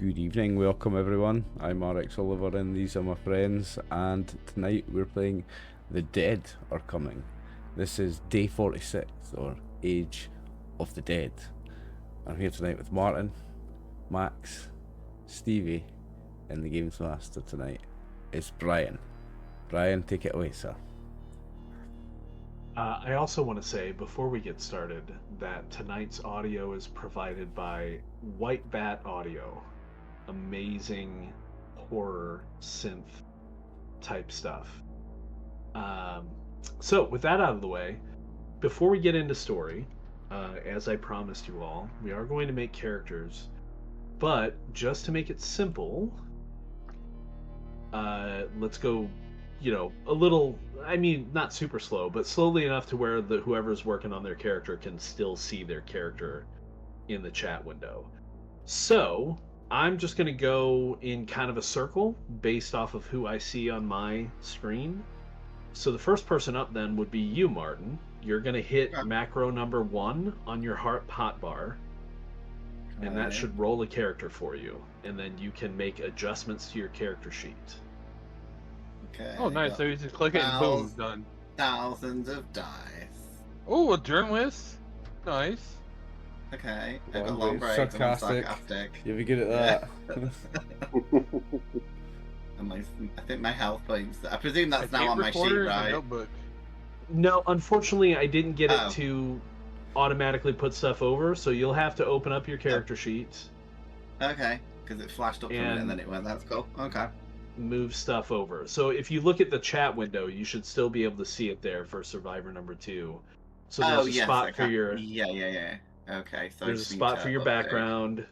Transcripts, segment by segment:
Good evening, welcome everyone. I'm RxOliver and these are my friends, and tonight we're playing The Dead Are Coming. This is day 46, or Age of the Dead. I'm here tonight with Martin, Max, Stevie, and the Games Master tonight is Brian. Brian, take it away, sir. I also want to say, before we get started, that tonight's audio is provided by White Bat Audio. Amazing horror synth type stuff. So with that out of the way, before we get into story, as I promised you all, we are going to make characters, but just to make it simple, let's go, a little, not super slow, but slowly enough to where whoever's working on their character can still see their character in the chat window. So I'm just going to go in kind of a circle based off of who I see on my screen. So the first person up then would be you, Martin. You're going to hit macro number 1 on your hotbar, and that should roll a character for you. And then you can make adjustments to your character sheet. Okay. Oh, nice. So you just click it and boom, done. Thousands of dice. Oh, a journalist. Nice. Okay. I got long breaks. Sarcastic. You'll be good at that. And I think my health points. I presume that's now on my sheet, right? Notebook. No, unfortunately, I didn't get it to automatically put stuff over, so you'll have to open up your character sheet. Okay, because it flashed up from it and then it went. That's cool. Okay. Move stuff over. So if you look at the chat window, you should still be able to see it there for Survivor number 2. So there's a spot for your Okay, so there's a spot for your background,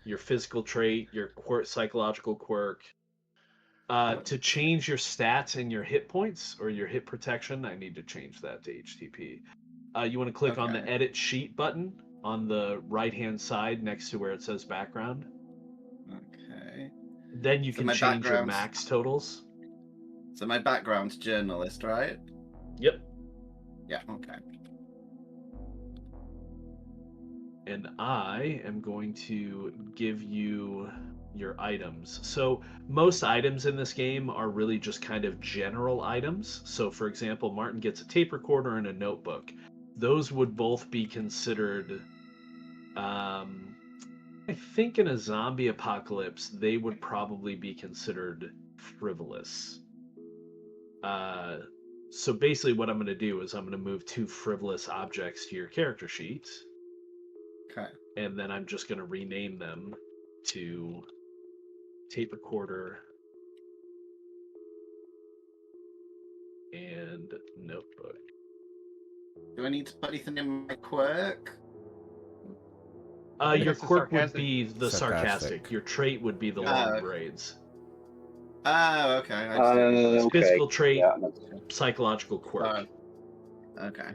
your physical trait, your psychological quirk. To change your stats and your hit points or your hit protection, I need to change that to HTP. You want to click on the Edit Sheet button on the right-hand side next to where it says background. Okay. Then you can change your max totals. So my background's journalist, right? Yep. Yeah, okay. And I am going to give you your items. So most items in this game are really just kind of general items. So for example, Martin gets a tape recorder and a notebook. Those would both be considered, I think in a zombie apocalypse, they would probably be considered frivolous. So basically what I'm going to do is I'm going to move 2 frivolous objects to your character sheet. Okay. And then I'm just going to rename them to tape recorder and notebook. Do I need to put anything in my quirk? Your quirk would be the sarcastic. Your trait would be the long braids. Oh, okay. Physical trait, psychological quirk. Okay.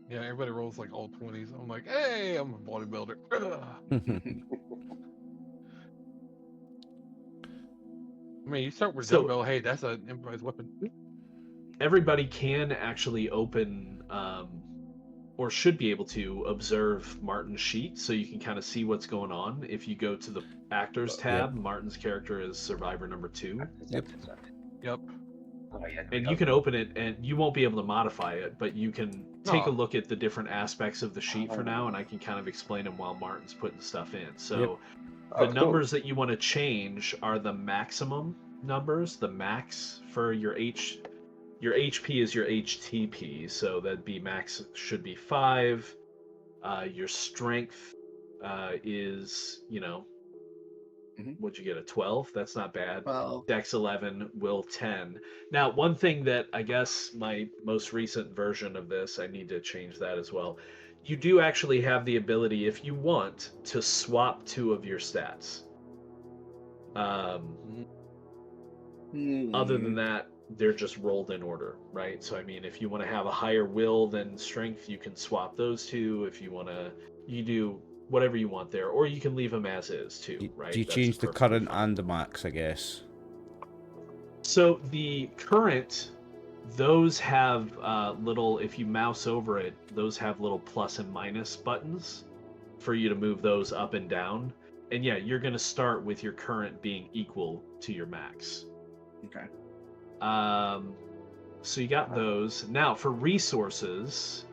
Yeah, everybody rolls like all 20s. I'm like, hey, I'm a bodybuilder. I mean, you start with dumbbell. Hey, that's an improvised weapon. Everybody can actually open, or should be able to observe Martin's sheet, so you can kind of see what's going on. If you go to the Actors tab, Martin's character is Survivor number 2. Yep. And you can open it, and you won't be able to modify it, but you can take a look at the different aspects of the sheet for now, and I can kind of explain them while Martin's putting stuff in. So the numbers that you want to change are the maximum numbers. The max for your HP is your HTP, so that'd be max should be 5. Your strength is, what'd you get, a 12? That's not bad. 12. Dex 11, will 10. Now, one thing that I guess my most recent version of this, I need to change that as well. You do actually have the ability, if you want, to swap 2 of your stats. Other than that, they're just rolled in order, right? So, I mean, if you want to have a higher will than strength, you can swap those 2. If you want to, you do whatever you want there, or you can leave them as is too, right? Do you change the current and the max, I guess? So the current, those have little, if you mouse over it, those have little plus and minus buttons for you to move those up and down. And yeah, you're going to start with your current being equal to your max. Okay. So you got those. Now for resources,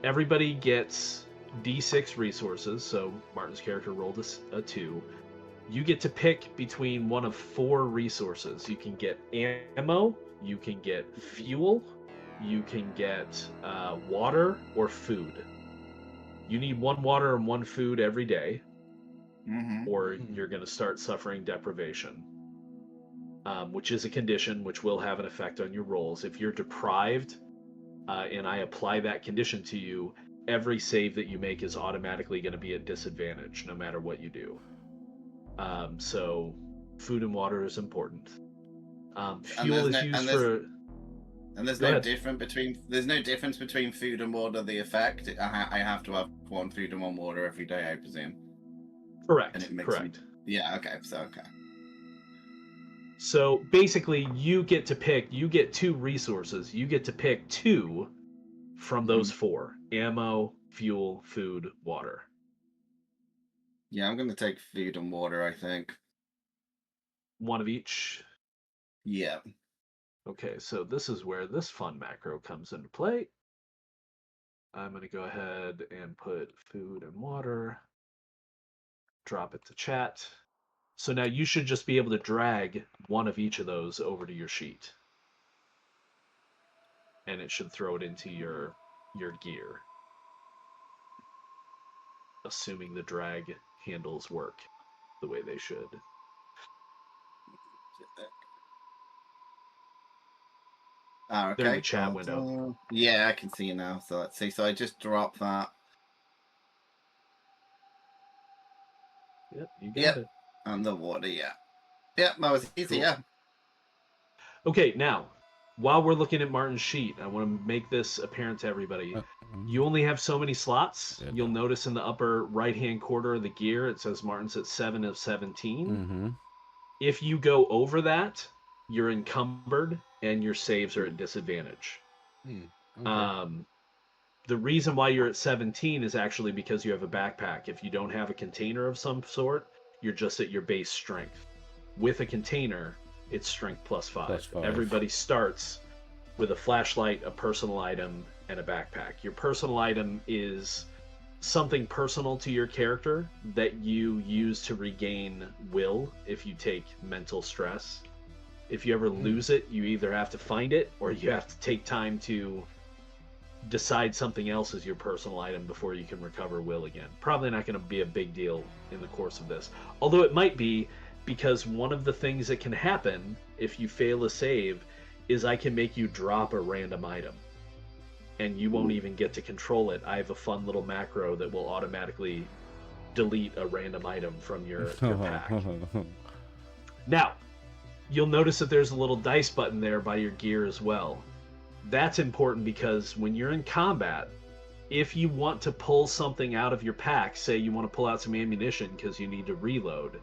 everybody gets D6 resources. So Martin's character rolled a 2. You get to pick between one of 4 resources. You can get ammo, you can get fuel, you can get water or food. You need 1 water and 1 food every day, or you're going to start suffering deprivation, which is a condition which will have an effect on your rolls. If you're deprived, and I apply that condition to you, every save that you make is automatically going to be at disadvantage, no matter what you do. So food and water is important. Fuel is used for... And there's no difference between food and water, the effect. I have to have 1 food and 1 water every day, I presume. Correct, correct. Yeah, okay, okay. So basically, you get to pick, you get 2 resources. You get to pick 2 from those 4. Ammo, fuel, food, water. Yeah, I'm going to take food and water, I think. 1 of each? Yeah. Okay, so this is where this fun macro comes into play. I'm going to go ahead and put food and water. Drop it to chat. So now you should just be able to drag 1 of each of those over to your sheet. And it should throw it into your gear. Assuming the drag handles work the way they should. Okay. They're in the chat window. Yeah, I can see now. So let's see. So I just drop that. Yep, you got it. And the water, yeah. Yep, that was easy, Cool. yeah. Okay, now, while we're looking at Martin's sheet, I want to make this apparent to everybody. You only have so many slots. Yeah. You'll notice in the upper right-hand corner of the gear, it says Martin's at 7 of 17. If you go over that, you're encumbered and your saves are at disadvantage. Okay. The reason why you're at 17 is actually because you have a backpack. If you don't have a container of some sort, you're just at your base strength. With a container, it's strength plus 5. Everybody starts with a flashlight, a personal item, and a backpack. Your personal item is something personal to your character that you use to regain will if you take mental stress. If you ever lose it, you either have to find it or you have to take time to decide something else is your personal item before you can recover will again. Probably not going to be a big deal in the course of this. Although it might be, because one of the things that can happen if you fail a save is I can make you drop a random item. And you won't even get to control it. I have a fun little macro that will automatically delete a random item from your pack. Now, you'll notice that there's a little dice button there by your gear as well. That's important because when you're in combat, if you want to pull something out of your pack, say you want to pull out some ammunition because you need to reload,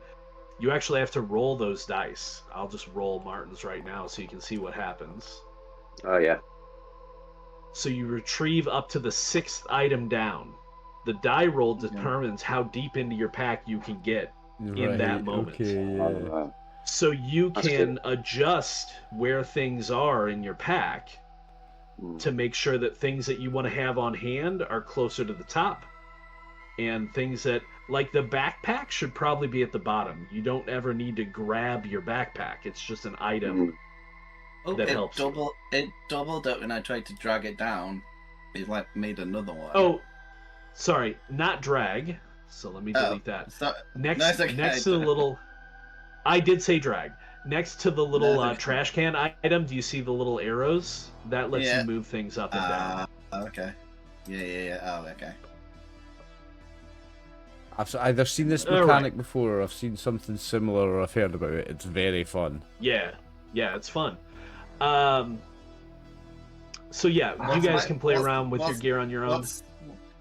you actually have to roll those dice. I'll just roll Martin's right now so you can see what happens. Oh, yeah. So you retrieve up to the 6th item down. The die roll determines how deep into your pack you can get in that moment. Okay, yeah. So you can adjust where things are in your pack to make sure that things that you want to have on hand are closer to the top, and things that, like the backpack, should probably be at the bottom. You don't ever need to grab your backpack. It's just an item that helps. It doubled up when I tried to drag it down. It made another one. Oh, sorry, not drag. So let me delete that. Next to the little... I did say drag. Next to the little trash can item, do you see the little arrows? That lets you move things up and down. Okay. Yeah. Oh, okay. I've either seen this mechanic before, or I've seen something similar, or I've heard about it. It's very fun. Yeah, it's fun. So yeah, you guys can play around with your gear on your own.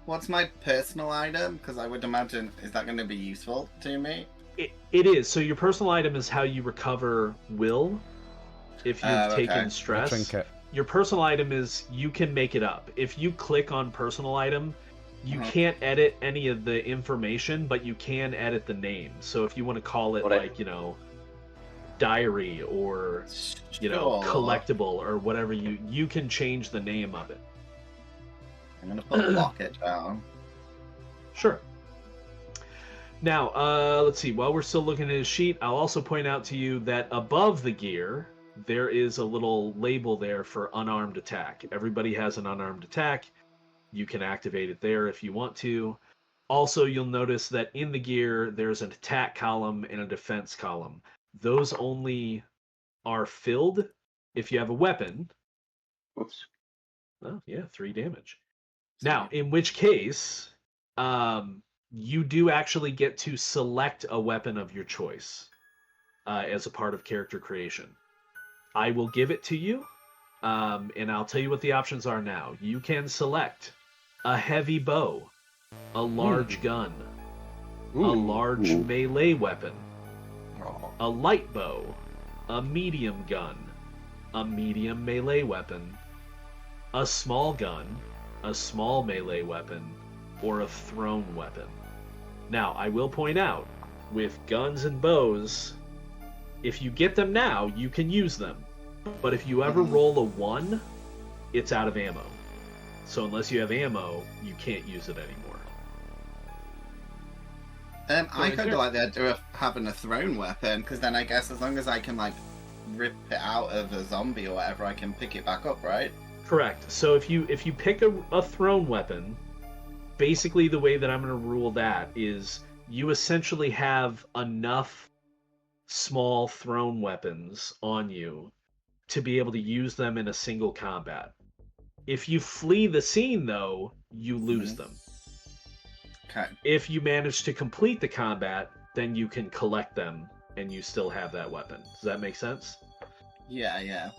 What's my personal item? Because I would imagine, is that going to be useful to me? It is. So your personal item is how you recover will. if you've taken A stress. trinket. Your personal item is, you can make it up. If you click on personal item, you can't edit any of the information, but you can edit the name. So if you want to call it like, you know, diary or, you know, collectible or whatever, you can change the name of it. I'm gonna put locket down. Sure. Now, let's see. While we're still looking at his sheet, I'll also point out to you that above the gear, there is a little label there for unarmed attack. Everybody has an unarmed attack. You can activate it there if you want to. Also, you'll notice that in the gear, there's an attack column and a defense column. Those only are filled if you have a weapon. Oops. Oh, yeah, 3 damage. Now, in which case, you do actually get to select a weapon of your choice as a part of character creation. I will give it to you, and I'll tell you what the options are now. You can select a heavy bow, a large gun, a large melee weapon, a light bow, a medium gun, a medium melee weapon, a small gun, a small melee weapon, or a thrown weapon. Now, I will point out, with guns and bows, if you get them now, you can use them. But if you ever roll a 1, it's out of ammo. So unless you have ammo, you can't use it anymore. I kind of like the idea of having a thrown weapon, because then I guess as long as I can, like, rip it out of a zombie or whatever, I can pick it back up, right? Correct. So if you pick a thrown weapon, basically the way that I'm going to rule that is you essentially have enough small thrown weapons on you to be able to use them in a single combat. If you flee the scene, though, you lose them. Okay. If you manage to complete the combat, then you can collect them and you still have that weapon. Does that make sense? Yeah.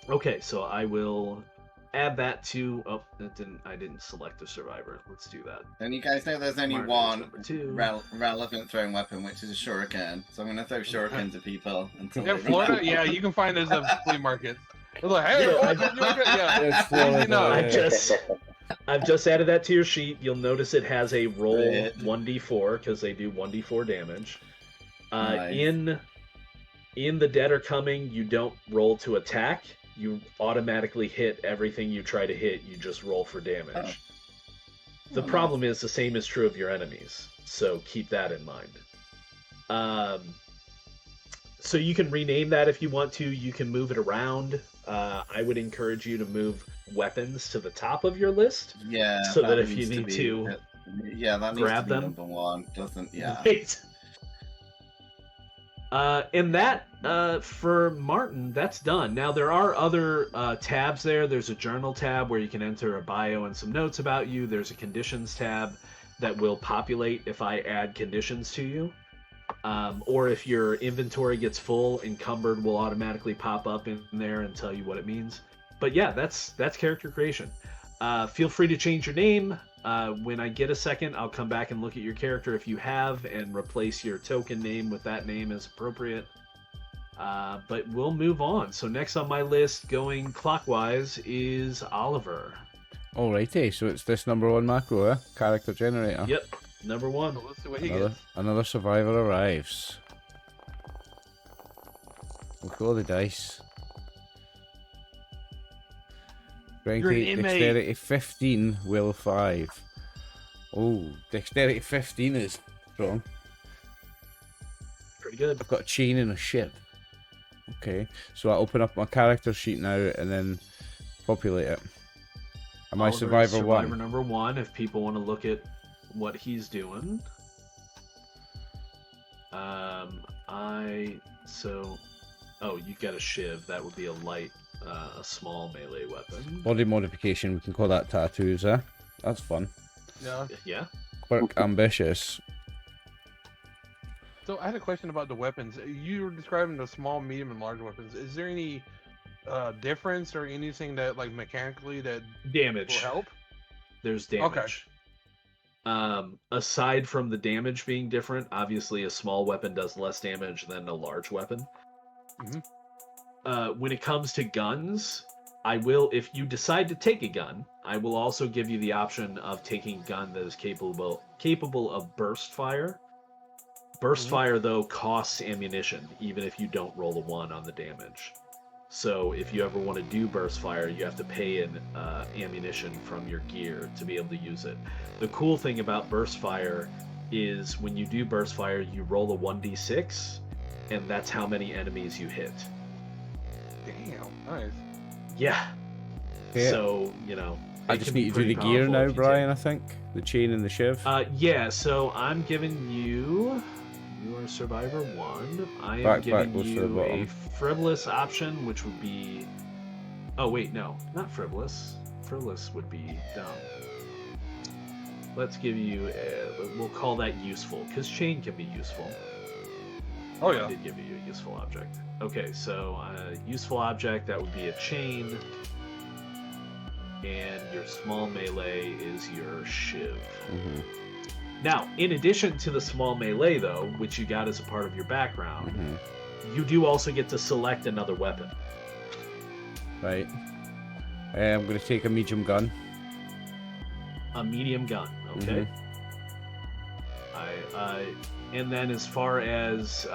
Okay, so I will add that to... Oh, I didn't select a survivor. Let's do that. And you guys know there's only one relevant thrown weapon, which is a shuriken. So I'm going to throw shurikens at people until Yeah, Florida, yeah, you can find those at flea markets. They're like, hey, It's Florida, I've just added that to your sheet. You'll notice it has a roll 1d4 because they do 1d4 damage. Nice. In the Dead Are Coming, you don't roll to attack. You automatically hit everything you try to hit. You just roll for damage. The problem is the same is true of your enemies, so keep that in mind. So you can rename that if you want to. You can move it around. I would encourage you to move weapons to the top of your list. Yeah. So that if you need to that grab them. Number one doesn't. Yeah. Right. And that, for Martin, that's done. Now, there are other tabs there. There's a journal tab where you can enter a bio and some notes about you. There's a conditions tab that will populate if I add conditions to you. Or if your inventory gets full, encumbered will automatically pop up in there and tell you what it means. But yeah, that's character creation. Feel free to change your name. When I get a second, I'll come back and look at your character if you have, and replace your token name with that name as appropriate. But we'll move on. So next on my list, going clockwise, is Oliver. Alrighty, so it's this number 1 macro, character generator. Yep, number 1. So let's see what he gets. Another survivor arrives. We'll roll the dice. Dexterity 15, will 5. Oh, dexterity 15 is strong. Pretty good. I've got a chain and a ship. Okay, so I open up my character sheet now and then populate it. Am I survivor 1? Survivor number 1, if people want to look at what he's doing. Oh, you got a shiv. That would be a light, a small melee weapon. Body modification, we can call that tattoos, eh? That's fun. Yeah. Yeah. Quirk ambitious. So I had a question about the weapons. You were describing the small, medium, and large weapons. Is there any difference or anything that, like, mechanically that damage will help? There's damage. Okay. Aside from the damage being different, obviously a small weapon does less damage than a large weapon. when it comes to guns, I will, if you decide to take a gun, I will also give you the option of taking a gun that is capable of burst fire. Burst fire, though, costs ammunition, even if you don't roll a 1 on the damage. So if you ever want to do burst fire, you have to pay in ammunition from your gear to be able to use it. The cool thing about burst fire is when you do burst fire, you roll a 1d6, and that's how many enemies you hit. Damn, nice. Yeah. So, you know, I just need to do the gear now, Brian, I think. The chain and the shiv. Yeah, so I'm giving you... You are Survivor 1. I am giving you a frivolous option, which would be... Oh, wait, no. Not frivolous. Frivolous would be dumb. Let's give you... we'll call that useful, because chain can be useful. Oh, yeah. I did give you a useful object. Okay, so useful object, that would be a chain. And your small melee is your shiv. Mm-hmm. Now, in addition to the small melee, though, which you got as a part of your background, you do also get to select another weapon. Right. I'm going to take a medium gun. A medium gun, okay. And then as far as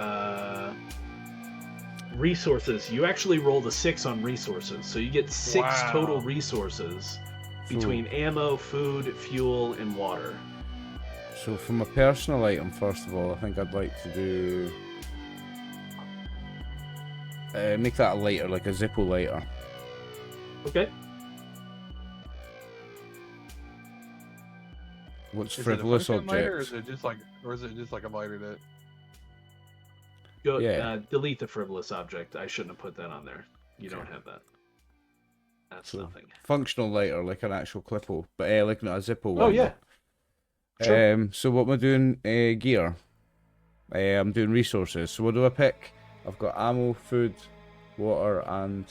resources, you actually rolled a 6 on resources, so you get 6 total resources between ammo, food, fuel, and water. So from a personal item, first of all, I think I'd like to do... make that a lighter, like a Zippo lighter. Okay. What's frivolous objects? Lighter, or is it just like a lighter that... Go, delete the frivolous object. I shouldn't have put that on there. You don't have that. That's nothing. Functional lighter, like an actual Clippo, but like not a Zippo one. Oh yeah. Sure. So what am I doing? Gear. I'm doing resources. So what do I pick? I've got ammo, food, water, and...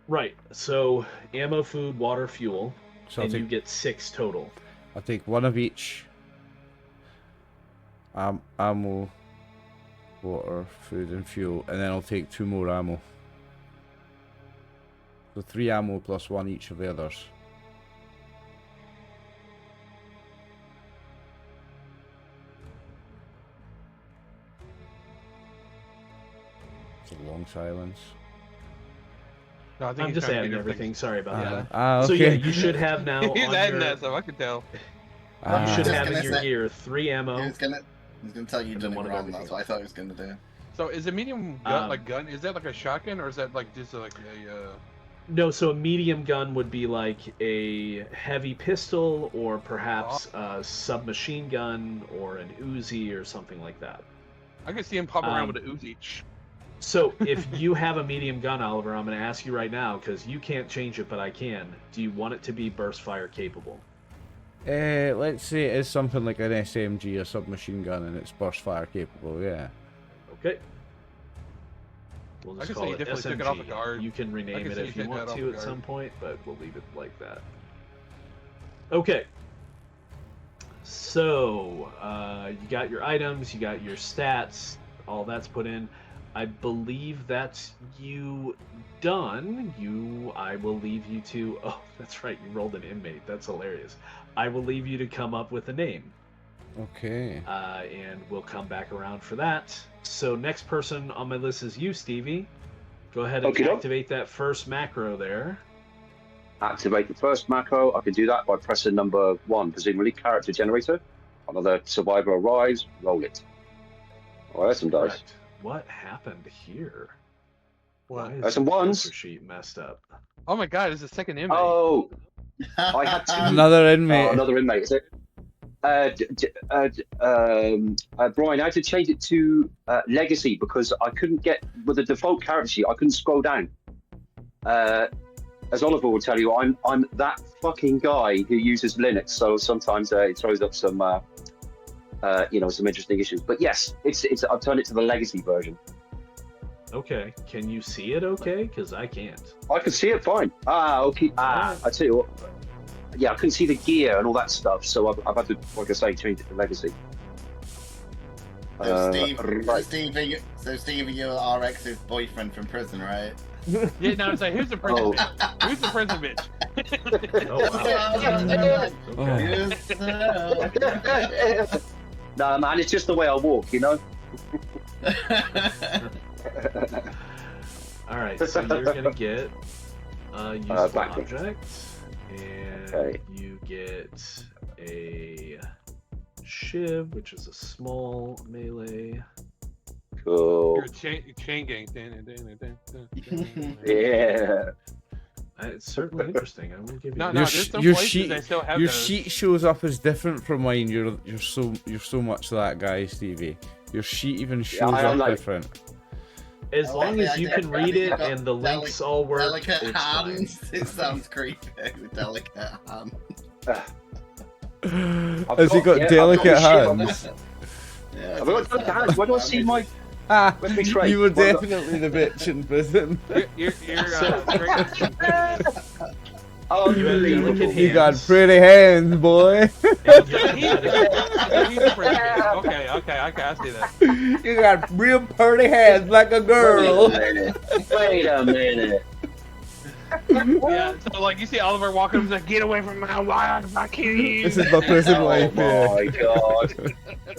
Right. So ammo, food, water, fuel, so and you get 6 total. I'll take 1 of each. Ammo, water, food, and fuel, and then I'll take 2 more ammo. So 3 ammo plus 1 each of the others. It's a long silence. No, I think I'm just adding everything. Sorry about that. Okay. So yeah, you should have now. He's on adding your, that stuff. I can tell. You should just have in gonna your say- gear 3 ammo. He's gonna tell you And done then it one of wrong. everything That's what I thought he was gonna do. So is a medium gun, is that like a shotgun, or is that like just like a... No, so a medium gun would be like a heavy pistol, or perhaps a submachine gun, or an Uzi, or something like that. I can see him pop around with an Uzi. So if you have a medium gun, Oliver, I'm going to ask you right now, because you can't change it, but I can. Do you want it to be burst fire capable? Let's say it is something like an SMG or submachine gun and it's burst fire capable, yeah. Okay. We'll I just can call say you it definitely took it off the SMG. guard. You can rename can it see if you you took want that off to the at guard. some point, but we'll leave it like that. Okay. So, you got your items, you got your stats, all that's put in. I believe that's you done. I will leave you to... Oh, that's right, you rolled an inmate. That's hilarious. I will leave you to come up with a name. Okay. And we'll come back around for that. So next person on my list is you, Stevie. Go ahead and activate that first macro there. Activate the first macro. I can do that by pressing number 1, presumably character generator. Another survivor arrives, roll it. Oh, there's some dice. Correct. What happened here? What? Why is There's some the ones. character sheet messed up? Oh my god, it's a second inmate. Oh, I had to. Another inmate. Oh, another inmate, is it? Brian, I had to change it to Legacy because I couldn't get, with the default character sheet, I couldn't scroll down. As Oliver will tell you, I'm that fucking guy who uses Linux, so sometimes it throws up some, some interesting issues. But yes, it's I've turned it to the Legacy version. Okay. Can you see it okay? Because I can't. I can see it fine. Okay. I tell you what. Yeah, I couldn't see the gear and all that stuff, so I've had to, like I say, change it to Legacy. So Steve, right. so Steve, you're RX's boyfriend from prison, right? Yeah, no, it's like, who's the prison Oh. bitch? Who's the prison bitch? Oh, wow. Yes, sir. No, man, it's just the way I walk, you know. All right, so you're gonna get a useful backwards. object, and Okay. you get a shiv, which is a small melee. Cool. You're a chain gang. Yeah. It's certainly interesting. I will give you. No, that. no, Your there's sh- some your places sheet- they still have Your those. sheet shows up as different from mine. You're so much that guy, Stevie. Your sheet even shows I am up like- different. As Oh, long yeah, as you I can get read that. it You've got and the links all work, Delicate it's fine. hands. It sounds creepy. Delicate hands. Has he got delicate hands? Yeah, I've got delicate hands. Where do I see my? Ah, Where's my trait? you were Where do I- definitely the bitch in prison. You're Unbelievable. delicate You got hands. pretty hands, boy. And you have he's a prison bitch. Okay, I see that. You got real pretty hands like a girl. Wait a minute. Yeah, so like you see Oliver walking up and like, get away from my wife, I kill you. This is my prison Oh life. Yeah. my god.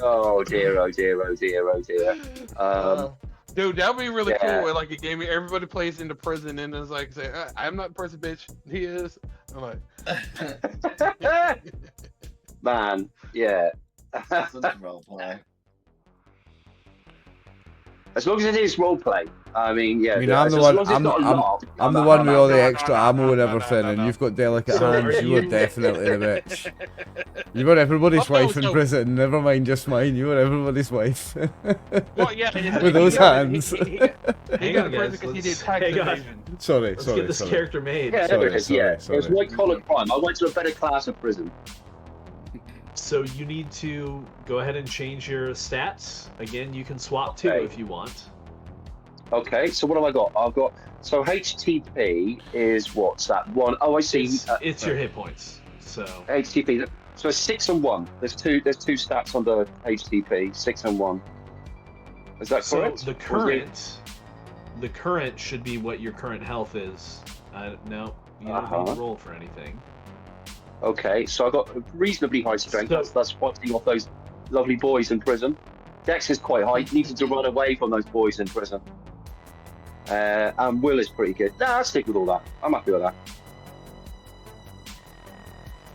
Oh dear, oh dear, oh dear, oh dear. Dude, that would be really Yeah. cool. Where, like, a game everybody plays into prison and it's like, say, I'm not the person, bitch. He is. I'm like, Man, yeah. Such roleplay. As long as it is roleplay. I mean, yeah. I mean, I'm as the long one- as it's not a laugh, I'm the no, one no, with all the no, extra ammo and no, everything, and no. you've got delicate So hands. are You were you- definitely the bitch. You were everybody's Oh, no, wife in so- prison. Never mind just mine. You were everybody's wife. well, yeah. With those hands. He Hang got on, the prison guys. because he did Let's- tax hang on. evasion. sorry, Let's sorry, get this sorry. character made. Yeah, Sorry, there it is, yeah. sorry, It's sorry. white collar crime. I went to a better class of prison. So you need to go ahead and change your stats. Again, you can swap too Okay. if you want. Okay, so what have I got? I've got so HTP is what's that one? Oh, I see. It's your hit points. So HTP. So it's 6 and 1. There's two stats on the HTP. 6 and 1. Is that so correct? the current should be what your current health is. No, you don't need Uh-huh. to roll for anything. Okay, so I got a reasonably high strength. So- That's fighting off those lovely boys in prison. Dex is quite high. Needed to run away from those boys in prison. And Will is pretty good. Nah, I'll stick with all that. I'm happy with that.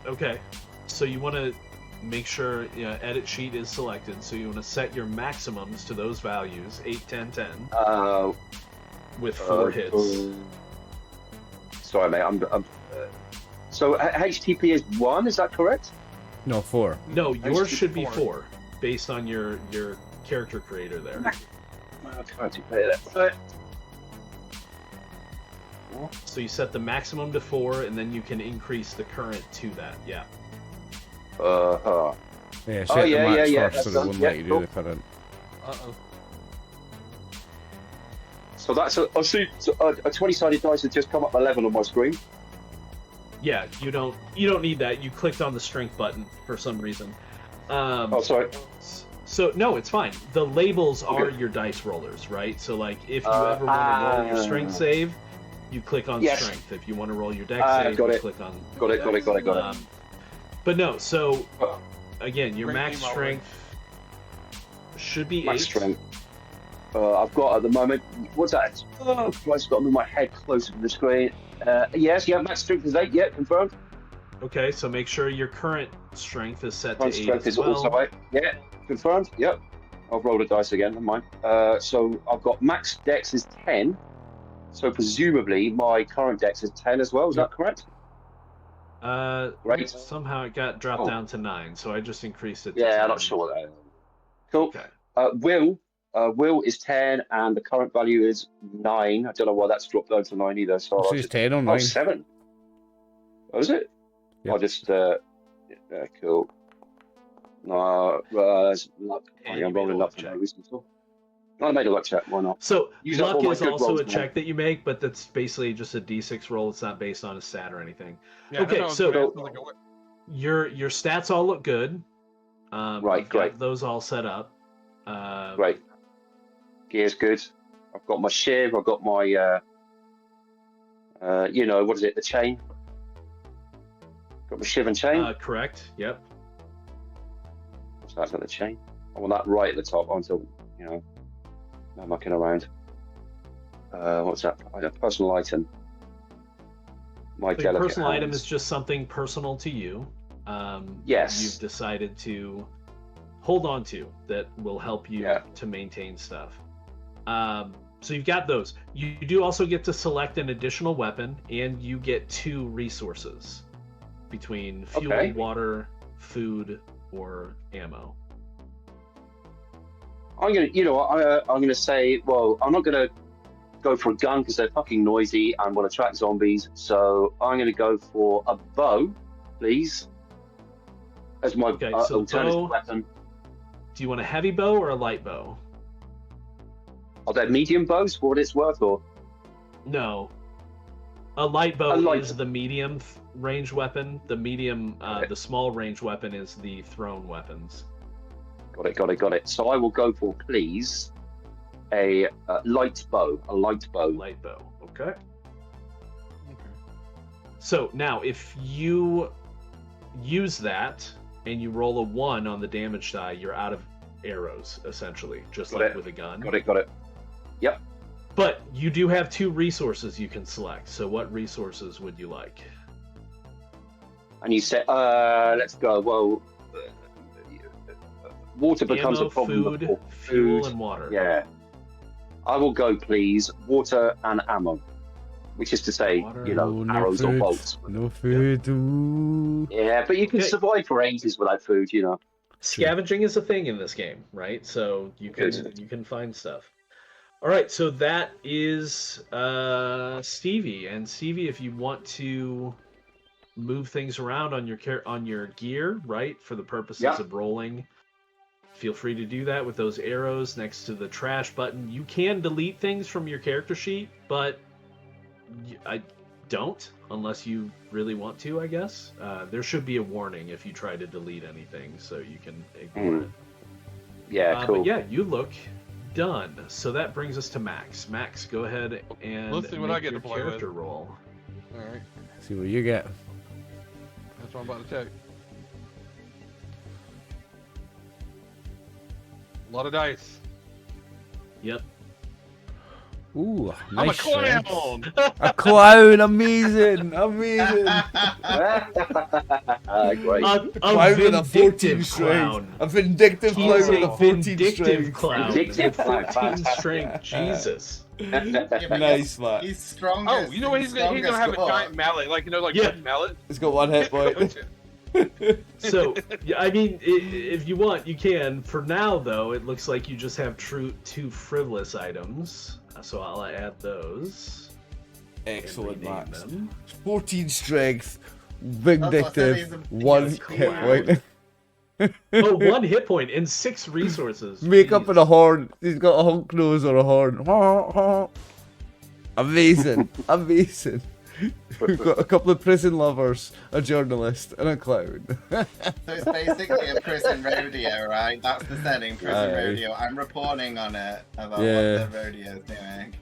Okay, so you want to make sure edit sheet is selected. So you want to set your maximums to those values: 8, 10, 10, with 4 hits. Sorry, mate. So HTP is 1. Is that correct? No, 4. No, yours should should be be 4, based on your character creator there. So you set the maximum to 4, and then you can increase the current to that. Yeah. Uh-huh. Yeah, Oh, set the yeah, max yeah, first so that's it wouldn't done. let Yeah, you do cool. the current. Uh-oh. So that's I see a 20-sided dice has just come up 11 on my screen. Yeah, you don't need that. You clicked on the strength button for some reason. Oh, sorry. So no, it's fine. The labels are Okay. your dice rollers, right? So like if you ever want to roll your strength save, you click on Yes. strength. If you want to roll your dex save, got you it. click on Got it, got it, got it, got it. But no, so Oh. again, your Bring max me my strength should be Max 8. strength. I've got at the moment. What's that? Oh, I've got to move my head closer to the screen. Yes, yeah, max strength is 8. Yeah, confirmed. Okay, so make sure your current strength is set Current to 8 strength as is well. also 8. Yeah, confirmed. Yep. I've rolled a dice again. Never mind. So I've got max dex is 10. So presumably my current dex is 10 as well. Is that correct? Great. Somehow it got dropped Oh. down to 9, so I just increased it to Yeah, 10. I'm not sure what that is. Cool. Okay. Will is 10 and the current value is 9. I don't know why that's dropped down to 9 either. So It I'll says just... 10 on Oh, mine. 7. Oh, is it? Yep. I'll just yeah, cool. No, that's luck. And you I'm made a rolling luck luck for check. no reason. So I made a luck check. Why not? So Use up luck all my is good also rolls, a man. check that you make, but that's basically just a d6 roll. It's not based on a stat or anything. Yeah, Okay, no, so- it's like Your stats all look good. Right, you've got great. those all set up. Great. Gear's good. I've got my shiv. I've got my, what is it? The chain. Got my shiv and chain. Correct. Yep. So that's not the chain. I want that right at the top until, no mucking around. What's that? A personal item. My So your delicate personal item hands. is just something personal to you. Yes. You've decided to hold on to that will help you Yeah. to maintain stuff. So you've got those. You do also get to select an additional weapon, and you get 2 resources between fuel, Okay. water, food, or ammo. I'm gonna say, well, I'm not gonna go for a gun because they're fucking noisy and will attract zombies. So I'm gonna go for a bow, please, as my Okay, so alternative bow. weapon. Do you want a heavy bow or a light bow? Are there medium bows for what it's worth, or? No. A light bow A light- is the medium range weapon. The medium, Okay. the small range weapon is the thrown weapons. Got it. So I will go for, please, a light bow. A light bow. Light bow. Okay. Okay. So now, if you use that and you roll a 1 on the damage die, you're out of arrows, essentially, just Got like it. with a gun. Got it. Yep. But you do have 2 resources you can select. So what resources would you like? And you said, let's go. Well, water becomes Ammo, a problem. food, before fuel, food. and water. Yeah. I will go, please, water and ammo. Which is to say, Water. Oh, no arrows or food. bolts. No food. Ooh. Yeah, but you can Okay. survive for ages without food, Scavenging is a thing in this game, right? So you can find stuff. All right, so that is Stevie. And Stevie, if you want to move things around on your gear, right, for the purposes Yeah. of rolling, feel free to do that with those arrows next to the trash button. You can delete things from your character sheet, but I don't unless you really want to, I guess. There should be a warning if you try to delete anything, so you can ignore it. Yeah, cool. But yeah, you look done. So that brings us to Max. Max, go ahead and Let's see what make I get your to play with. character roll. All right. See what you get. That's what I'm about to check. A lot of dice. Yep. Ooh, I'm a nice strength. clown. A clown, amazing. Great. A Clown with a 14 vindictive strength. clown. A vindictive He's clown with a a 14 vindictive strength. clown Vindictive with clown. 14 strength. Jesus. Nice, Matt. He's strong. Oh, you know what? He's gonna have a giant mallet, like Yeah. mallet. It's got 1 hit point. So, yeah, I mean, if you want, you can. For now, though, it looks like you just have 2 frivolous items. So I'll add those. and Excellent, rename Max. them. 14 strength, That's vindictive, what 1 he's hit clown. point. Oh, 1 hit point and 6 resources. Makeup Jeez. and a horn. He's got a honk nose or a horn. Amazing. Amazing. We've got a couple of prison lovers, a journalist, and a clown. So it's basically a prison rodeo, right? That's the setting, prison Aye. rodeo. I'm reporting on it about Yeah. what the rodeo's doing.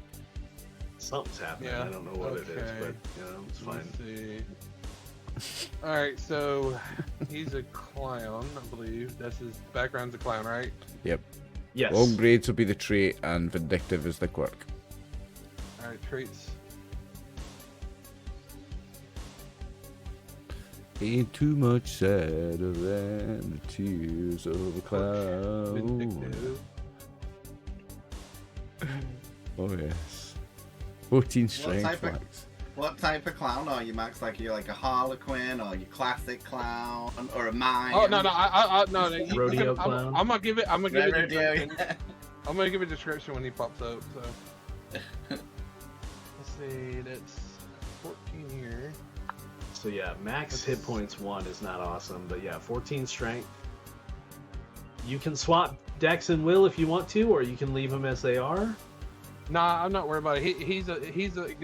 Something's happening. Yeah, I don't know what it is, okay. but it's fine. Let's see. All right, so he's a clown, I believe. That's his background's a clown, right? Yes. Long grades will be the trait, and vindictive is the quirk. All right, traits. Ain't too much sadder than the tears of a clown. Vindictive. Oh yes. 14 strength, type of- Max. What type of clown are you, Max? Like you're like a harlequin, or you classic clown, or a mime? Oh no, no. You Rodeo can- clown? I'm gonna give it. I'm gonna give it a Rodeo. description. I'm gonna give a description when he pops up. So let's see. That's 14 here. So yeah, max hit points 1 is not awesome, but yeah, 14 strength. You can swap Dex and Will if you want to, or you can leave them as they are. Nah, I'm not worried about it. He's like, he's like,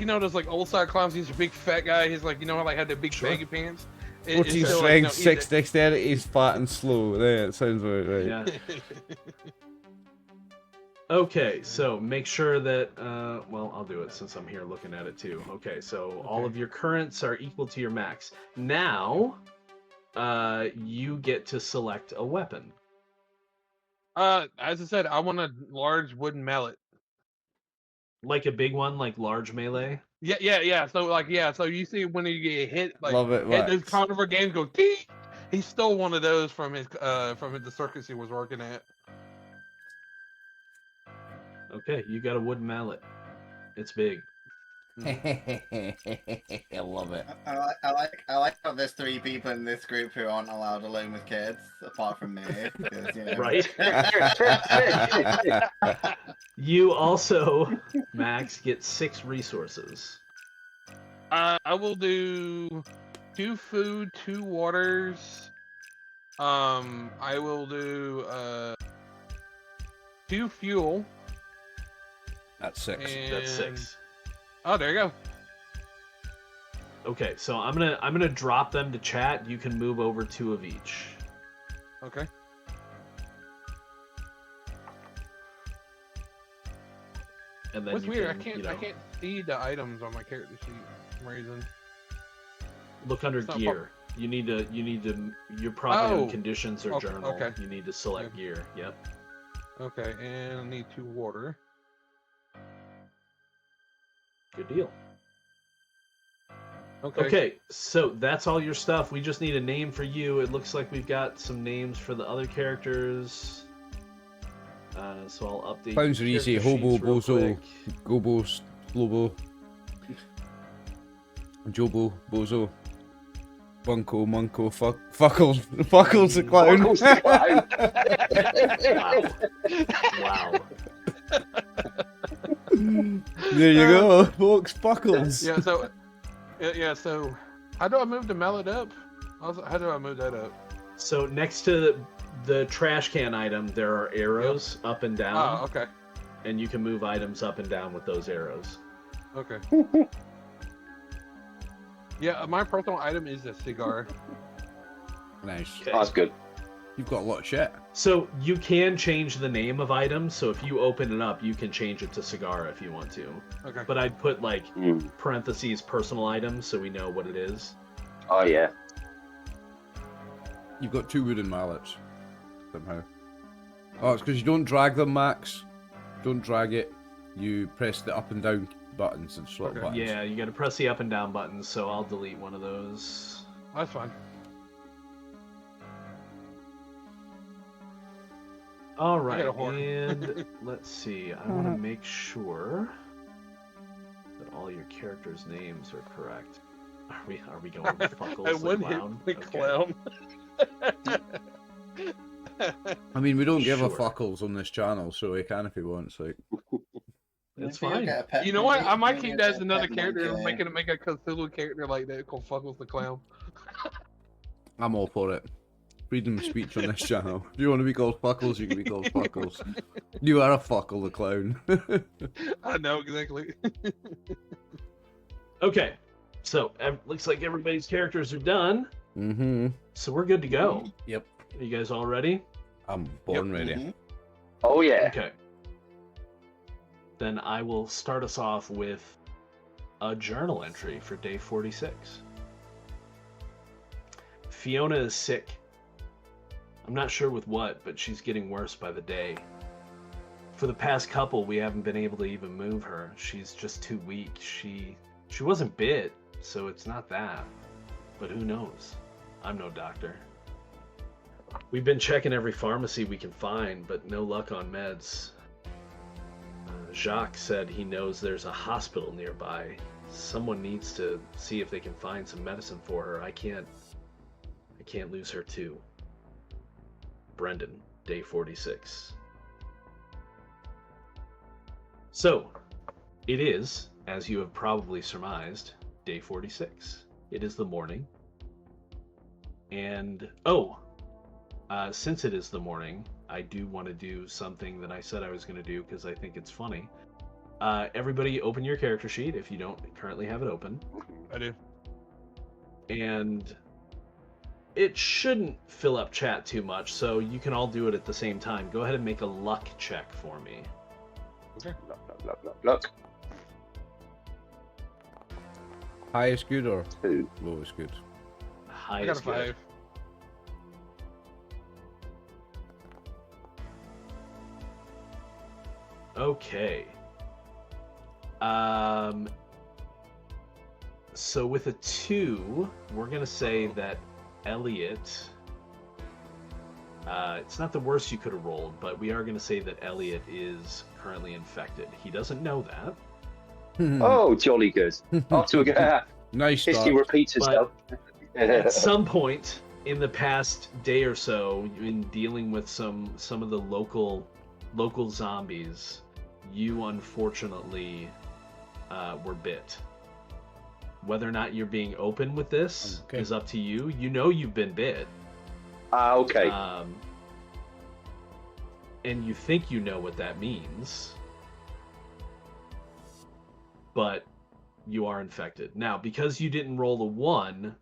those like old style clowns. He's a big fat guy. He's like, how like had the big Sure. baggy pants. 14 still, strength, no, 6 dexterity, is fat and slow. There, it sounds about right. Yeah. Okay, so make sure that, well, I'll do it since I'm here looking at it too. Okay, so all of your currents are equal to your max. Now, you get to select a weapon. As I said, I want a large wooden mallet. Like a big one, like large melee? Yeah. So you see when you get hit, like Love it, hit those Max. carnivore games go ding. He stole one of those from the circus he was working at. Okay, you got a wooden mallet. It's big. I love it. I like how there's 3 people in this group who aren't allowed alone with kids, apart from me. Because, you know. Right? You also, Max, get 6 resources. I will do 2 food, 2 waters. I will do 2 fuel. That's 6. That's 6. Oh, there you go. Okay, so I'm gonna drop them to chat. You can move over 2 of each. Okay. And then What's you weird? can, I can't see the items on my character sheet for some reason. Look under It's not gear. You need to. You're probably Oh, on conditions or okay, journal. okay. You need to select Okay. gear. Yep. Okay, and I need 2 water. Good deal. Okay. Okay, so that's all your stuff. We just need a name for you. It looks like we've got some names for the other characters. So I'll update. Clowns are easy. character Hobo, sheets real bozo, quick. gobo, slobo, jobo, bozo, bunko, munko, fuckles. Fuckles the clown. Fuckles the clown. Wow. There you go, folks. Fuckles. So how do I move the mallet up? How do I move that up? So next to the trash can item, there are arrows up and down. Oh, okay. And you can move items up and down with those arrows. Okay. Yeah, my personal item is a cigar. Nice. Okay. Oh, that's good. You've got a lot of shit. So you can change the name of items. So if you open it up, you can change it to cigar if you want to. Okay. But I'd put like Mm. parentheses personal items so we know what it is. Oh, yeah. You've got 2 wooden mallets. Somehow. Oh, it's because you don't drag them, Max. Don't drag it. You press the up and down buttons and slot Okay. buttons. Yeah, you got to press the up and down buttons. So I'll delete one of those. That's fine. All I right, got a horn. and let's see. I want to make sure that all your characters' names are correct. Are we going with Fuckles I the wouldn't clown? hit the Okay. clown. I mean, we don't give a Sure. fuckles on this channel, so he can if he wants. Like, That's Maybe you'll fine. get a pet You know what? monkey. I might Maybe keep you'll that get as a another pet character and monkey. make a Cthulhu character like that called Fuckles the Clown. I'm all for it. Freedom of speech on this channel. If you want to be called fuckles, you can be called fuckles. You are a fuckle, the clown. I know exactly. Okay, so looks like everybody's characters are done. Mm-hmm. So we're good to go. Yep. Are you guys all ready? I'm born ready. Mhm. Oh, yeah. Okay. Then I will start us off with a journal entry for day 46. Fiona is sick. I'm not sure with what, but she's getting worse by the day. For the past couple, we haven't been able to even move her. She's just too weak. She wasn't bit, so it's not that. But who knows? I'm no doctor. We've been checking every pharmacy we can find, but no luck on meds. Jacques said he knows there's a hospital nearby. Someone needs to see if they can find some medicine for her. I can't lose her too. Brendan, day 46. So, it is, as you have probably surmised, day 46. It is the morning. And, since it is the morning, I do want to do something that I said I was going to do because I think it's funny. Everybody open your character sheet if you don't currently have it open. I do. And it shouldn't fill up chat too much, so you can all do it at the same time. Go ahead and make a luck check for me. Look. Highest good or 2. lowest good? I got a Highest good. 5. Okay. So with a 2, we're gonna say that Elliot. It's not the worst you could have rolled, but we are gonna say that Elliot is currently infected. He doesn't know that. Oh, jolly good. Off to a good. Nice History start. repeats itself. At some point in the past day or so, in dealing with some of the local zombies, you unfortunately were bit. Whether or not you're being open with this Okay. is up to you. You know you've been bit. Okay. And you think you know what that means. But you are infected. Now, because you didn't roll a 1,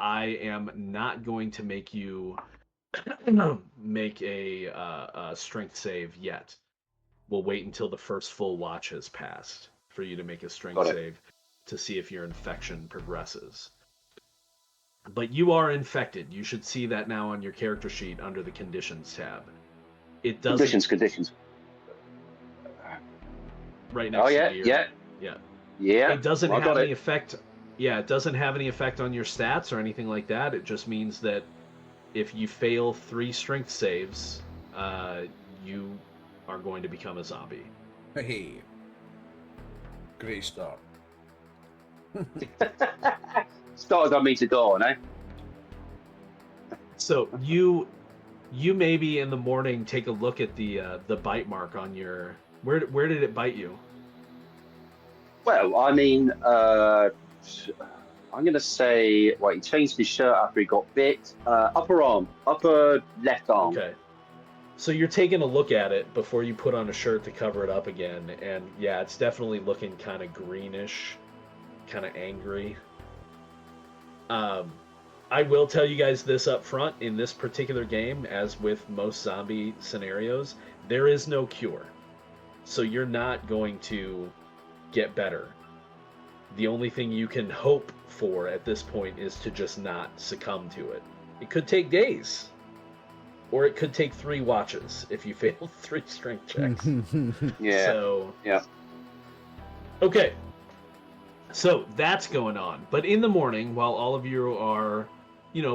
I am not going to make you make a strength save yet. We'll wait until the first full watch has passed for you to make a strength save to see if your infection progresses. But you are infected. You should see that now on your character sheet under the Conditions tab. It doesn't... Conditions. Right next to your... Yeah. It doesn't have any effect. Yeah, it doesn't have any effect on your stats or anything like that. It just means that if you fail 3 strength saves, you are going to become a zombie. Hey. Great start. Start as I mean to go on, eh? So you maybe in the morning take a look at the bite mark on your... Where did it bite you? Well, I mean, I'm going to say, he changed his shirt after he got bit. Upper left arm. Okay. So you're taking a look at it before you put on a shirt to cover it up again, and yeah, it's definitely looking kind of greenish, kind of angry. I will tell you guys this up front, in this particular game, as with most zombie scenarios, there is no cure. So you're not going to get better. The only thing you can hope for at this point is to just not succumb to it. It could take days. Or it could take 3 watches if you fail 3 strength checks. Yeah. So, yeah. Okay. So that's going on. But in the morning, while all of you are,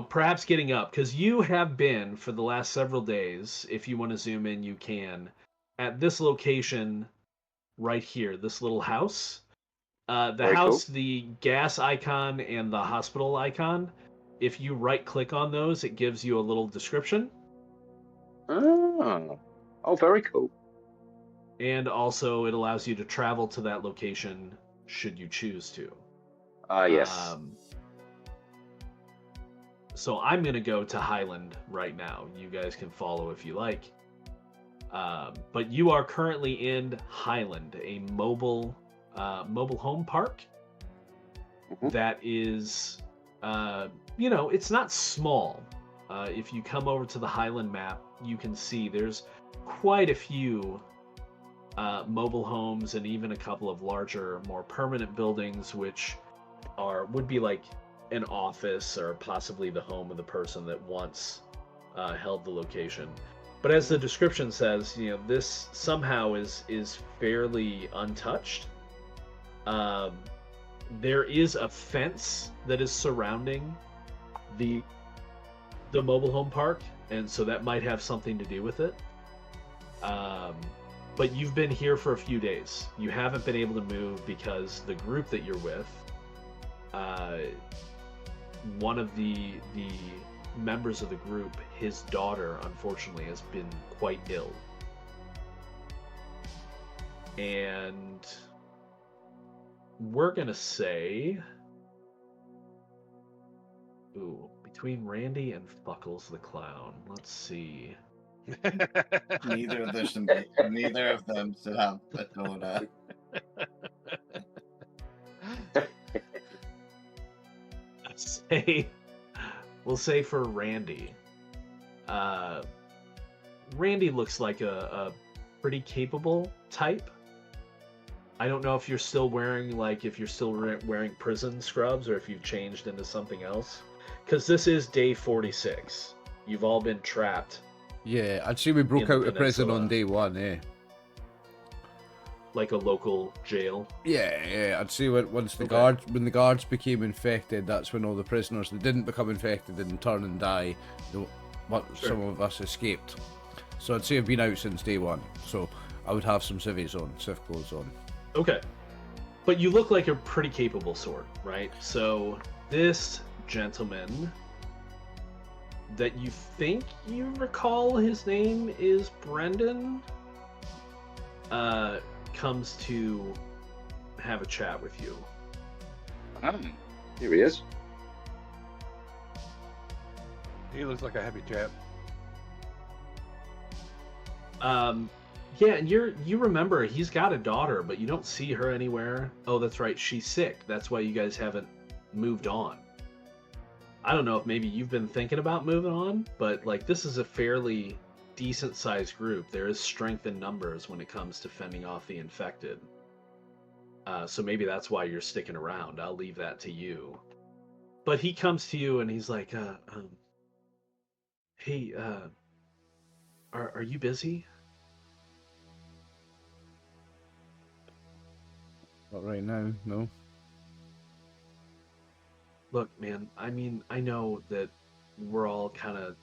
perhaps getting up, because you have been for the last several days, if you want to zoom in, you can, at this location right here, this little house. The house, cool. The gas icon and the hospital icon, if you right click on those, it gives you a little description. Oh, very cool. And also it allows you to travel to that location should you choose to. Yes. So I'm going to go to Highland right now. You guys can follow if you like. But you are currently in Highland, a mobile home park that is, it's not small. If you come over to the Highland map, you can see there's quite a few mobile homes and even a couple of larger, more permanent buildings, which would be like an office or possibly the home of the person that once held the location. But as the description says, this somehow is fairly untouched. There is a fence that is surrounding the mobile home park, and so that might have something to do with it. But you've been here for a few days. You haven't been able to move because the group that you're with, one of the members of the group, his daughter, unfortunately, has been quite ill. And we're gonna say, between Randy and Fuckles the Clown, let's see. Neither of them should have a daughter. Say we'll say for Randy. Randy looks like a pretty capable type. I don't know if you're still wearing wearing prison scrubs or if you've changed into something else. Because this is day 46. You've all been trapped. Yeah, I'd say we broke out of prison on day 1, eh? Like a local jail. Yeah, I'd say when the guards became infected, that's when all the prisoners that didn't become infected and turn and die, some of us escaped. So I'd say I've been out since day 1. So I would have some civvies on, civ clothes on. Okay. But you look like a pretty capable sort, right? So this gentleman that you think you recall his name is Brendan, comes to have a chat with you. Here he is. He looks like a happy chap. Yeah, and you remember he's got a daughter, but you don't see her anywhere. Oh, that's right, she's sick. That's why you guys haven't moved on. I don't know if maybe you've been thinking about moving on, but like this is a fairly decent sized group. There is strength in numbers when it comes to fending off the infected. So maybe that's why you're sticking around. I'll leave that to you. But he comes to you and he's like, hey, are you busy? Not right now, no. Look, man, I mean, I know that we're all kind of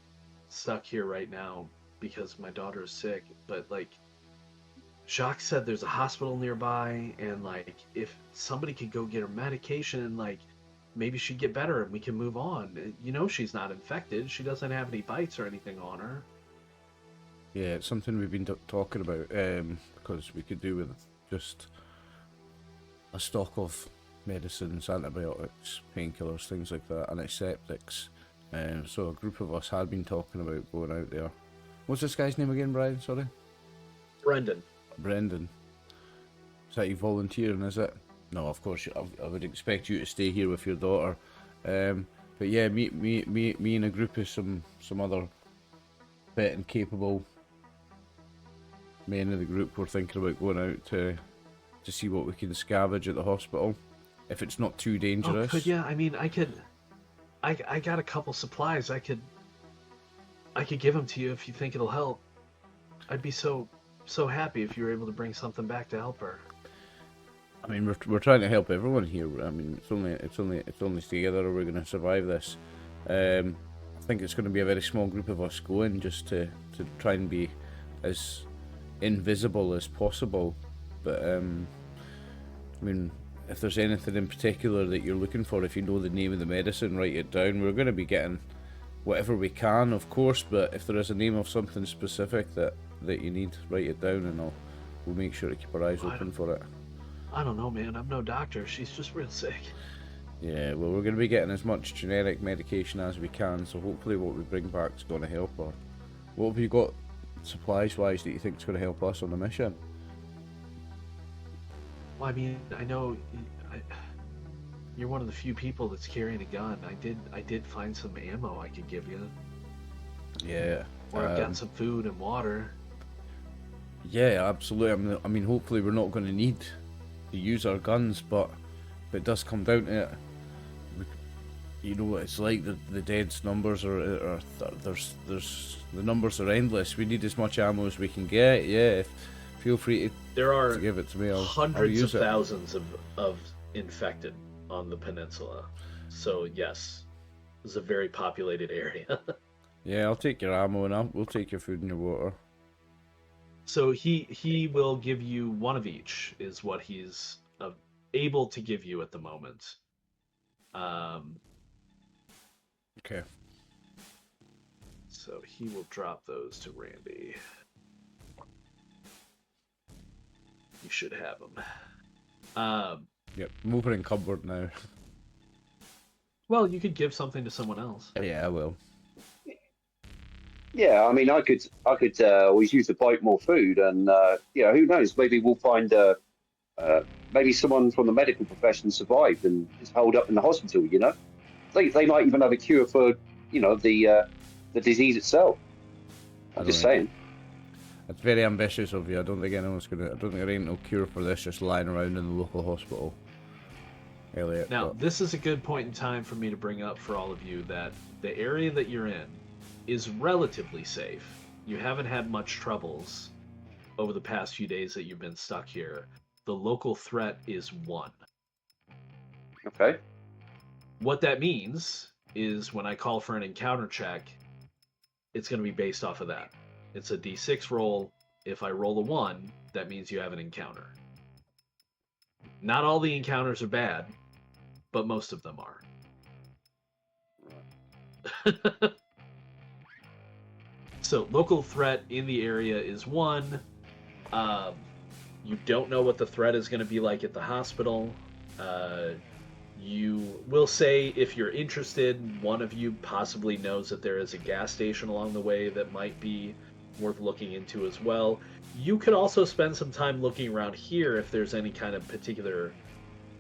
stuck here right now because my daughter is sick, but like Jacques said there's a hospital nearby, and like if somebody could go get her medication, like maybe she'd get better and we can move on. You know, she's not infected. She doesn't have any bites or anything on her. Yeah, it's something we've been talking about, because we could do with just a stock of medicines, antibiotics, painkillers, things like that, antiseptics. So a group of us had been talking about going out there. What's this guy's name again, Brian? Sorry? Brendan. Is that you volunteering, is it? No, of course, I would expect you to stay here with your daughter. But yeah, me and a group of some other fit and capable men of the group were thinking about going out to see what we can scavenge at the hospital, if it's not too dangerous. Oh, I mean, I got a couple supplies. I could give them to you if you think it'll help. I'd be so happy if you were able to bring something back to help her. I mean, we're trying to help everyone here. I mean, it's only together we're going to survive this. I think it's going to be a very small group of us going, just to try and be as invisible as possible. But I mean, if there's anything in particular that you're looking for, if you know the name of the medicine, write it down. We're going to be getting whatever we can, of course, but if there is a name of something specific that you need, write it down, and we'll make sure to keep our eyes open for it. I don't know, man. I'm no doctor. She's just real sick. Yeah, well, we're going to be getting as much generic medication as we can, so hopefully what we bring back is going to help her. What have you got supplies-wise that you think is going to help us on the mission? Well, I mean, I know you're one of the few people that's carrying a gun. I did find some ammo I could give you. Yeah. Or I've got some food and water. Yeah, absolutely. I mean, hopefully we're not going to need to use our guns, but if it does come down to it, you know what it's like. The dead's numbers are there's the numbers are endless. We need as much ammo as we can get. Yeah, feel free to give it to me. Hundreds of thousands of infected on the peninsula. So yes, it's a very populated area. Yeah, I'll take your ammo and we'll take your food and your water. So he will give you one of each, is what he's able to give you at the moment. Okay. So he will drop those to Randy. You should have them. Yep, I'm opening cupboard now. Well, you could give something to someone else. Yeah, I will. Yeah, I mean, I could always use to bite more food, and who knows? Maybe we'll find maybe someone from the medical profession survived and is holed up in the hospital. You know, they might even have a cure for the disease itself. I I'm don't just think- saying. It's very ambitious of you. I don't think anyone's gonna. I don't think there ain't no cure for this just lying around in the local hospital. Elliot. Now, but- this is a good point in time for me to bring up for all of you that the area that you're in is relatively safe. You haven't had much troubles over the past few days that you've been stuck here. The local threat is 1. Okay. What that means is when I call for an encounter check, it's going to be based off of that. It's a d6 roll. If I roll a 1, that means you have an encounter. Not all the encounters are bad, but most of them are. So, local threat in the area is 1. You don't know what the threat is going to be like at the hospital. You will say, if you're interested, one of you possibly knows that there is a gas station along the way that might be worth looking into as well. You could also spend some time looking around here if there's any kind of particular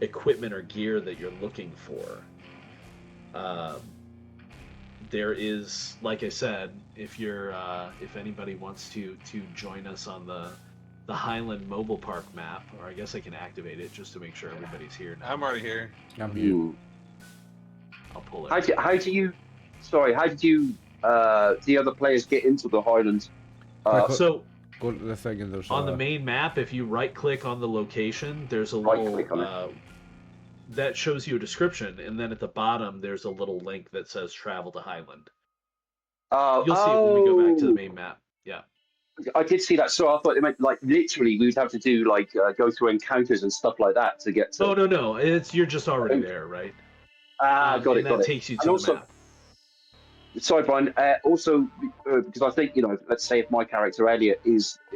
equipment or gear that you're looking for. There is, like I said, if anybody wants to join us on the Highland Mobile Park map, or I guess I can activate it just to make sure everybody's here now. I'm already here. I'm here. I'll pull it. How did you the other players get into the Highlands? So Go to the thing and there's on the main map, if you right-click on the location, there's a Right-click on little that shows you a description, and then at the bottom there's a little link that says "Travel to Highland." You'll see it when we go back to the main map. Yeah. I did see that. So I thought it meant like literally we would have to do like go through encounters and stuff like that to get to. Oh no, you're just already there, right? Got it. That takes you to And also, the map. sorry, Brian. Also, because I think let's say if my character Elliot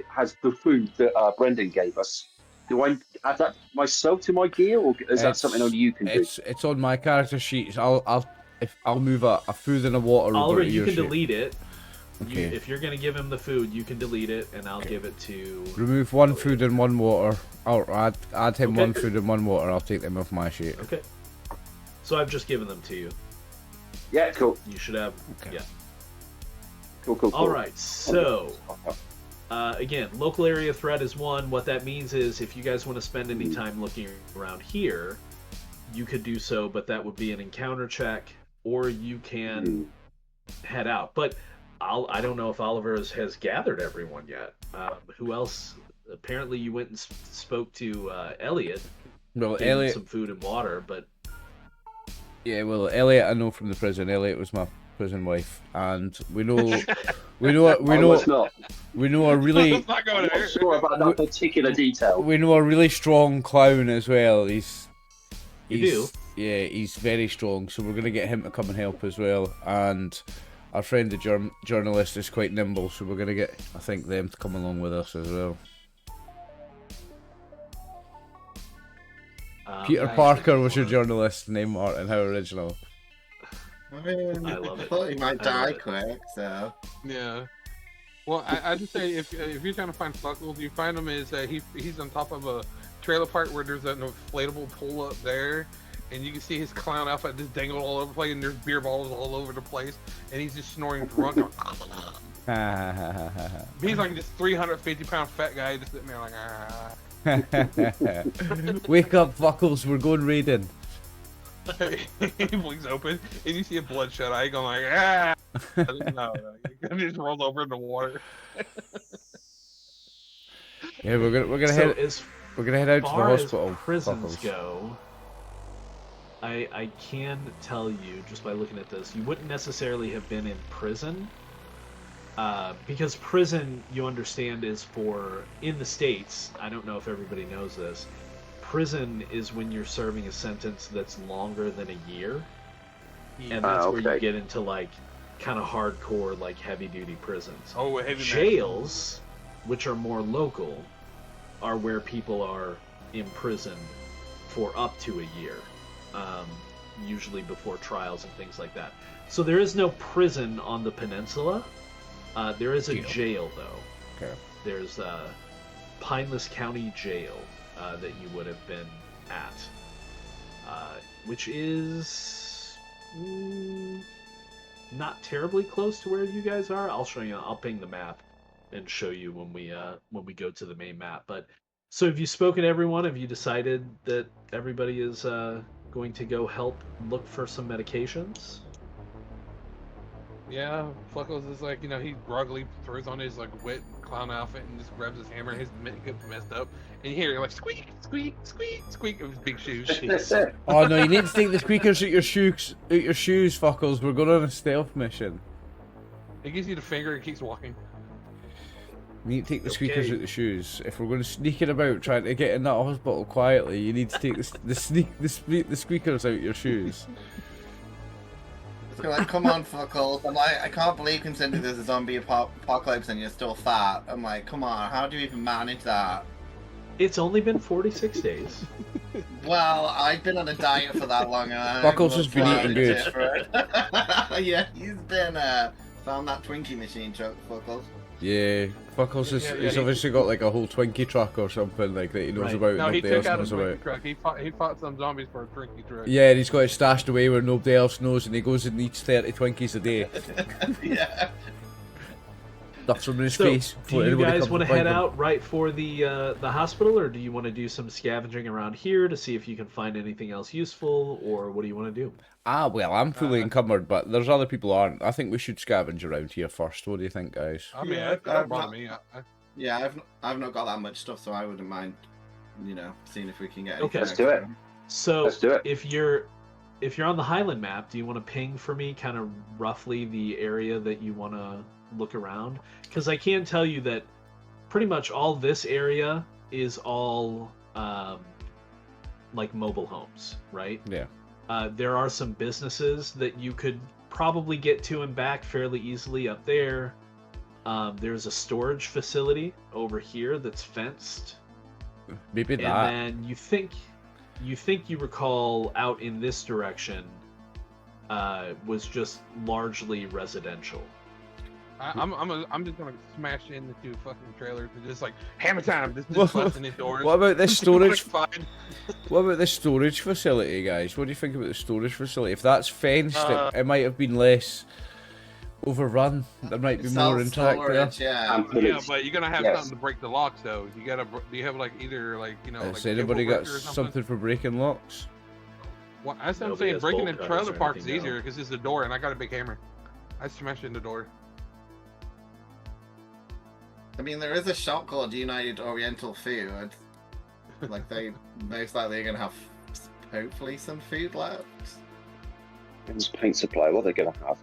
has the food that Brendan gave us, do I add that myself to my gear, or is that something only you can do? It's on my character sheet. I'll move a food and a water over Oliver, to you your can sheet. delete it. Okay. If you're gonna give him the food, you can delete it, and I'll give it to. Remove 1 food and 1 water. Or add him Okay. 1 food and 1 water. I'll take them off my sheet. Okay. So I've just given them to you. Yeah, cool. You should have. Okay. Yeah. Cool. All right. So again, local area threat is 1. What that means is if you guys want to spend any time looking around here, you could do so, but that would be an encounter check, or you can head out. But I don't know if Oliver has gathered everyone yet. Who else? Apparently, you went and spoke to Elliot. Well, Gave him Elliot. some food and water, but Yeah, well, Elliot, I know from the prison. Elliot was my prison wife, and we know a really Let's not go I'm there. not sure about that particular detail. we know a really strong clown as well. He's do? Yeah, he's very strong. So we're gonna get him to come and help as well. And our friend the journalist is quite nimble, so we're gonna get them to come along with us as well. Peter nice. Parker was your journalist name, Martin. How original. I mean, I love it. thought he might I die love it. quick, so. Yeah. Well, I just say if you're trying to find Spuckles, you find him he's on top of a trailer park where there's an inflatable pull up there, and you can see his clown outfit just dangled all over the place, and there's beer bottles all over the place, and he's just snoring drunk. He's like this 350-pound fat guy just sitting there like Wake up, Buckles, we're going raiding. he blinks open, and you see a bloodshot eye going like ah. No, he just rolls over in the water. Yeah, we're gonna So head as out to the far hospital. as prisons Buckles. go, I can tell you just by looking at this, you wouldn't necessarily have been in prison, because prison, you understand, is for in the States. I don't know if everybody knows this. Prison is when you're serving a sentence that's longer than a year, and that's where you get into like kind of hardcore, like heavy-duty prisons. Oh, heavy Jails, which are more local, are where people are imprisoned for up to a year, usually before trials and things like that. So there is no prison on the peninsula. There is a jail, though. Okay. There's Pineless County Jail that you would have been at, which is not terribly close to where you guys are. I'll show you. I'll ping the map and show you when we go to the main map. But so have you spoken to everyone? Have you decided that everybody is going to go help look for some medications? Yeah, Fluckles is like, he groggily throws on his like wet clown outfit and just grabs his hammer. His makeup's messed up, and you hear like squeak, squeak, squeak, squeak of his big shoes. Oh no, you need to take the squeakers out your shoes, Fuckles. We're going on a stealth mission. He gives you the finger and keeps walking. You need to take the squeakers out the shoes. If we're going to sneak it about trying to get in that hospital quietly, you need to take the squeakers out your shoes. They're like, come on, Fuckles. I'm like, I can't believe considering there's a zombie apocalypse and you're still fat. I'm like, come on, how do you even manage that? It's only been 46 days. Well, I've been on a diet for that long. Fuckles has been eating good. Yeah, he's been found that Twinkie machine, Fuckles. Yeah, Fuckles he's obviously got like a whole Twinkie truck or something like that he knows about. No, he nobody took else out a knows Twinkie about. truck. He fought some zombies for a Twinkie truck. Yeah, and he's got it stashed away where nobody else knows, and he goes and eats 30 Twinkies a day. Yeah. Stuffs them in his So, face. do you guys want to head out right for the hospital, or do you want to do some scavenging around here to see if you can find anything else useful, or what do you want to do? Well, I'm fully encumbered, but there's other people who aren't. I think we should scavenge around here first. What do you think, guys? I mean, Yeah, that don't bother me. Yeah, I've not got that much stuff, so I wouldn't mind, seeing if we can get anything. Okay. Let's do it. So Let's do it. if you're on the Highland map, do you want to ping for me kind of roughly the area that you want to look around? Because I can tell you that pretty much all this area is all like mobile homes, right? Yeah. There are some businesses that you could probably get to and back fairly easily up there. There's a storage facility over here that's fenced. Maybe that. And then you think you recall out in this direction was just largely residential. I'm just gonna smash in the two fucking trailers and just like hammer time. Just busting in doors. What about this storage? What What about this storage facility, guys? What do you think about the storage facility? If that's fenced, it might have been less overrun. There might be more interact there. Yeah. Yeah, but you're gonna have something to break the locks, though. Do you have like either like Has like anybody got or something for breaking locks? Well, that's what I'm Nobody saying. has Breaking the bolt cutters trailer or park is anything, easier no. because it's a door, and I got a big hammer. I smashed in the door. I mean, there is a shop called United Oriental Food. Like, they most likely are going to have, hopefully, some food left. Dan's Paint Supply, what they're going to have?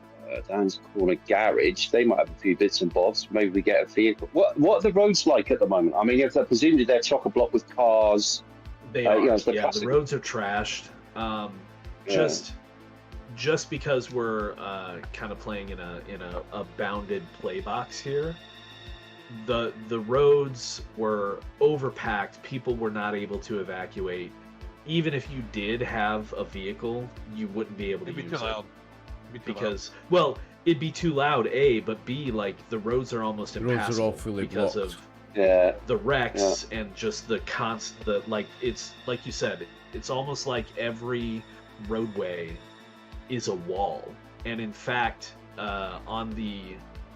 Dan's Corner Garage, they might have a few bits and bobs. Maybe we get a vehicle. What are the roads like at the moment? I mean, if they're presumably they're chock-a-block with cars. They are. the Yeah, classic. the roads are trashed. Just because we're kind of playing in a bounded play box here, the roads were overpacked. People were not able to evacuate. Even if you did have a vehicle, you wouldn't be able to It'd be use too it loud. It'd be too because, well, it'd be too loud. A, but B, like the roads are almost The roads impassable are all fully because blocked. of Yeah, the wrecks and just the like it's like you said, it's almost like every roadway is a wall. And in fact, on the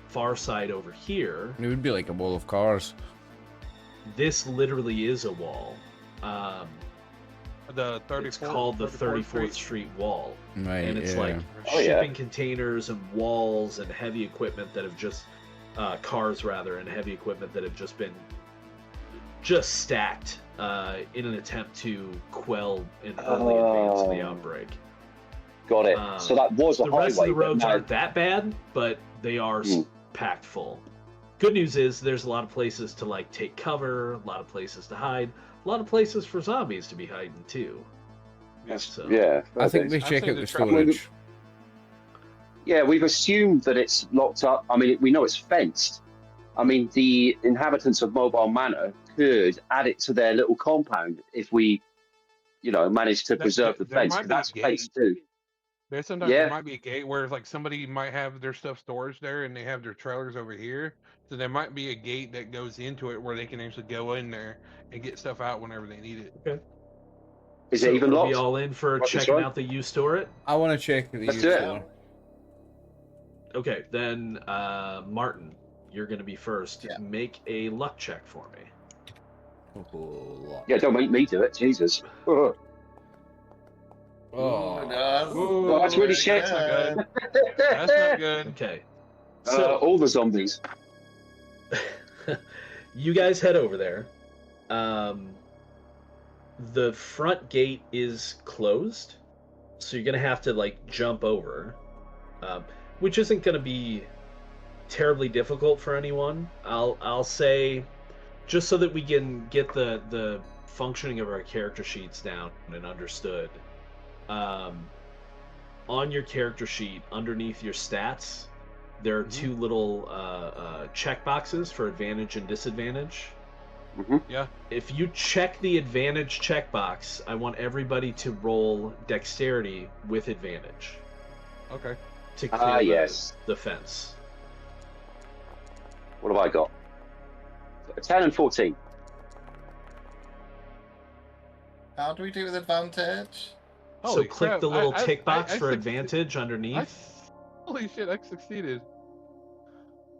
far side over here, It would be like a wall of cars. this literally is a wall. The 34th, It's called the 34th Street Wall. Right, And it's yeah. like Oh, yeah. shipping containers and walls and heavy equipment that have just cars rather, and heavy equipment that have just been stacked in an attempt to quell an early advance of the outbreak. got it. So that was a The highway. rest of the but roads now- aren't that bad, but they are packed full. Good news is there's a lot of places to like take cover, a lot of places to hide, a lot of places for zombies to be hiding too. So Yeah, I think okay. we check I've seen out the the truck. storage. Yeah, we've assumed that it's locked up. I mean, we know it's fenced. I mean, the inhabitants of Mobile Manor could add it to their little compound if we, manage to preserve the there fence. might be That's a gate. fenced too. There's sometimes Yeah. there might be a gate where like somebody might have their stuff storage there and they have their trailers over here. So there might be a gate that goes into it where they can actually go in there and get stuff out whenever they need it. Okay. Is So it even are locked? we all in for What's this checking one? out the U store it? I want to check the Let's U do it. store. Okay, then Martin, you're going to be first. Yeah. Make a luck check for me. Oh, Yeah, don't make me do it, Jesus. Oh, Ooh, no. Ooh, that's really shit. That's not good. That's not good. Okay. So all the zombies. you guys head over there. The front gate is closed, so you're gonna have to like jump over, which isn't gonna be terribly difficult for anyone. I'll say, just so that we can get the functioning of our character sheets down and understood. On your character sheet, underneath your stats, there are two little check boxes for advantage and disadvantage. Yeah. If you check the advantage checkbox, I want everybody to roll dexterity with advantage Okay. to clear Yes. the fence. What have I got? 10 and 14. How do we do with advantage? So Holy click crap, the little I- tick box I for suc- advantage underneath. Holy shit, I succeeded.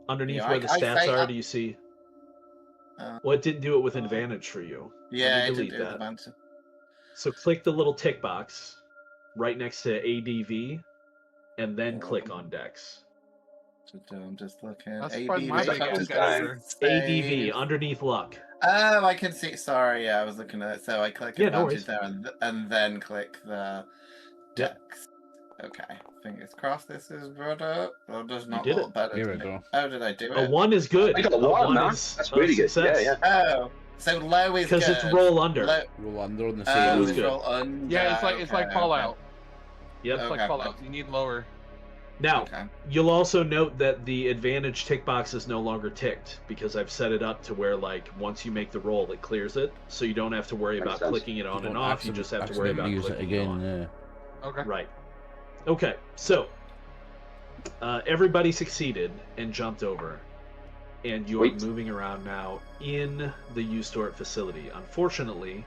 Underneath Yeah, where the I stats say are, up- do you see? Uh, Well, it didn't do it with advantage for you. Yeah, Let I me didn't delete do that. advantage. So click the little tick box right next to ADV, and then click on Dex. I'm just looking. That's probably my ABV, big ass just character. save. ADV underneath luck. Oh, I can see. Sorry, yeah, I was looking at it. So I click Yeah, no advantage worries. there, and then click the Yep. Dex. Okay, fingers crossed. This is brought up. Or does not did look it. better. Here to we me. go. How did I do A it? 1 is good. I got a A 1, man. is That's a really good. success. Yeah, yeah. Oh, so low is good. Because it's roll under. Low, Roll under on the oh, same. was it's good. roll under. Yeah, it's like okay, Fallout. Yep. It's Okay. like Fallout. You need lower. Now, Okay. you'll also note that the advantage tick box is no longer ticked because I've set it up to where, like, once you make the roll, it clears it, so you don't have to worry Makes about sense. clicking it on and off. You just have to worry about use it clicking it on. again. Okay. Right. Okay. So, everybody succeeded and jumped over, and you are Sweet. moving around now in the U-Store facility. Unfortunately,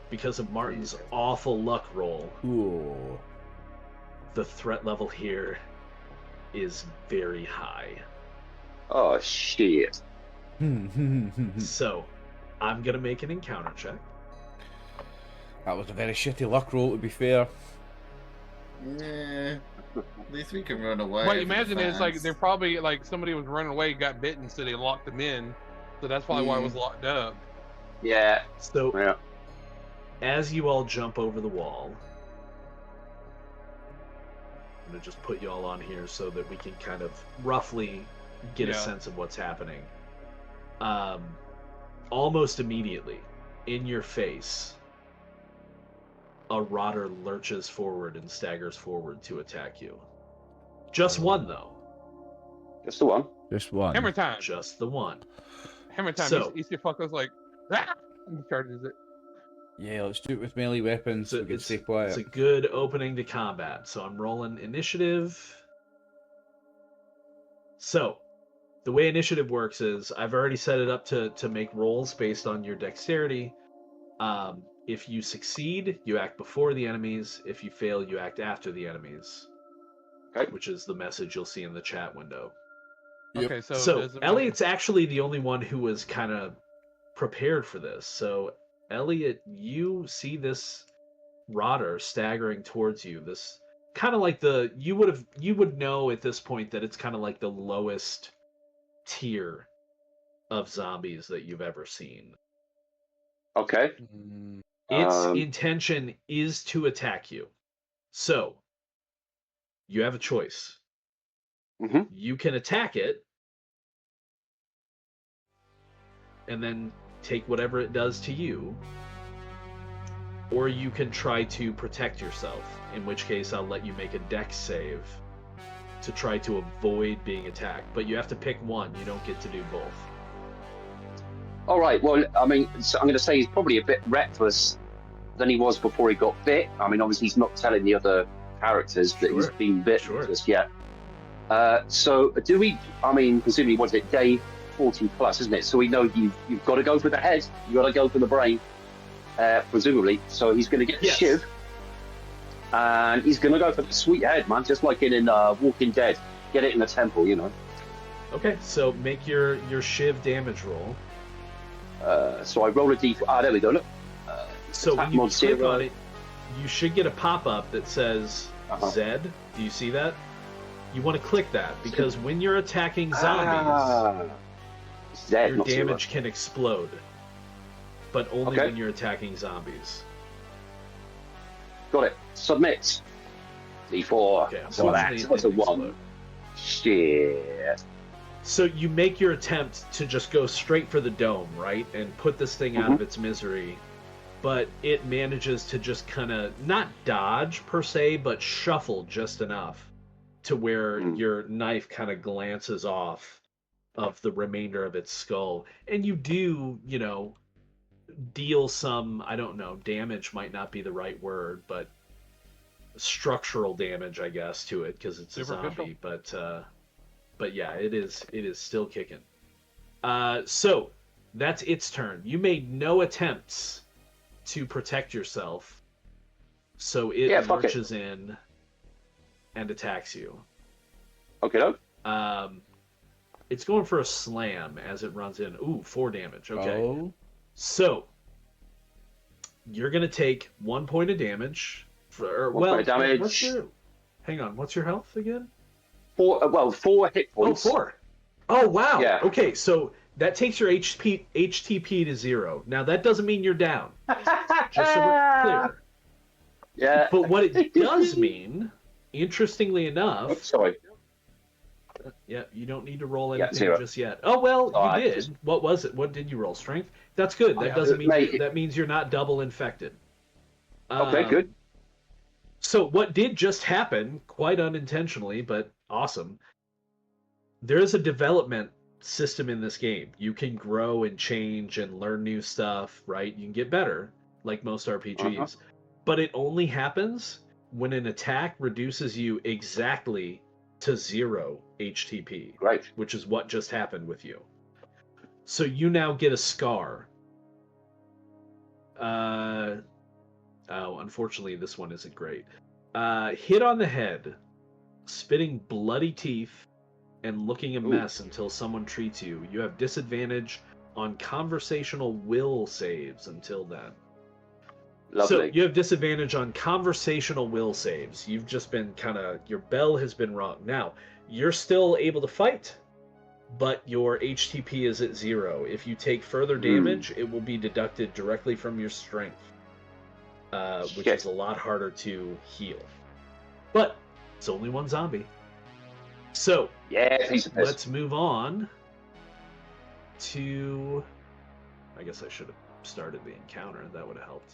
because of Martin's awful luck roll, Ooh. the threat level here is very high. Oh, shit. So, I'm gonna make an encounter check. That was a very shitty luck roll, to be fair. Yeah. At least we can run away. But from imagine the it's like fence. they're probably like somebody was running away, got bitten, so they locked them in. So that's probably why it was locked up. Yeah. So, Yeah. as you all jump over the wall, I'm gonna just put you all on here so that we can kind of roughly get a Yeah. sense of what's happening. Almost immediately, in your face, a rotter lurches forward and staggers forward to attack you. Just one, though. Just the one. Just one. Hammer time. Just the one. Hammer time. So- You see fuckers like, ah! And he charges it. Yeah, let's do it with melee weapons so we can stay quiet. It's a good opening to combat. So I'm rolling initiative. So, the way initiative works is I've already set it up to make rolls based on your dexterity. If you succeed, you act before the enemies. If you fail, you act after the enemies. Okay. Which is the message you'll see in the chat window. Yep. Okay, so, So, does it Elliot's actually the only one who was kind of prepared for this. So, Elliot, you see this rotter staggering towards you. This kind of like you would know at this point that it's kind of like the lowest tier of zombies that you've ever seen. Okay. Its Um, intention is to attack you. So, you have a choice. Mhm. You can attack it and then take whatever it does to you, or you can try to protect yourself, in which case I'll let you make a dex save to try to avoid being attacked. But you have to pick one. You don't get to do both. All right. Well, I mean, so I'm going to say he's probably a bit reckless than he was before he got bit. I mean, obviously he's not telling the other characters that he's Sure. been bit Sure. just yet. So do we? I mean, presumably, was it day 40 plus, isn't it? So we know you've got to go for the head. You've got to go for the brain, presumably. So he's going to get the Yes. shiv. And he's going to go for the sweet head, man, just like in Walking Dead. Get it in the temple, you know. Okay, so make your shiv damage roll. So I roll a d4. Ah, there we go, look. So attack when you mod click 0. on it, you should get a pop-up that says Zed. Do you see that? You want to click that, because when you're attacking zombies, Zed, your not damage 0. can explode. But only Okay. when you're attacking zombies. Got it. Submit. D4. Okay, So that. unfortunately, it That's a didn't 1. explode. Shit. So you make your attempt to just go straight for the dome, right? And put this thing out of its misery. But it manages to just kind of, not dodge per se, but shuffle just enough to where your knife kind of glances off of the remainder of its skull. And you do, you know, deal some, I don't know, damage might not be the right word, but structural damage, I guess, to it, because it's a zombie. But yeah, it is still kicking. So that's its turn. You made no attempts to protect yourself, so it marches in and attacks you. Okay, no. It's going for a slam as it runs in. Ooh, 4 damage. Okay. Oh. So you're gonna take 1 point of damage. Point of damage. Hang on. What's your health again? 4 hit points. Oh, 4. Oh, wow. Yeah. Okay, so that takes your HTP to 0. Now that doesn't mean you're down. Just so we're clear. Yeah. But what it does mean, interestingly enough. Oops, sorry. Yeah, you don't need to roll anything 0. just yet. Oh well, Oh, you did. What was it? What did you roll? Strength? That's good. That doesn't mean that means you're not double infected. Okay, good. So what did just happen, quite unintentionally, but awesome. There is a development system in this game. You can grow and change and learn new stuff, right? You can get better, like most RPGs. But it only happens when an attack reduces you exactly to 0 HTP. Great. Which is what just happened with you. So you now get a scar. Unfortunately, this one isn't great. Hit on the head, spitting bloody teeth, and looking a mess until someone treats you. You have disadvantage on conversational will saves until then. Lovely. So you have disadvantage on conversational will saves. You've just been your bell has been rung. Now, you're still able to fight, but your HTP is at 0. If you take further damage, it will be deducted directly from your strength, which is a lot harder to heal. But it's only one zombie. So, let's move on to... I guess I should have started the encounter. That would have helped.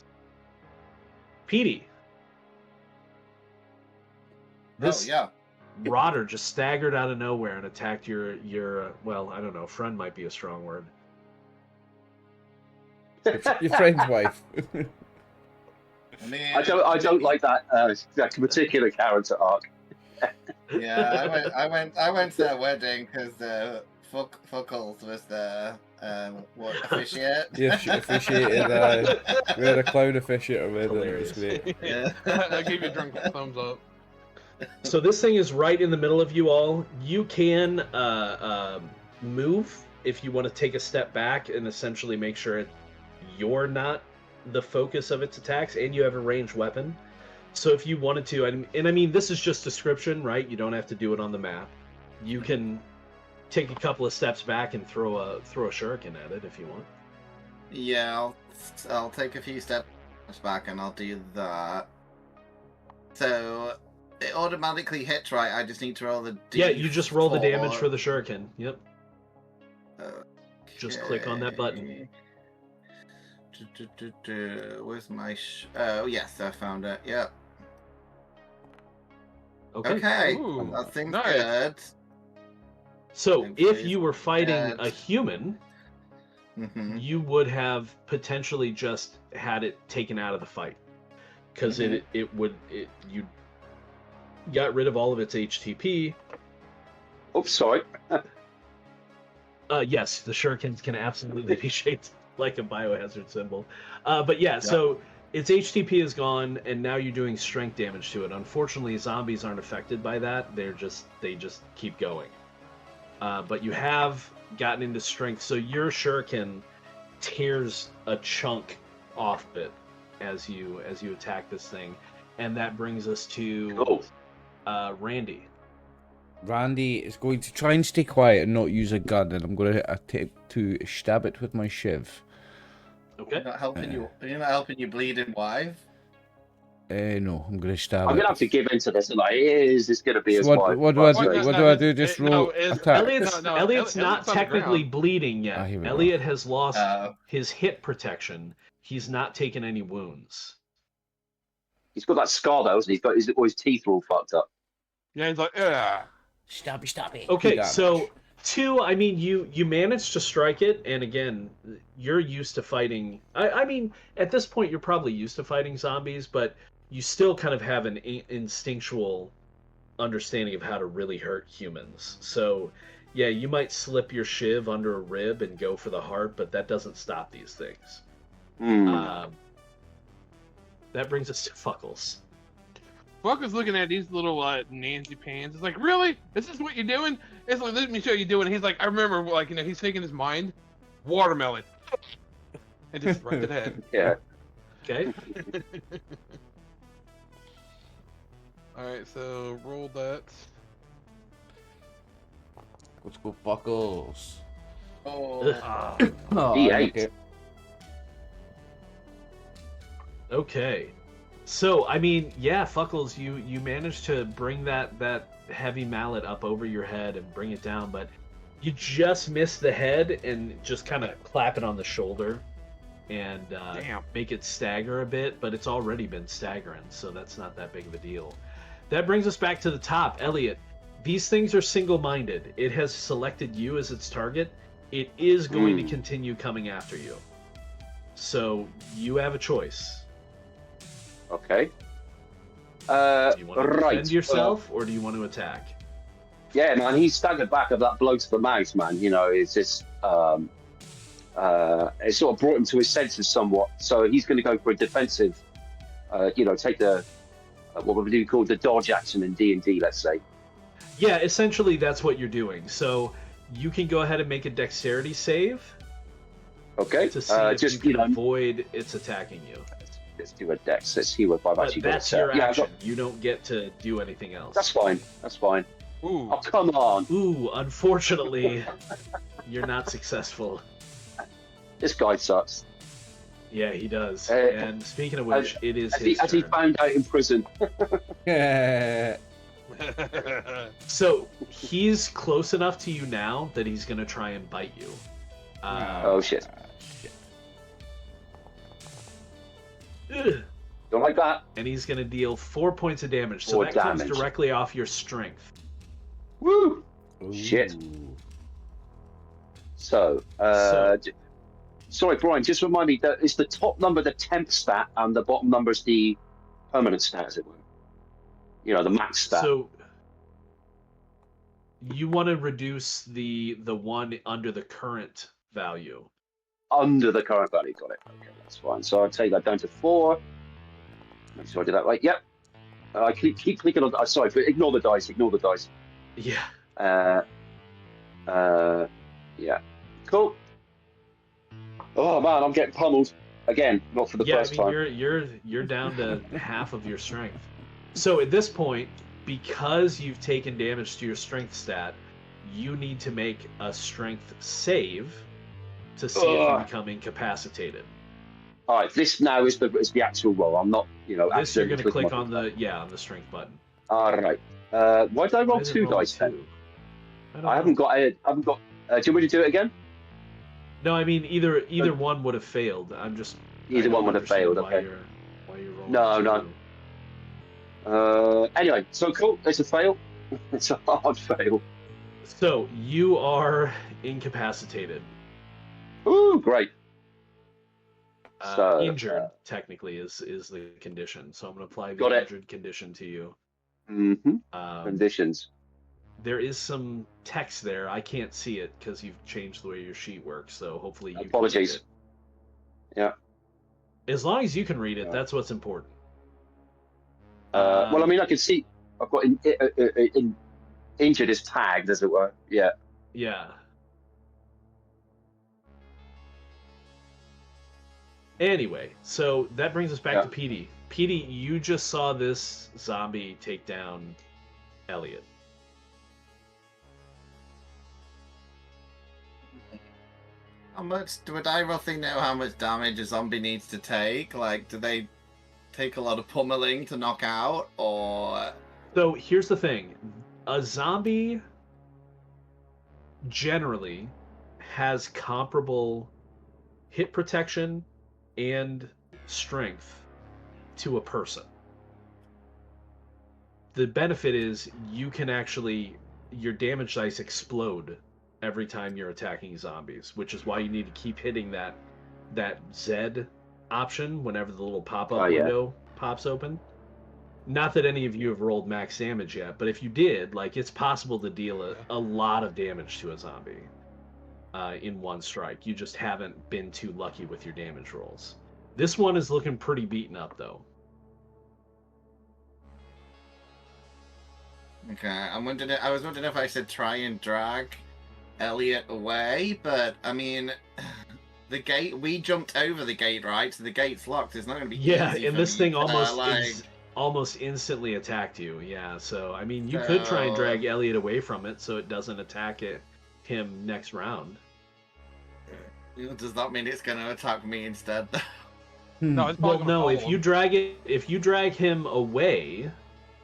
Petey. This rotter just staggered out of nowhere and attacked your well, I don't know, friend might be a strong word. Your friend's wife. mean, I don't like that particular character arc. Yeah, I went to their wedding because Fuckles was the officiate. Yeah, she officiated. We had a clown officiate with it. It was great. Yeah. I gave you a drunk thumbs up. So this thing is right in the middle of you all. You can move if you want to take a step back and essentially make sure you're not the focus of its attacks, and you have a ranged weapon. So if you wanted to, and I mean, this is just description, right? You don't have to do it on the map. You can take a couple of steps back and throw a shuriken at it if you want. Yeah, I'll take a few steps back and I'll do that. So it automatically hits, right? I just need to roll the D4. Yeah, you just roll the damage for the shuriken. Yep. Just click on that button. Where's my oh yes, I found it. Yep. Okay. Ooh, That thing's nice. good. So And if please you were fighting add- a human, you would have potentially just had it taken out of the fight, because you got rid of all of its HTP. Oops, sorry. Yes, the shurikens can absolutely be shaped like a biohazard symbol. But yeah, so its HTP is gone, and now you're doing strength damage to it. Unfortunately, zombies aren't affected by that. They just keep going. But you have gotten into strength, so your shuriken tears a chunk off it as you attack this thing, and that brings us to Randy. Randy is going to try and stay quiet and not use a gun, and I'm going to attempt to stab it with my shiv. Okay. Not helping you. You're not helping you bleeding wife. No, I'm going to stab I'm it. gonna have to give in to this. Like, is this gonna be So as what do I do? What do I do? Just roll attack. Elliot's not technically bleeding yet. Here we go. Elliot has lost his hit protection. He's not taken any wounds. He's got that scar though, hasn't he? He's got his teeth are all fucked up. Yeah, he's like, yeah. Stop it. Okay, so 2, I mean, you managed to strike it, and again, you're used to fighting. I mean, at this point, you're probably used to fighting zombies, but you still kind of have an instinctual understanding of how to really hurt humans. So, yeah, you might slip your shiv under a rib and go for the heart, but that doesn't stop these things. That brings us to Fuckles. Fuckers looking at these little Nancy pants. It's like, really? This is what you're doing? It's like, let me show you doing. He's like, I remember, like, he's thinking his mind, watermelon, and just right to the head. Yeah. Okay. All right, so roll that. Let's go, Buckles. Oh. D8. Okay. So, I mean, yeah, Fuckles, you managed to bring that heavy mallet up over your head and bring it down, but you just miss the head and just kind of clap it on the shoulder and make it stagger a bit, but it's already been staggering, so that's not that big of a deal. That brings us back to the top. Elliot, these things are single-minded. It has selected you as its target. It is going to continue coming after you. So, you have a choice. Okay. Do you want to defend yourself, or do you want to attack? Yeah, man, he staggered back of that blow to the mouth, man. You know, it's just it sort of brought him to his senses somewhat. So he's going to go for a defensive. Take the what would we call the dodge action in D&D, let's say. Yeah, essentially that's what you're doing. So you can go ahead and make a dexterity save. Okay. To see if you can avoid its attacking you. Let's do a dex. Let's see what I've actually got. That's your action. You don't get to do anything else. That's fine. Ooh. Oh, come on. Ooh, unfortunately, you're not successful. This guy sucks. Yeah, he does. And speaking of which, it is his turn. As he found out in prison. So, he's close enough to you now that he's going to try and bite you. Oh, shit. Ugh. Don't like that. And he's going to deal 4 points of damage. So that comes directly off your strength. Woo! Ooh. Shit. So, sorry, Brian, just remind me that it's the top number the temp stat and the bottom number is the permanent stat, as it were. You know, the max stat. So you want to reduce the one under the current value. Under the current value, got it. Okay, that's fine. So I'll take that down to 4. Make sure I do that right. Yep. I keep clicking on. Sorry, ignore the dice. Yeah. Yeah. Cool. Oh man, I'm getting pummeled again. Not for the first time. You're down to half of your strength. So at this point, because you've taken damage to your strength stat, you need to make a strength save to see if you become incapacitated. All right, this now is the actual roll. I'm not, This you're going to click on the strength button. All right. Why did I roll 2 dice then? I haven't got. Do you want me to do it again? No, I mean either one would have failed. I'm just. Either one would have failed. Okay. Why you're rolling? No. Anyway, so cool. It's a fail. It's a hard fail. So you are incapacitated. Ooh, great. Injured technically is the condition. So I'm going to apply the injured condition to you. Mm-hmm. Conditions. There is some text there. I can't see it because you've changed the way your sheet works. So hopefully you. Apologies. Yeah. As long as you can read it, that's what's important. Well, I mean, I can see I've got injured is tagged, as it were. Yeah. Yeah. Anyway, so that brings us back to PD. PD, you just saw this zombie take down Elliot. How much would I roughly know how much damage a zombie needs to take? Like, do they take a lot of pummeling to knock out, or? So here's the thing: a zombie generally has comparable hit protection and strength to a person. The benefit is you can actually, your damage dice explode every time you're attacking zombies, which is why you need to keep hitting that Z option whenever the little pop-up window pops open. Not that any of you have rolled max damage yet, but if you did, like, it's possible to deal a lot of damage to a zombie in one strike. You just haven't been too lucky with your damage rolls. This one is looking pretty beaten up, though. Okay, I was wondering if I should try and drag Elliot away, but I mean, the gate, we jumped over the gate, right? So the gate's locked. It's not going to be easy and for this me thing to, almost instantly attacked you. Yeah, so I mean, you could try and drag Elliot away from it so it doesn't attack him next round. Does that mean it's going to attack me instead? No, it's Well, probably no. If you drag him away,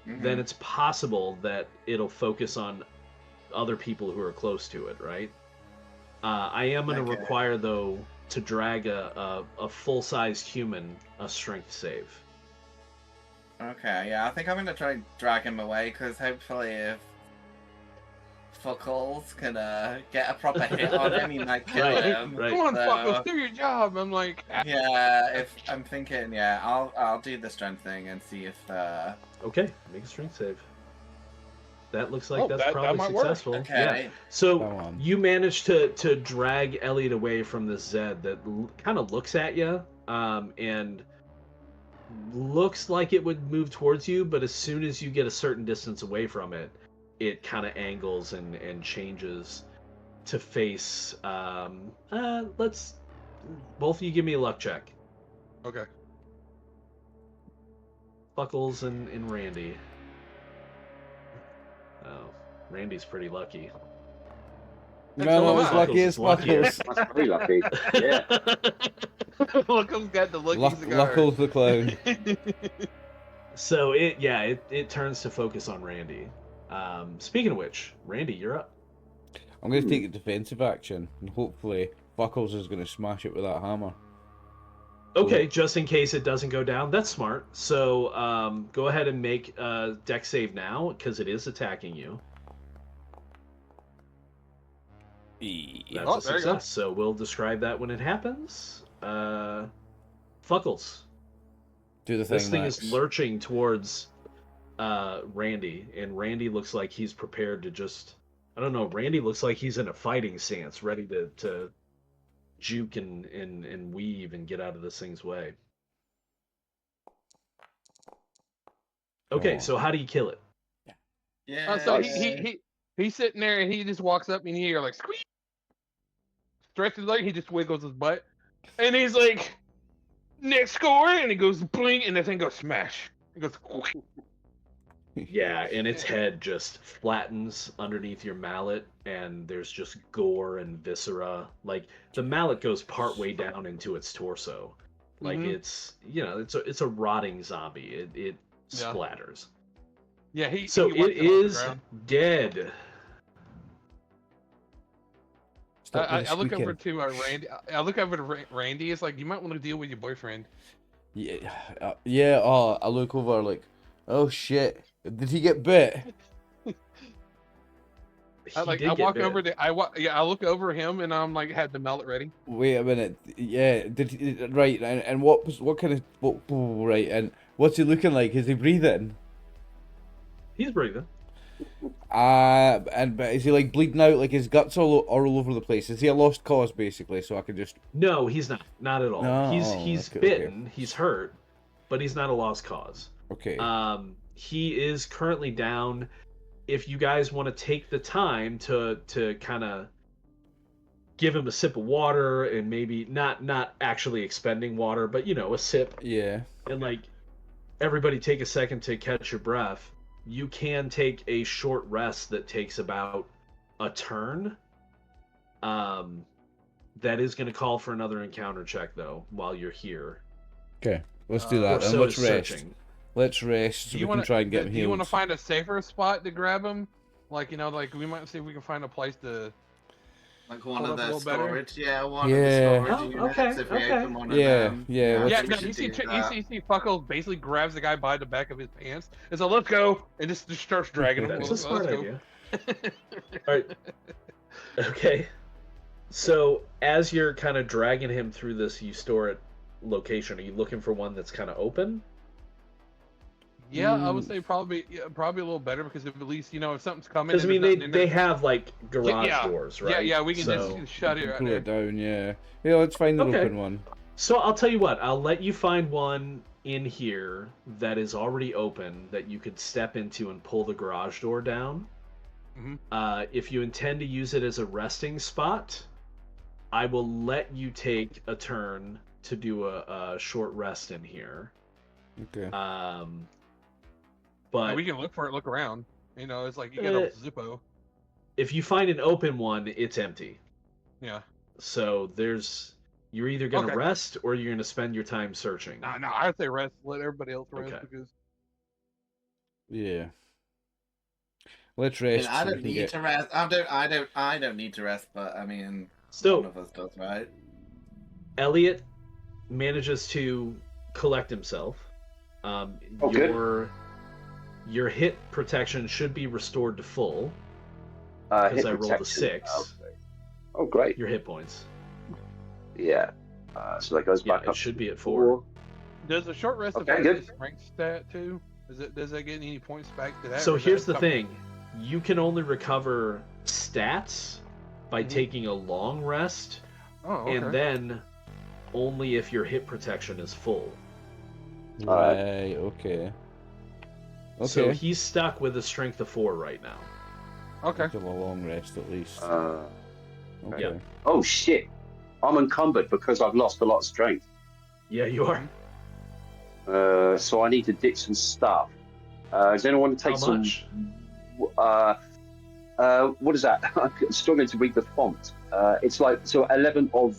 Mhm. then it's possible that it'll focus on other people who are close to it, right? I am going to Okay. require, though, to drag a full-sized human a strength save. Okay, yeah, I think I'm going to try and drag him away, because hopefully if Fuckles can get a proper hit on him, he might kill Right, him. right. Come on, So, fuckers, do your job. I'm like, yeah, if I'm thinking, yeah, I'll do the strength thing and see if Okay, make a strength save. That looks like that's that probably might work. successful. Okay. Yeah. So Come on. you managed to drag Elliot away from this Zed that kind of looks at you, and looks like it would move towards you, but as soon as you get a certain distance away from it, it kind of angles and changes to face. Let's both of you give me a luck check. okay. Buckles and Randy. Oh, Randy's pretty lucky. No, it's Buckles lucky is as luckier. Buckles. That's very lucky. Yeah. Luckles got the lucky cigar. Luckles the clown. So it turns to focus on Randy. Speaking of which, Randy, you're up. I'm going to take a defensive action, and hopefully Buckles is going to smash it with that hammer. Okay, just in case it doesn't go down. That's smart. So go ahead and make a dex save now, because it is attacking you. That's Oh, a there you go. success. So we'll describe that when it happens. Fuckles. Do the thing, This thing Max. is lurching towards Randy, and Randy looks like he's prepared to just... I don't know, Randy looks like he's in a fighting stance, ready to juke and weave and get out of this thing's way. Okay, Oh. so how do you kill it? yeah. So he's sitting there and he just walks up and you hear like squeak. Stretches his leg, he just wiggles his butt, and he's like, "Next score!" And he goes bling, and the thing goes smash. It goes. Squeak. Yeah, and its head just flattens underneath your mallet, and there's just gore and viscera. Like, the mallet goes partway down into its torso. Like, Mhm. it's a rotting zombie. It Yeah. splatters. Yeah, So he wiped it off the is ground. dead. Stop I the look over squeaking. to Randy. I look over to Randy. It's like, you might want to deal with your boyfriend. Yeah, oh, I look over like, oh shit, did he get bit? He I did get walk bit. over to I look over him and I'm like, had the mallet ready. Wait a minute, yeah, did he, right, and what kind of, right, and what's he looking like? Is he breathing? He's breathing. But is he like bleeding out? Like his guts all over the place? Is he a lost cause basically? So I can just. No, he's not at all. No? He's Okay, bitten, he's hurt, but he's not a lost cause. Okay. He is currently down. If you guys want to take the time to kind of give him a sip of water and maybe not actually expending water, but a sip, Yeah. and like everybody take a second to catch your breath. You can take a short rest that takes about a turn. That is going to call for another encounter check though while you're here. Okay. Let's do that. Or And so let's is rest. searching. Let's rest so we can try and get him Do you want to healed. find a safer spot to grab him? Like we might see if we can find a place to. Like one Hold of up a the little better. storage, yeah, one Yeah. of the storage Oh, units. okay, If we okay. open one of Yeah, them, yeah, let's Yeah, we no, should you see, do that. Fuckle basically grabs the guy by the back of his pants. And so let's go, and just starts dragging him. That's a Let's smart go. idea. All right. Okay. So as you're kind of dragging him through this Eustorit location, are you looking for one that's kind of open? Yeah, I would say probably a little better because if at least if something's coming. Because I and mean, there's nothing in they there- have like garage Yeah, doors, right? Yeah, we can So- just shut it right Pull there. it down, yeah. Yeah, let's find the Okay. open one. So I'll tell you what. I'll let you find one in here that is already open that you could step into and pull the garage door down. Mhm. If you intend to use it as a resting spot, I will let you take a turn to do a short rest in here. Okay. But we can look for it, look around. It's like you get a Zippo. if you find an open one, it's empty. Yeah. So you're either going to Okay. rest or you're going to spend your time searching. No, I'd say rest. Let everybody else rest Okay. because. Yeah. Let's I mean, rest. I so we don't can need get... to rest. I don't need to rest, but I mean, one So of us does, right? Elliot manages to collect himself. good. Your hit protection should be restored to full Hit because I rolled a protection. 6. Okay. Oh, great. Your hit points. Yeah. So that goes Yeah, back it up should be at to 4. Does the short rest Okay, affect good. his strength stat too? Does that get any points back to that? So or is here's that the something- thing. You can only recover stats by Mhm. taking a long rest, Oh, okay. and then only if your hit protection is full. Right, okay. Okay. So he's stuck with a strength of 4 right now. Okay. Give a long rest at least. Uh, Okay. yeah. oh shit! I'm encumbered because I've lost a lot of strength. Yeah, you are. So I need to ditch some stuff. Does anyone want to take How some? much? What is that? I'm struggling to read the font. It's like 11 of.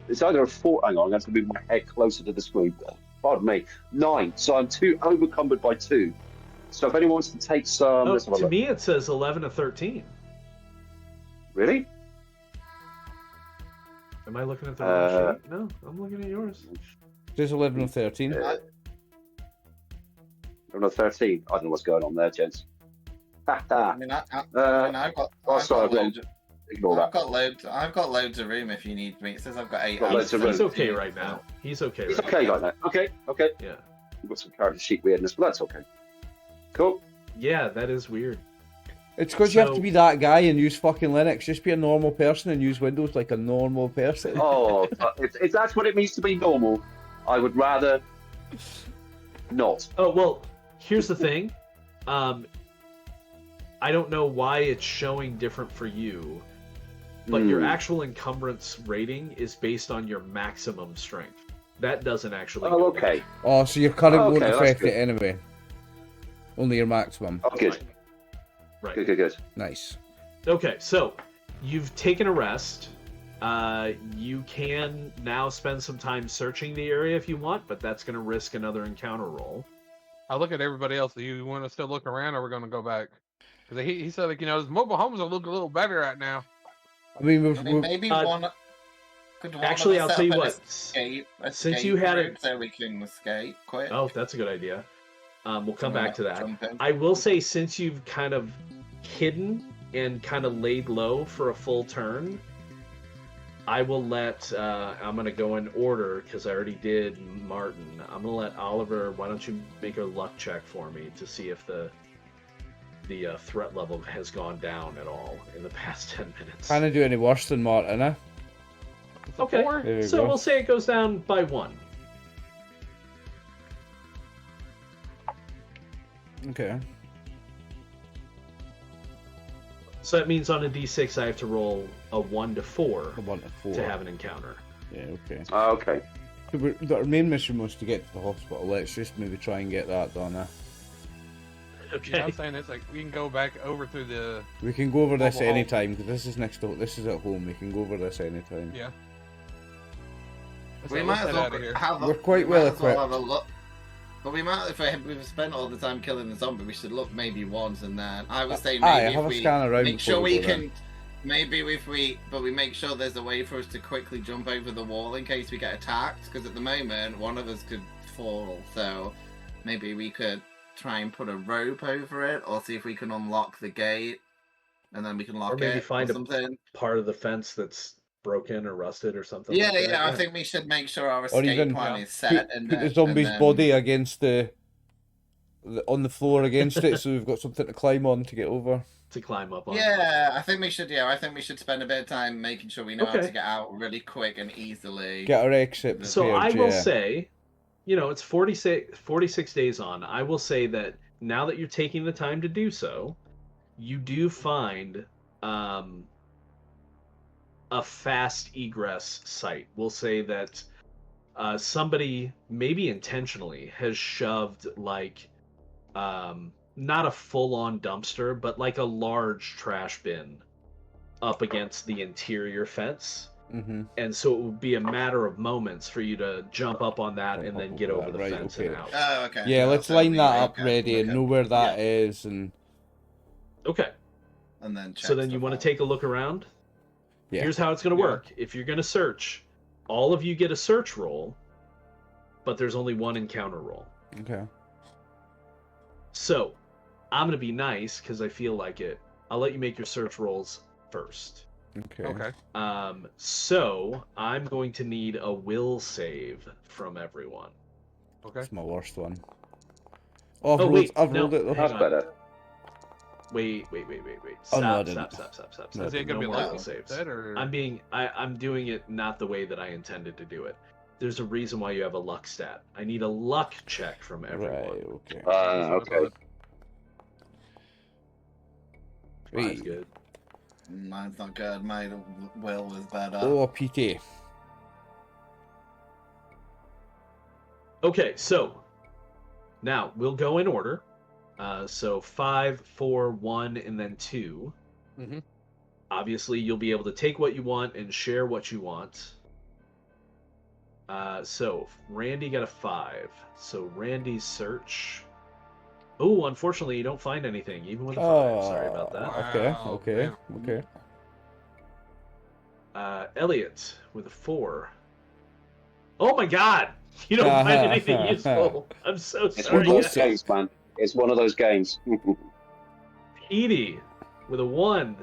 It's either a 4. Hang on, I'm going to move my head closer to the screen. Pardon me. 9. So I'm overcumbered by 2. So if anyone wants to take some, Oh, let's have a to look. me, it says 11 to 13. Really? Am I looking at the wrong sheet? No, I'm looking at yours. Just 11 or 13. I'm not 13. I don't know what's going on there, gents. I mean, I've got. Oh, sorry, I've got loads, ignore I've that. got loads. I've got loads of room if you need me. It says I've got 8. Got loads of room. He's okay right now. He's okay. It's right okay like that. Okay. Yeah. We've got some character sheet weirdness, but that's okay. Cool. Yeah, that is weird. It's because you have So- to be that guy and use fucking Linux. Just be a normal person and use Windows like a normal person. Oh, if that's what it means to be normal, I would rather not. Oh, well, here's the thing. I don't know why it's showing different for you, but your actual encumbrance rating is based on your maximum strength. That doesn't actually Oh, go okay. down. Oh, so your current Oh, won't okay, that's affect good. it anyway. Only your maximum. Oh, good. Right. Good. Nice. Okay, so you've taken a rest. You can now spend some time searching the area if you want, but that's going to risk another encounter roll. I look at everybody else. Do you want to still look around, or we're going to go back? Because he said, like, his mobile homes will look a little better right now. I mean, I mean, maybe one. Could one Actually, of I'll us tell you set up an what. Escape you had route it- so we can escape quick. Oh, that's a good idea. We'll come back to that. Jump in. I will say, since you've kind of hidden and kind of laid low for a full turn, I will let, I'm going to go in order because I already did Martin. I'm going to let Oliver, why don't you make a luck check for me to see if the the threat level has gone down at all in the past 10 minutes. Can't do any worse than Martin, eh? It's a Okay, 4. There we so go. we'll say it goes down by 1. Okay. So that means on a d6 I have to roll a 1 to 4 I want a 4. to have an encounter. Yeah, okay. Okay. So our main mission was to get to the hospital. Let's just maybe try and get that done, eh? Okay. Yeah, I'm saying it's like we can go back over through the. We can go over this Mobile home. anytime, because this is next to, this is at home. We can go over this anytime. Yeah. We So might let's as head well out of here. have a, We're quite we well might as well equipped. have a look. But we might, if we've spent all the time killing the zombie, we should look maybe once and then. I was saying Aye, maybe have if a we scan around make before sure we we go can. then. Maybe if we, but we make sure there's a way for us to quickly jump over the wall in case we get attacked. Because at the moment, one of us could fall. So maybe we could try and put a rope over it, or see if we can unlock the gate, and then we can lock Or maybe it find or a something. part of the fence that's broken or rusted or something Yeah, like that. yeah. I think we should make sure our Or escape even plan Yeah. is set, Put, and put the then- zombie's and then- body against the on the floor against it, so we've got something to climb on to get over. to climb up on. Yeah, I think we should. Yeah, I think we should spend a bit of time making sure we know how Okay. to get out really quick and easily. Get our exit prepared. So I will yeah. say, it's 46 days on. I will say that now that you're taking the time to do so, you do find a fast egress site. We'll say that somebody, maybe intentionally, has shoved like not a full-on dumpster, but like a large trash bin up against the interior fence. Mm-hmm. And so it would be a matter of moments for you to jump up on that Jump and then up get over over that, the right, fence okay. and out. Oh, okay. Yeah, let's So line we- that up okay, ready and okay. know where that is, and Okay. And then check So then you stuff want out. to take a look around? Yeah. Here's how it's going to Yeah. work. If you're going to search, all of you get a search roll, but there's only one encounter roll. okay. So I'm going to be nice because I feel like it. I'll let you make your search rolls first. Okay. Okay. So I'm going to need a will save from everyone. Okay. That's my worst one. Oh, Oh, wait, I've no. rolled it though. Hang That's on. better. Wait. Oh, no, I Stop, didn't. stop. No, Is it gonna No be more like will saves. that or? I'm doing it not the way that I intended to do it. There's a reason why you have a luck stat. I need a luck check from everyone. Right. Okay. Okay. Five's Wait. good. Mine's not good. My will was better. Oh, PT. Okay, so now we'll go in order. So 5, 4, 1, and then 2. Mhm. Obviously, you'll be able to take what you want and share what you want. So Randy got a 5. So Randy's search. Oh, unfortunately, you don't find anything, even with a 5. Sorry about that. Okay. Wow, Okay. man. Okay. Elliot with a 4. Oh my God! You don't find anything useful. I'm so It's sorry. one of those guys. games, man. It's one of those games. Edie with a 1.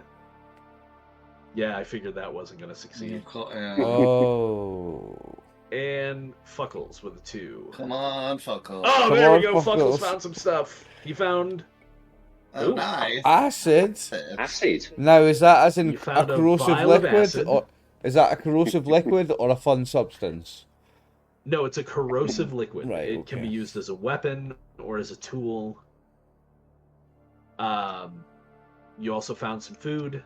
Yeah, I figured that wasn't going to succeed. Oh. And Fuckles with a 2. Come on, Fuckle. Oh, Come there on, we go. Fuckles Fuckles. found some stuff. He found. Oh, Ooh. nice. Acid. Acid. Now, is that as in You a found a corrosive vial of liquid, acid. or is that a corrosive liquid or a fun substance? No, it's a corrosive liquid. Right, It can okay. be used as a weapon or as a tool. You also found some food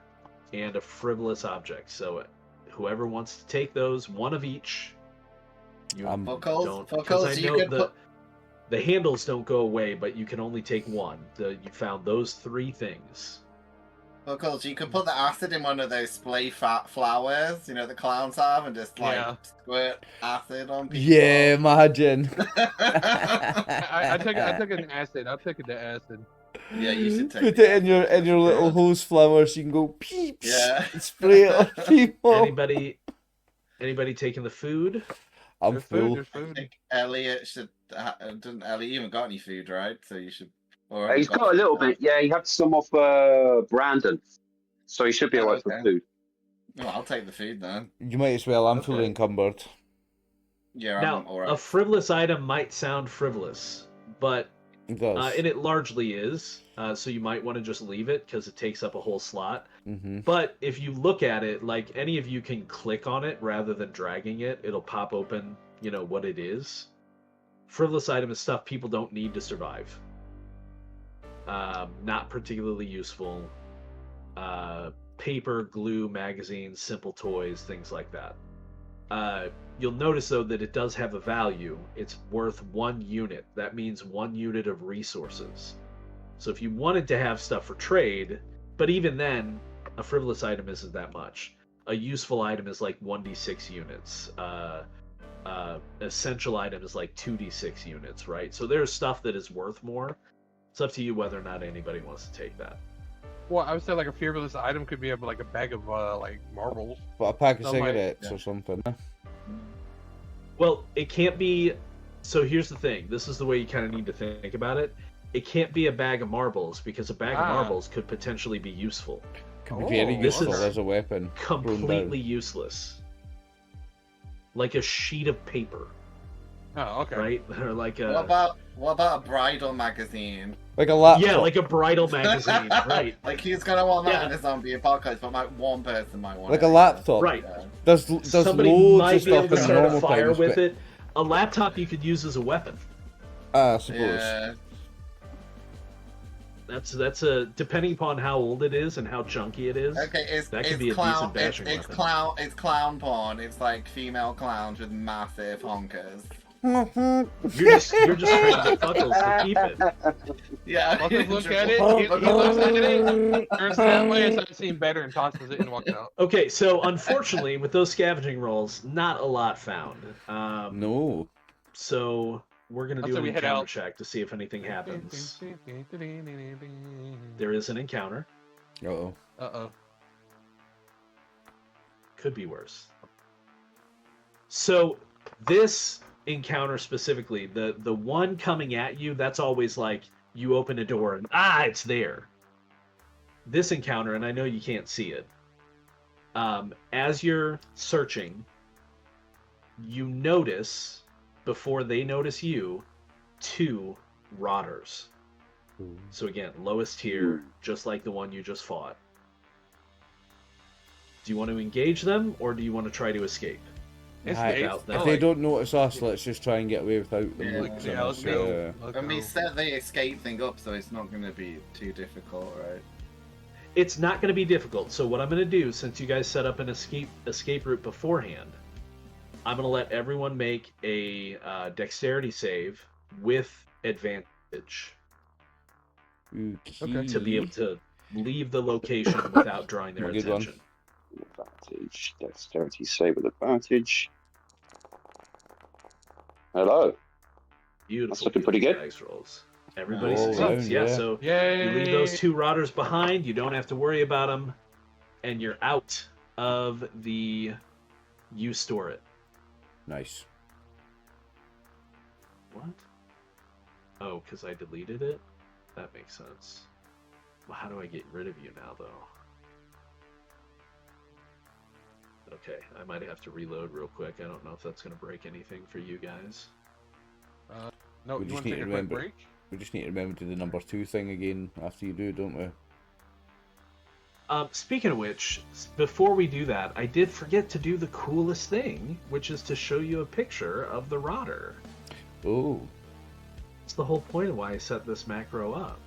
and a frivolous object. So, whoever wants to take those, one of each. You Fuckles, don't. Fuckles, Because I you know could put. the handles don't go away, but you can only take one. You found those 3 things. Fuckles, you could put the acid in one of those splay flowers, you know, the clowns have, and just like Yeah. squirt acid on people. Yeah, imagine. I took an acid. I'll take it to acid. Yeah, you should take Put the it in your acid, little that's hose flower so you can go peeps. Yeah. And spray it on people. Anybody taking the food? I'm There's food. full. There's I food. think Elliot should. Doesn't Elliot even got any food, right? So you should. Or have He's you got a little bit. Yeah, he had some off Brandon, so he should be Oh, alright for okay. food. Well, I'll take the food then. You might as well. I'm fully Okay. encumbered. Yeah, Now, I'm alright. a frivolous item might sound frivolous, but It does. And it largely is. So you might want to just leave it because it takes up a whole slot. Mm-hmm. But if you look at it, like any of you can click on it rather than dragging it, it'll pop open, what it is. Frivolous item is stuff people don't need to survive. Not particularly useful. Paper, glue, magazines, simple toys, things like that. You'll notice, though, that it does have a value. It's worth 1 unit. That means 1 unit of resources. So if you wanted to have stuff for trade, but even then, a frivolous item isn't that much. A useful item is like 1d6 units. Essential item is like 2d6 units, right? So there's stuff that is worth more. It's up to you whether or not anybody wants to take that. Well, I would say like a frivolous item could be like a bag of like marbles. But a pack of Something like- cigarettes yeah. or something. Well, it can't be. So here's the thing. This is the way you kind of need to think about it. It can't be a bag of marbles because a bag of marbles could potentially be useful. Could be very Oh, this useful is as a weapon. thrown down. Completely useless. Like a sheet of paper, Oh, okay. right? Or like a What about a bridal magazine? Like a laptop. yeah, like a bridal magazine, right? Like he's gonna want that Yeah. in a zombie apocalypse, but like one person might want Like it. a laptop. Right. Yeah. There's Somebody loads might of be able stuff to in start a normal fire times, with but it. A laptop you could use as a weapon. I suppose. Yeah. That's a depending upon how old it is and how chunky it is. Okay, That could it's be a clown. decent bashing It's weapon. it's clown porn. It's like female clowns with massive honkers. You're just trying to get Fuckles to keep it. Yeah. Fuckers look at it, he looks at it, turns that way, as I've seen better, and tosses it and walks out. Okay, so unfortunately, with those scavenging rolls, not a lot found. No. So we're gonna I'll do say an we head encounter out. check to see if anything happens. There is an encounter. Uh-oh. Uh-oh. Could be worse. So this encounter specifically, the one coming at you, that's always like you open a door and it's there. This encounter, and I know you can't see it, as you're searching, you notice, before they notice you, 2 rotters. So again, lowest tier, just like the one you just fought. Do you want to engage them, or do you want to try to escape? It's Hi. Dave. If If they don't notice us, let's just try and get away without them. Yeah. noticing Yeah, us, let's go. Let's And we go. set the escape thing up, so it's not going to be too difficult, right? It's not going to be difficult. So what I'm going to do, since you guys set up an escape route beforehand, I'm going to let everyone make a dexterity save with advantage Okay. to be able to leave the location without drawing their Good one. attention. Advantage. Dexterity save with advantage. Hello. Beautiful. That's looking pretty beautiful good. dice rolls. Everybody Oh, succeeds. yeah. Yeah, so Yay! you leave those 2 rotters behind. You don't have to worry about them, and you're out of the. You store it. Nice. What? Oh, because I deleted it? That makes sense. Well, how do I get rid of you now, though? Okay, I might have to reload real quick. I don't know if that's going to break anything for you guys. No, We you just want to need take to a quick remember- break? We just need to remember to do the number 2 thing again after you do, don't we? Speaking of which, before we do that, I did forget to do the coolest thing, which is to show you a picture of the rotter. Oh. That's the whole point of why I set this macro up.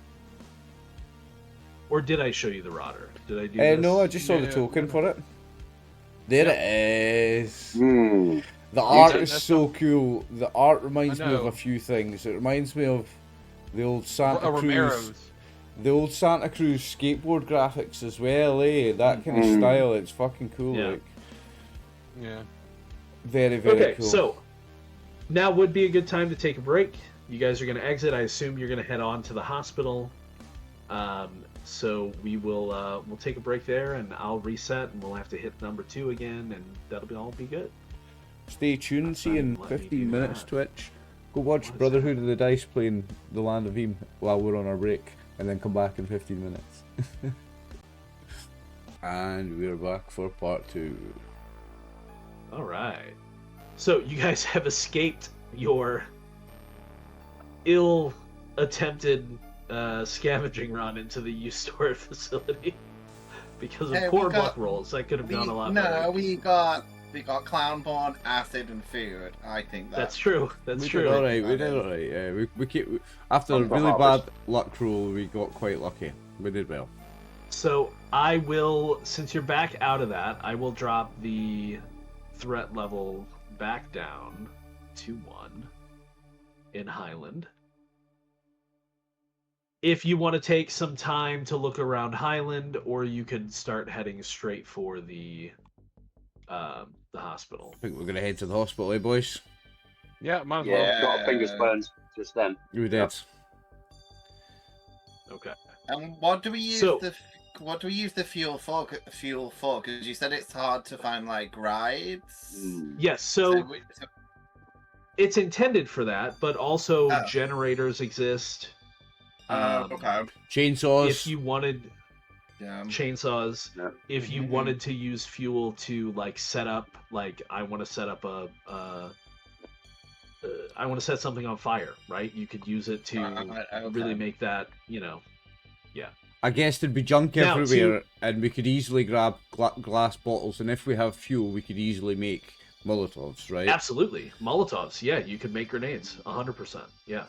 Or did I show you the rotter? Did I do this? No, I just saw the Yeah, token yeah. for it. There it is. Hmm. The art Yeah, is that's so cool. The art reminds I me of know. a few things. It reminds me of the old Santa Cruz, Romero's. the old Santa Cruz skateboard graphics as well. That kind of Mm. style. It's fucking cool. Yeah. Like Yeah. very, very Okay, cool. so now would be a good time to take a break. You guys are going to exit. I assume you're going to head on to the hospital. So we will we'll take a break there, and I'll reset, and we'll have to hit number 2 again, and that'll all be good. Stay tuned. See you in Let me 15 do minutes. that. Twitch. Go watch What is Brotherhood of the Dice playing the Land of Eam while we're on our break, and then come back in 15 minutes. And we're back for part 2. All right. So you guys have escaped your ill attempted scavenging run into the U-Store facility because of Hey, poor we got- buck rolls. That could have gone a lot No, better. we got clown porn, acid, and food. I think That's true. That's we true. did alright. We did alright. Yeah, we keep after a On the really harvest. bad luck roll, we got quite lucky. We did well. So I will, since you're back out of that, I will drop the threat level back down to 1 in Highland. If you want to take some time to look around Highland, or you could start heading straight for the hospital. I think we're gonna head to the hospital, eh, boys? Yeah, might as Yeah, well. got our fingers burned just then. We did. Okay. And what do we use So- the fuel for? Because you said it's hard to find like rides. Yes, so we- it's intended for that, but also Oh. generators exist. okay. Chainsaws. If you wanted Yeah. chainsaws, Yeah. if you Mhm. wanted to use fuel to like set up, like I want to set up I want to set something on fire, right? You could use it to Okay. really make that, I guess there'd be junk Now, everywhere, and we could easily grab glass bottles, and if we have fuel, we could easily make Molotovs, right? absolutely Molotovs. Yeah, you could make grenades, 100%. Yeah.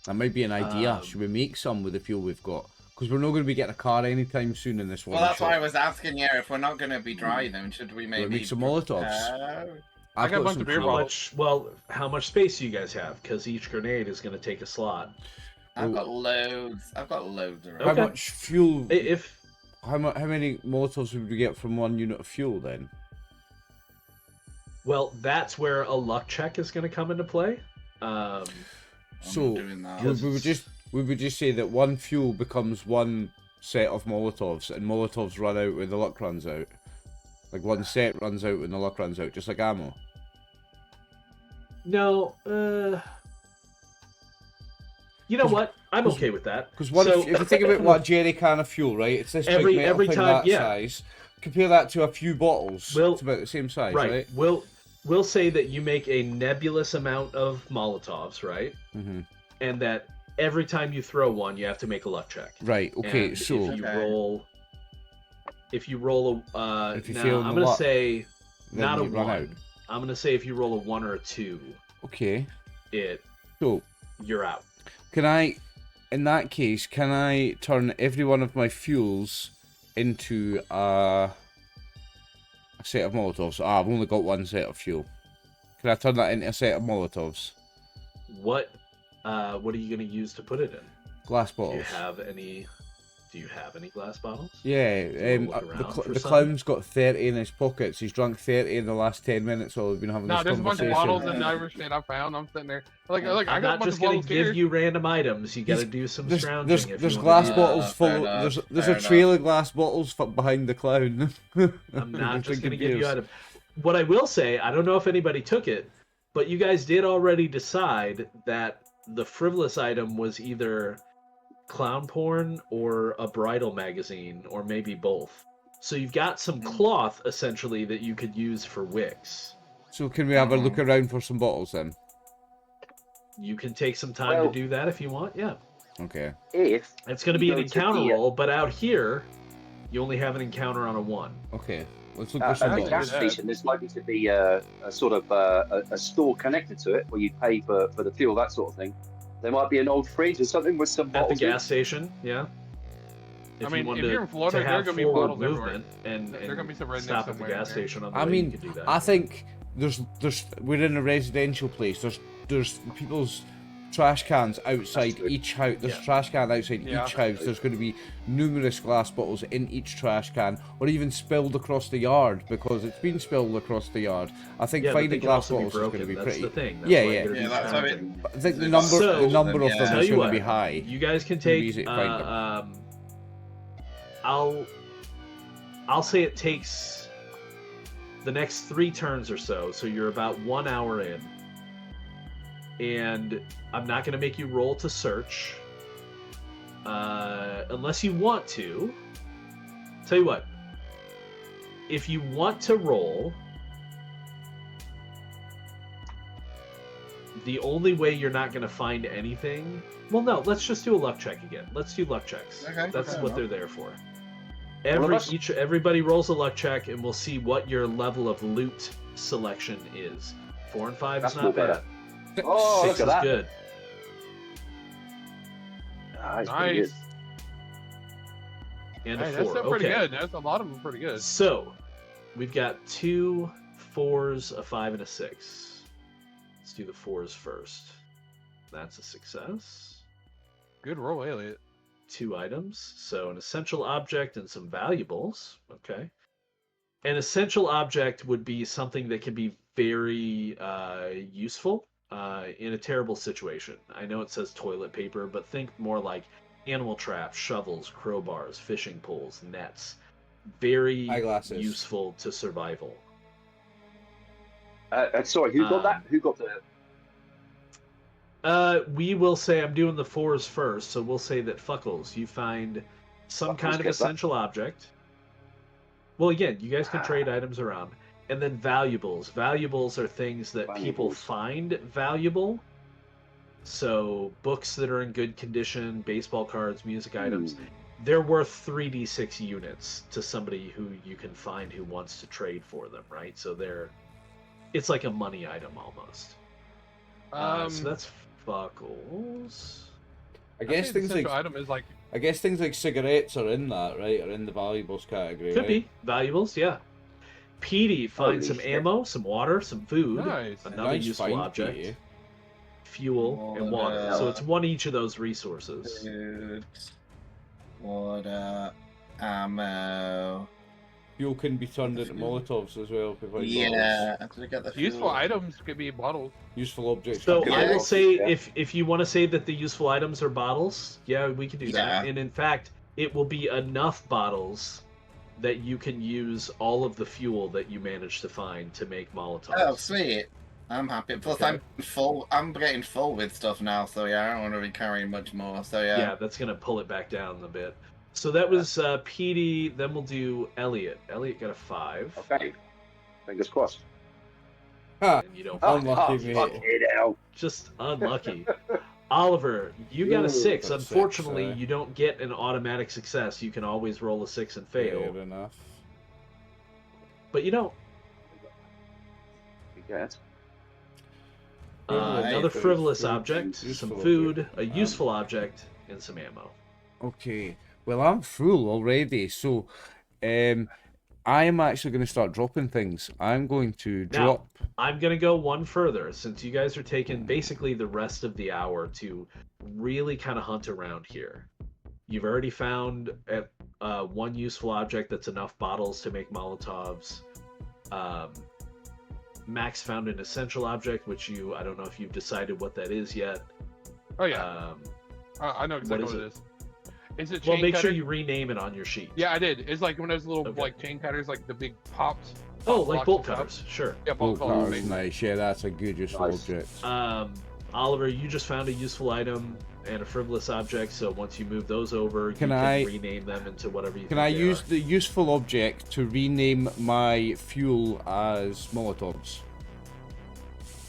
That might be an idea. Should we make some with the fuel we've got? Because we're not going to be getting a car anytime soon in this one. Well, that's why I was asking. Yeah, if we're not going to be driving, should we maybe make some Molotovs? I've got a bunch some of beer fuel. bottles. How much space do you guys have? Because each grenade is going to take a slot. I've got loads. I've got loads around. How Okay. much fuel? If How many Molotovs would we get from 1 unit of fuel then? Well, that's where a luck check is going to come into play. I'm So doing that. we would just say that 1 fuel becomes 1 set of Molotovs, and Molotovs run out when the luck runs out. Like 1 set runs out when the luck runs out, just like ammo. No, you know what? I'm okay with that. Because So- if you think about what jerry can of fuel, right? It's this Every- big metal every thing time- that yeah. size. Compare that to a few bottles. Well, it's about the same size, right. right? We'll say that you make a nebulous amount of Molotovs, right? Mm-hmm. And that every time you throw one, you have to make a luck check. Right. Okay. And So if you Okay. roll, if you roll a, If you now, fail in I'm the gonna luck, say then not a you run out. 1. I'm gonna say if you roll a 1 or a 2, Okay. it So you're out. can I, in that case, can I turn every one of my fuels into a set of Molotovs? Ah, I've only got 1 set of fuel. Can I turn that into a set of Molotovs? What are you gonna use to put it in? Glass Do you bottles. have any? Do you have any glass bottles? Yeah, you wanna look around for the some? clown's got 30 in his pockets. He's drunk 30 in the last 10 minutes while we've been having No, this there's a bunch of conversation. bottles and diver shit I found. I'm sitting there. Like I I'm got a not bunch just of gonna bottles give here. you random items. You got to There's- do some There's scrounging. there's, if there's you glass wanna do bottles fair full. enough, There's fair a trail of glass bottles behind the clown. that. I'm not just gonna give you items. What I will say, I don't know if anybody took it, but you guys did already decide that the frivolous item was either clown porn or a bridal magazine, or maybe both. So you've got some cloth essentially that you could use for wicks. So can we have a look around for some bottles then? You can take some time Well- to do that if you want. Yeah, If Okay. it's going to You be an go to encounter the, roll, but out here, you only have an encounter on a 1. Okay. Let's look for at some the think gas bottles. station, there's likely to be a sort of a store connected to it where you pay for the fuel, that sort of thing. There might be an old fridge or something with some At the bottles. in. gas station, yeah. I mean, wanted if you're in Florida, to there are have gonna be forward bottles everywhere. movement and There are gonna be some rednecks stop at the somewhere gas in there. station on the I way, mean, you could do that. I think there's we're in a residential place. There's people's trash cans outside true. each house. There's Yeah. trash can outside Yeah. each house. There's going to be numerous glass bottles in each trash can, or even spilled across the yard because it's been spilled across the yard. I think yeah, but they finding can glass also be bottles is broken. going to be That's pretty. the thing. That's Yeah, why yeah. you're Yeah, that's what scrounging. I think the So- number So, the number of yeah. them Tell is you going to what, be high. You guys can It'll be take. easy to find them. I'll say it takes the next 3 turns or so. So you're about 1 hour in, and I'm not going to make you roll to search, unless you want to. Tell you what, if you want to roll, the only way you're not going to find anything... Well, no, let's just do a luck check again. Let's do luck checks. Okay, That's fair what enough. they're there for. us? Everybody rolls a luck check, and we'll see what your level of loot selection is. 4 and 5 That's is more not bad. better. Oh, 6 look is at that. good. Nice. Pretty Nice. good. And Hey, a that's 4. still pretty Okay. good. That's a lot of them pretty good. So, we've got 2 4s, a 5, and a 6. Let's do the 4s first. That's a success. Good roll, Elliot. 2 items. So, an essential object and some valuables. Okay. An essential object would be something that can be very useful in a terrible situation. I know it says toilet paper, but think more like animal traps, shovels, crowbars, fishing poles, nets. Very Eyeglasses. useful to survival. Sorry, who got that? Who got the... We will say, I'm doing the 4s first, so we'll say that Fuckles, you find some Fuckles kind of gets that. essential object. Well, again, you guys can trade items around. And then valuables. Valuables are things that people Valuables. find valuable. So, books that are in good condition, baseball cards, music items. They're worth 3d6 units to somebody who you can find who wants to trade for them, right? So it's like a money item almost. So that's Fuckles. I guess things like item is like cigarettes are in that, right? Are in the valuables category. Could right? be valuables, yeah. Petey finds Holy some shit. ammo, some water, some food, nice. another Nice useful find, object, Petey. fuel, and water. Water. So it's one each of those resources. Food, water, ammo. Fuel can be turned into Molotovs as well. Before Yeah, did I get the Useful fuel? items could be bottles. Useful objects. So can be I will bottles. say, Yeah. if you want to say that the useful items are bottles, yeah, we can do that. Yeah. And in fact, it will be enough bottles that you can use all of the fuel that you manage to find to make Molotovs. Oh, sweet. I'm happy. Plus, Okay. I'm full. I'm getting full with stuff now, so yeah, I don't want to be carrying much more. So yeah. Yeah, that's gonna pull it back down a bit. So that was Petey. Then we'll do Elliot. Elliot got a 5. Okay. Fingers crossed. Ha! And you don't Oh, find Unlucky, it. mate. fucking hell. Just unlucky. Oliver, you got a Ooh, 6. got a 6, Unfortunately, you don't get an automatic success. You can always roll a 6 and fail. Fair enough. But you don't. You get it? Another Food, frivolous food, object, useful some food, object. a useful object, and some ammo. Okay. Well, I'm full already, so I am actually going to start dropping things. I'm going to Now- drop. I'm going to go one further, since you guys are taking basically the rest of the hour to really kind of hunt around here. You've already found one useful object that's enough bottles to make Molotovs. Max found an essential object, which I don't know if you've decided what that is yet. Oh yeah, I know exactly is what it is. Is it Well, chain make cutter? sure you rename it on your sheet. Yeah, I did. It's like one of those little Okay. like chain cutters, like the big pops. Oh, Pop like blocks bolt and stuff. cutters, sure. Yeah, bolt Oh, cutters. that's nice. Yeah, that's a good useful Nice. object. Oliver, you just found a useful item and a frivolous object, so once you move those over, Can you I- can rename them into whatever you Can think I they use are. the useful object to rename my fuel as Molotovs?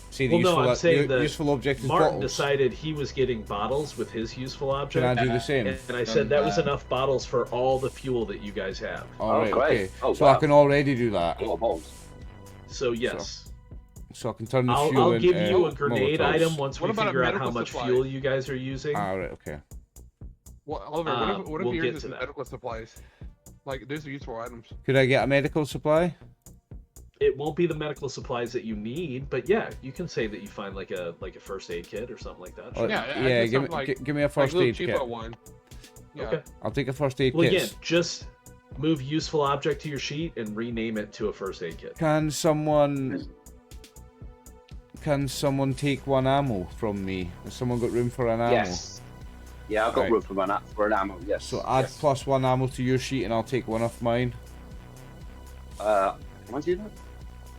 See, the Well, no, useful, I'm saying that useful object is Martin bottles. decided he was getting bottles with his useful Can I object, do the same? and I said that was Done that. enough bottles for all the fuel that you guys have. All right, great. okay. Oh, So I wow. can already do that. A lot of bombs. So yes, So I can turn the fuel I'll into give you a grenade Molotovs. item once What we about a figure out how medical much supply? fuel you guys are using. All right, okay. Well, Oliver, what if we'll yours get is to that. medical supplies? Like, those are useful items. Could I get a medical supply? It won't be the medical supplies that you need, but yeah, you can say that you find like a first aid kit or something like that. Or- Yeah, I yeah. did Give me, something like- give me a Like first a little aid cheaper kit. one. Yeah. Okay. I'll take a first aid Well, kit. again, just move useful object to your sheet and rename it to a first aid kit. Can someone take one ammo from me? Has someone got room for an ammo? Yes. Yeah, I've got Right. room for an ammo, yes. So add yes. +1 ammo to your sheet, and I'll take one off mine. Can I do that?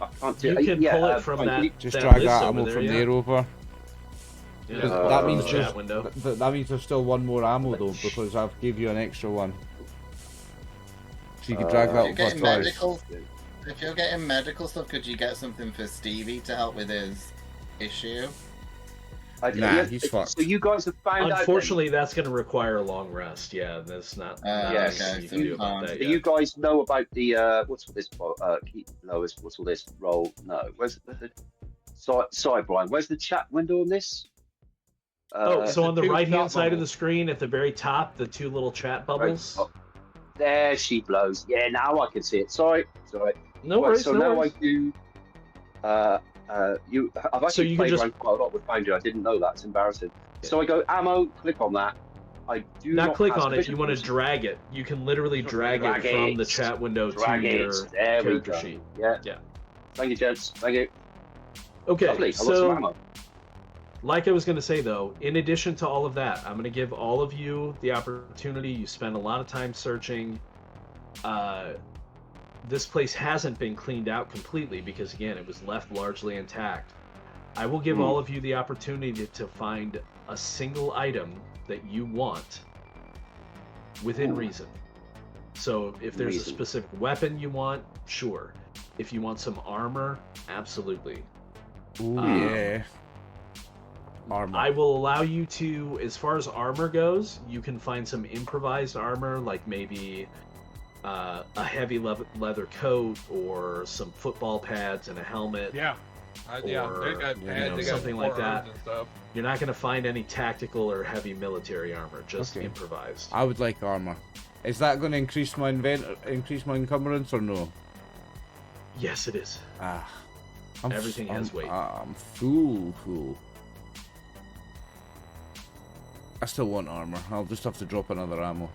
I can't do You can pull it from fine, that. can you- Just that drag list that over ammo there, from yeah. there over. Yeah, that means the there's chat window. that means there's still one more ammo though, because I've gave you an extra one. So you can drag If that you're up getting twice. medical, if you're getting medical stuff, could you get something for Stevie to help with his issue? Nah, he's fucked. So you guys have found out. Unfortunately, that's going to require a long rest. Yeah, that's not. Yes. Nothing you can do about that Do yet. you guys know about the what's all this? What's all this roll? No, where's the sorry, Brian. Where's the chat window on this? So on the two right-hand chat side of the bubbles. screen, at the very top, the two little chat bubbles. Right. Oh, there she blows. Yeah, now I can see it. Sorry. No Right, worries. so no now worries. I do. I've actually So you can played just- around quite a lot with Foundry. I didn't know that. It's embarrassing. So I go ammo. Click on that. I do Not click have on it. sufficient You want to forces. drag it. You can literally drag Drag it from it. the chat window Drag to it. your There we character go. sheet. Yeah. Yeah. Thank you, gents. Thank you. Okay. Lovely. I got some So, ammo. like I was going to say though, in addition to all of that, I'm going to give all of you the opportunity. You spend a lot of time searching. This place hasn't been cleaned out completely because, again, it was left largely intact. I will give all of you the opportunity to find a single item that you want within reason. So if there's a specific weapon you want, sure. If you want some armor, absolutely. Ooh, yeah. Armor. I will allow you to, as far as armor goes, you can find some improvised armor, like maybe a heavy leather coat or some football pads and a helmet. Yeah. They got something like that. and stuff. You're not going to find any tactical or heavy military armor, just improvised. I would like armor. Is that going to increase my encumbrance or no? Yes, it is. Everything has weight. I'm full. I still want armor. I'll just have to drop another ammo.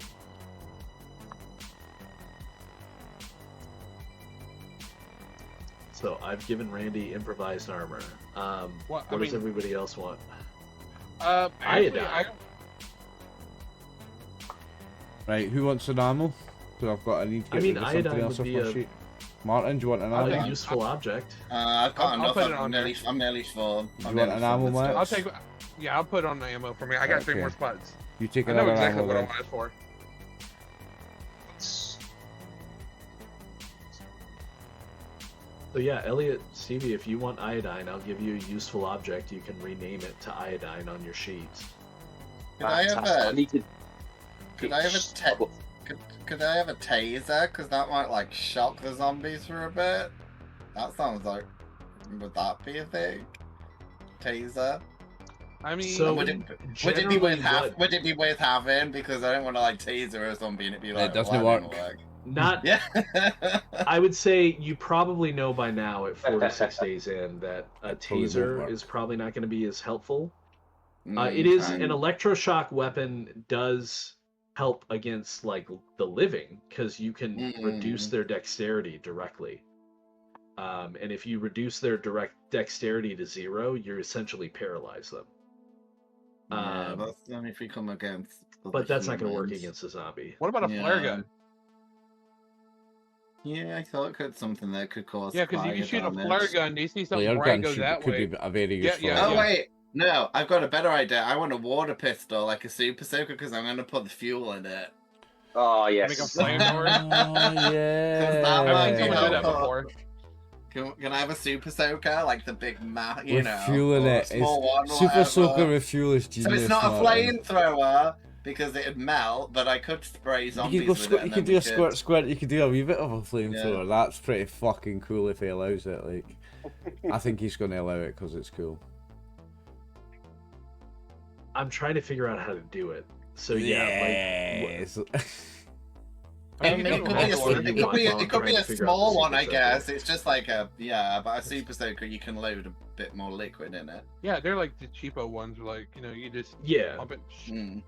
So I've given Randy improvised armor. What does everybody else want? Iodine. Right, who wants an ammo? Because I need to get rid of something iodine else would off be my a- sheet. Martin, do you want an ammo? A useful object. I've got I'll enough. put it on I'm nearly full. You want an ammo, Mike? I'll take. Yeah, I'll put on the ammo for me. I got 3 more spots. You take I know another exactly ammo what I then. want it for. So yeah, Elliot, Stevie, if you want iodine, I'll give you a useful object. You can rename it to iodine on your sheets. Could I have I a? need to. Could I have a? Could I have a taser? Because that might like shock the zombies for a bit. That sounds like. Would that be a thing? Taser. I mean, So- Would it be worth having? Because I don't want to like taser a zombie and it'd be like. It doesn't well, that work. didn't work. Not. Yeah. I would say you probably know by now at 4 to 6 days in that a Probably won't taser work. is probably not going to be as helpful. It is an electroshock weapon does help against like the living because you can reduce their dexterity directly. And if you reduce their direct dexterity to 0, you essentially paralyze them. Yeah, that's only if we come against. But that's not going to work humans. against a zombie. what about a flare gun? Yeah, I thought it could something that could cause. Yeah, because you can shoot a flare gun. You see something Flare bright gun go that could way. be a very Yeah, useful. yeah, Oh yeah. wait, no, I've got a better idea. I want a water pistol, like a super soaker, because I'm going to put the fuel in it. Oh yes. Make a flamethrower. Oh, yeah. I've seen Yeah. someone do that before. Can I have a super soaker, like the big you With know, fuel in or a it. small one, Super whatever. soaker with fuel is So genius. it's not a Martin. flamethrower because it'd melt, but I could spray zombies You could go with it. squirt. and You then could do we a squirt. You could do a wee bit of a flamethrower. That's pretty fucking cool if he allows it. Like, I think he's going to allow it because it's cool. I'm trying to figure out how to do it. So yeah, Yes. I mean, it could be a small one, I super guess. soaker. It's just like but a super soaker, you can load a bit more liquid in it. Yeah, they're like the cheapo ones. Like you just Yeah. pump it. Mm.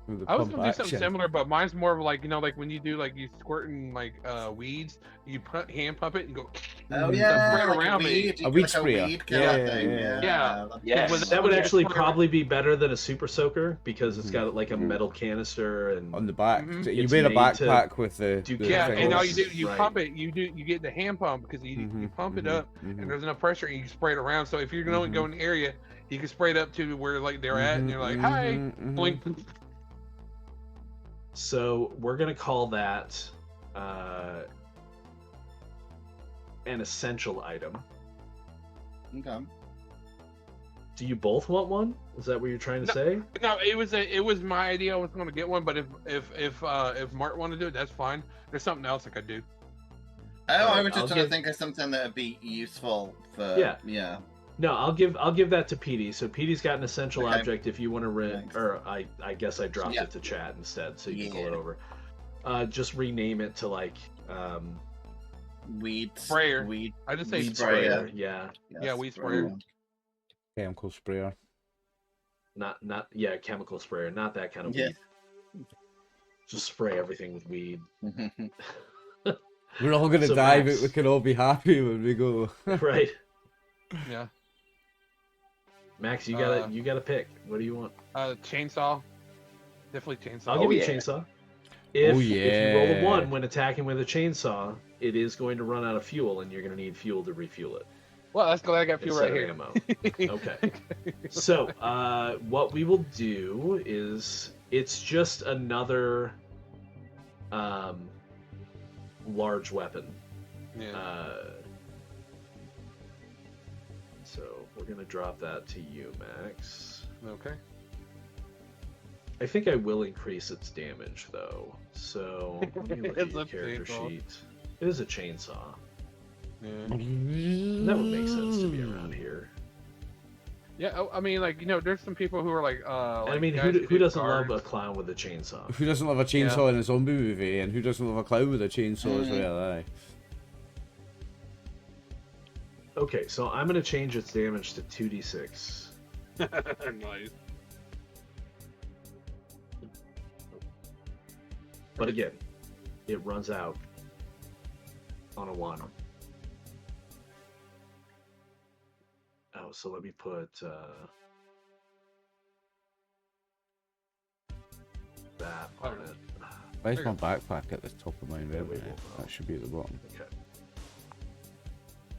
With the I was pump gonna do something action. similar, but mine's more of like like when you do like you squirting like weeds, you hand pump it and go. Oh Stuff yeah, right like around a me. weed, A weed like sprayer. weed killer thing. Yeah. Yes. With That would Yeah, actually it's probably be better than a super soaker because it's Mhm. got like a metal canister and On the back. Mhm. So you It's wear a made to backpack with the. do the Yeah, thing and on all it. you do, you Right. pump it. You get the hand pump because you Mhm, pump it mhm, up, mhm. and there's enough pressure, and you spray it around. So if you're going to go in the area, you can spray it up to where like they're at, and you're like, "Hi, blink." so we're gonna call that an essential item. Okay. Do you both want one? Is that what you're trying to say? No, it was my idea. I was going to get one, but if Mart wanted to do it, that's fine. There's something else I could do. Oh, I Alright, was just I'll trying to give- think of something that would be useful for. Yeah. No, I'll give that to PD. So PD's got an essential Okay. object. If you want to Thanks. or I guess I dropped Yeah. it to chat instead, so you can pull Yeah. it over. Just rename it to like Weed Sprayer. Weed. I just say weed sprayer. sprayer. Yeah, Yeah, weed sprayer. Chemical sprayer. not chemical sprayer, not that kind of Yeah. weed. Just spray everything with weed. We're all gonna So die, Max- but we can all be happy when we go. Right, Yeah. Max, you gotta pick. What do you want? Chainsaw. Definitely chainsaw. I'll give you yeah. chainsaw. If you roll a yeah. 1 when attacking with a chainsaw, it is going to run out of fuel, and you're going to need fuel to refuel it. Well, that's glad I got fuel Instead right of here. ammo. Okay. So, what we will do is it's just another large weapon. Yeah. So we're gonna drop that to you, Max. Okay. I think I will increase its damage though. So let me look at It's your a character chainsaw. sheet. It is a chainsaw. Yeah. That would make sense to be around here. Yeah. I mean, like, there's some people who are like, And I like mean, guys who do doesn't love a guards. clown with a chainsaw? Who doesn't love a chainsaw in a zombie movie, and who doesn't love a clown with a chainsaw as well? Aye. Okay, so I'm gonna change its damage to 2d6. Nice. But again, it runs out on a 1. Oh, so let me put that on it. Where's my backpack at the top of my inventory? will. That should be at the bottom. Okay.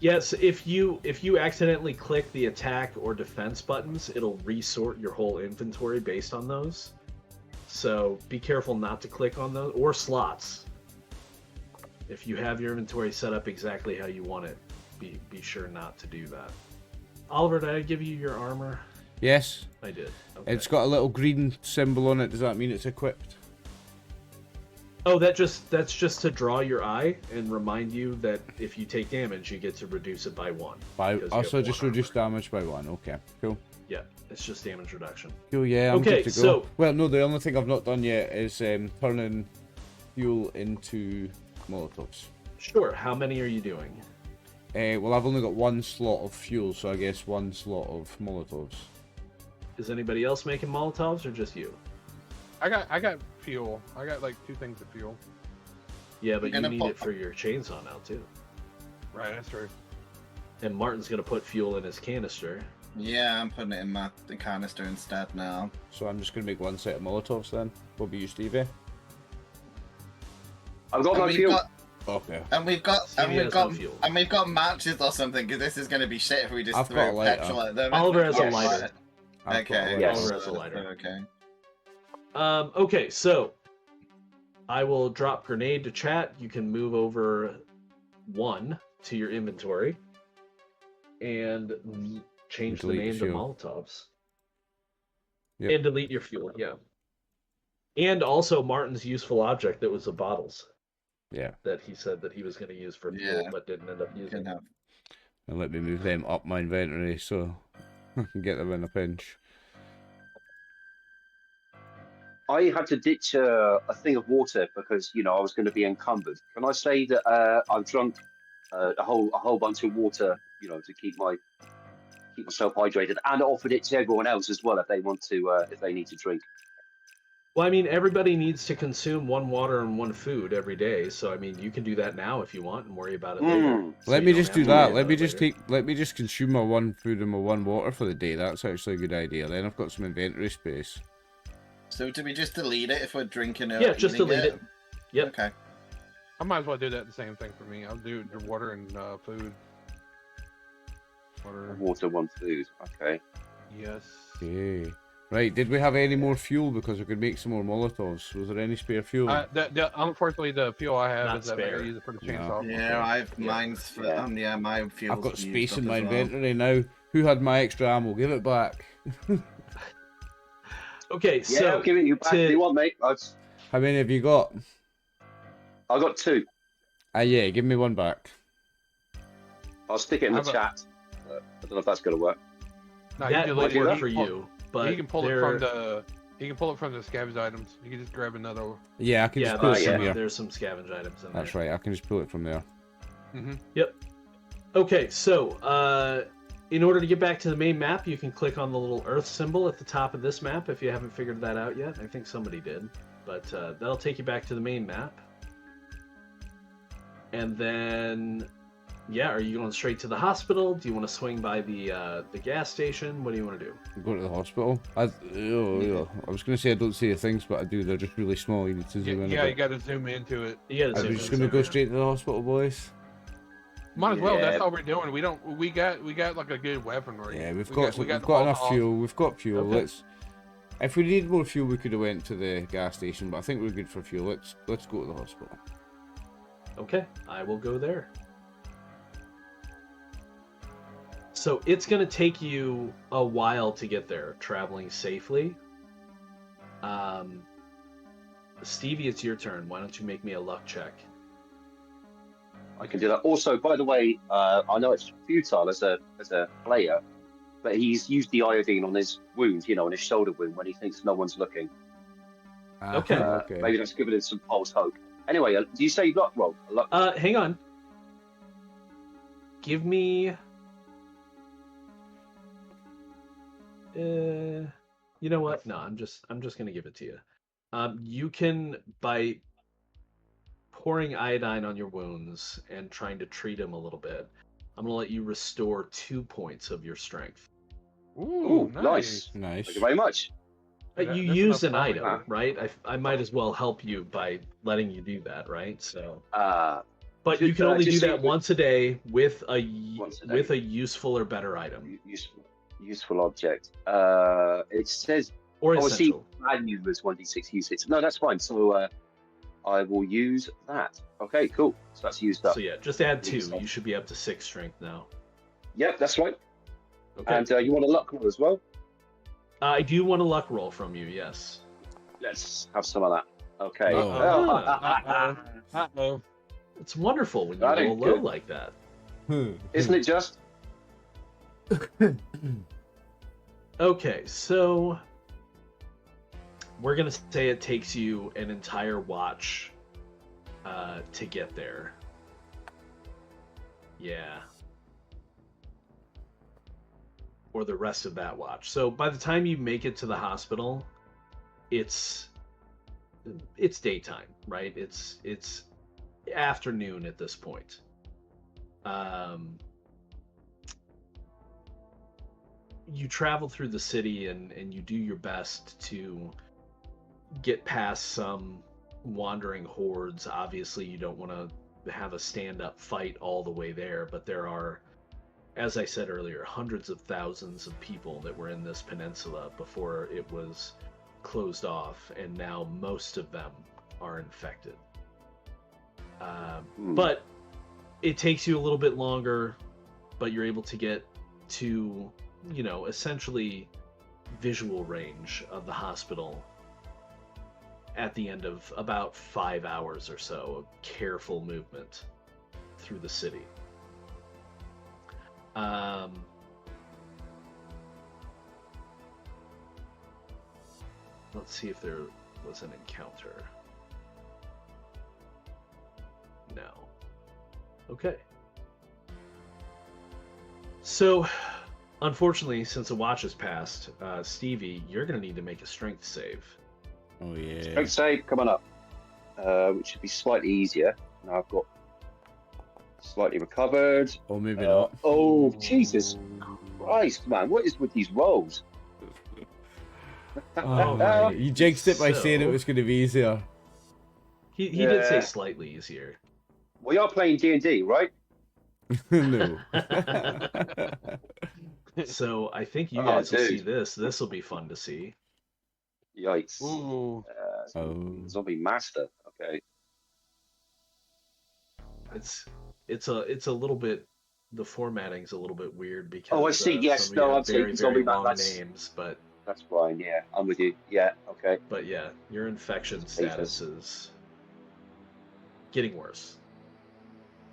Yes, if you accidentally click the attack or defense buttons, it'll resort your whole inventory based on those. So be careful not to click on those or slots. If you have your inventory set up exactly how you want it, be sure not to do that. Oliver, did I give you your armor? Yes, I did. Okay. it's got a little green symbol on it. Does that mean it's equipped? Oh, that's just to draw your eye and remind you that if you take damage, you get to reduce it by 1. By because you also have just 1 reduce armor. damage by 1. Okay, cool. Yeah, it's just damage reduction. Cool, yeah, I'm Okay, good to go. so- Well, no, the only thing I've not done yet is turning fuel into Molotovs. Sure. How many are you doing? Well, I've only got 1 slot of fuel, so I guess 1 slot of Molotovs. Is anybody else making Molotovs or just you? I got fuel. I got like 2 things of fuel. Yeah, but you gonna need put- it for your chainsaw now too. Right. That's true. And Martin's gonna put fuel in his canister. Yeah, I'm putting it in the canister instead now. So I'm just going to make 1 set of Molotovs then. What about you, Stevie? I've got And no we've fuel. got Okay. and we've got Stevie has no fuel. matches or something because this is going to be shit if we just I've throw got a lighter. petrol at them. Oliver has a Yes. lighter. I've got Okay. a Yes. Oliver has a lighter. Okay. Okay, so I will drop grenade to chat. You can move over 1 to your inventory and change the Delete name to fuel. Molotovs. Yep. And delete your fuel, yeah. And also Martin's useful object that was the bottles Yeah. that he said that he was going to use for fuel Yeah. but didn't end up You using. can have. And let me move them up my inventory so I can get them in a pinch. I had to ditch a thing of water because I was going to be encumbered. Can I say that I've drunk a whole bunch of water, to keep myself hydrated, and offered it to everyone else as well if they want to, if they need to drink. Well, I mean, everybody needs to consume 1 water and 1 food every day. So, I mean, you can do that now if you want and worry about it later. So Let you me don't just have do to worry that. about Let me it just later. let me just consume my 1 food and my 1 water for the day. That's actually a good idea. Then I've got some inventory space. So do we just delete it if we're drinking it? Yeah, or just eating delete it. Yep. Okay. I might as well do that the same thing for me. I'll do the water and food. Water. Water, 1 food. Okay. Yes. Okay. Right, did we have any more fuel because we could make some more Molotovs? Was there any spare fuel? Unfortunately, the fuel I have Not is that I spare. use it for the No. chainsaw. Yeah, I've mine's for Yeah. my fuel. I've got space in my inventory now. Who had my extra ammo? Give it back. Okay, Yeah, so I'll give it you back if you want, mate. How many have you got? I got 2. Yeah, give me one back. I'll stick it in the chat. I don't know if that's going to work. No, that you might can work for you, but you can pull it from the. You can pull it from the scavenge items. You can just grab another. Yeah, I can yeah, just pull it from yeah. here. there's some scavenge items in That's there. right, I can just pull it from there. Mm-hmm. Yep. Okay, so in order to get back to the main map, you can click on the little Earth symbol at the top of this map if you haven't figured that out yet. I think somebody did, but that'll take you back to the main map. And then, yeah, are you going straight to the hospital? Do you want to swing by the gas station? What do you want to do? Go to the hospital. I was going to say I don't see the things, but I do. They're just really small. You need to zoom in. Yeah, a you bit. got to zoom into it. You gotta I'm zoom just in going to go there. straight to the hospital, boys. Might as well. Yeah. That's all we're doing. We got like a good weaponry. Yeah, we've got all enough the fuel. We've got fuel. Okay. If we need more fuel, we could have went to the gas station, but I think we're good for fuel. Let's go to the hospital. Okay, I will go there. So it's going to take you a while to get there, traveling safely. Stevie, it's your turn. Why don't you make me a luck check? I can do that. Also, by the way, I know it's futile as a player, but he's used the iodine on his wound, on his shoulder wound when he thinks no one's looking. Okay. Okay. Maybe that's giving it some false hope. Anyway, do you say luck roll? Hang on. Give me. You know what? No, I'm just gonna give it to you. You can, by pouring iodine on your wounds and trying to treat them a little bit, I'm gonna let you restore 2 points of your strength. Ooh, nice. Nice. Thank you very much. You That's use an enough item, power. right? I might as well help you by letting you do that, right? So, Uh, but you can only do just that say- once a day with a Once a day. with a useful or better item, useful object. It says or see, essential. value was 1d6 usage. No, that's fine. So I will use that. Okay, cool. So that's used up. So yeah, just add 2. Useful. You should be up to 6 strength now. Yep, that's right. Okay. And you want a luck roll as well? I do want a luck roll from you. Yes. Let's have some of that. Okay. Uh-oh. It's wonderful when you That roll ain't low good. like that. Isn't it just? Okay, so we're gonna say it takes you an entire watch to get there. Yeah. Or the rest of that watch. So by the time you make it to the hospital, it's daytime, right? It's afternoon at this point. You travel through the city and you do your best to get past some wandering hordes. Obviously, you don't want to have a stand-up fight all the way there, but there are, as I said earlier, hundreds of thousands of people that were in this peninsula before it was closed off, and now most of them are infected. But it takes you a little bit longer, but you're able to get to, essentially visual range of the hospital at the end of about 5 hours or so of careful movement through the city. Let's see if there was an encounter. No. Okay. So, unfortunately, since the watch has passed, Stevie, you're going to need to make a strength save. Oh yeah. Strength save coming up, which should be slightly easier. Now I've got slightly recovered. Or maybe not. Oh, Jesus Christ, man. What is with these rolls? Oh, my. You jinxed it by saying it So- was going to be easier. He did say Yeah. slightly easier. We are playing D&D, right? No. So I think you Oh, guys will see dude. this. This will be fun to see. Yikes. Ooh. Oh. Zombie master. Okay. It's a little bit the formatting's a little bit weird because Oh, I see. Yes, some of you no, have I'm very, taking zombie very back. long That's names, but fine. Yeah, I'm with you. Yeah, okay. yeah, your infection It's status is getting worse.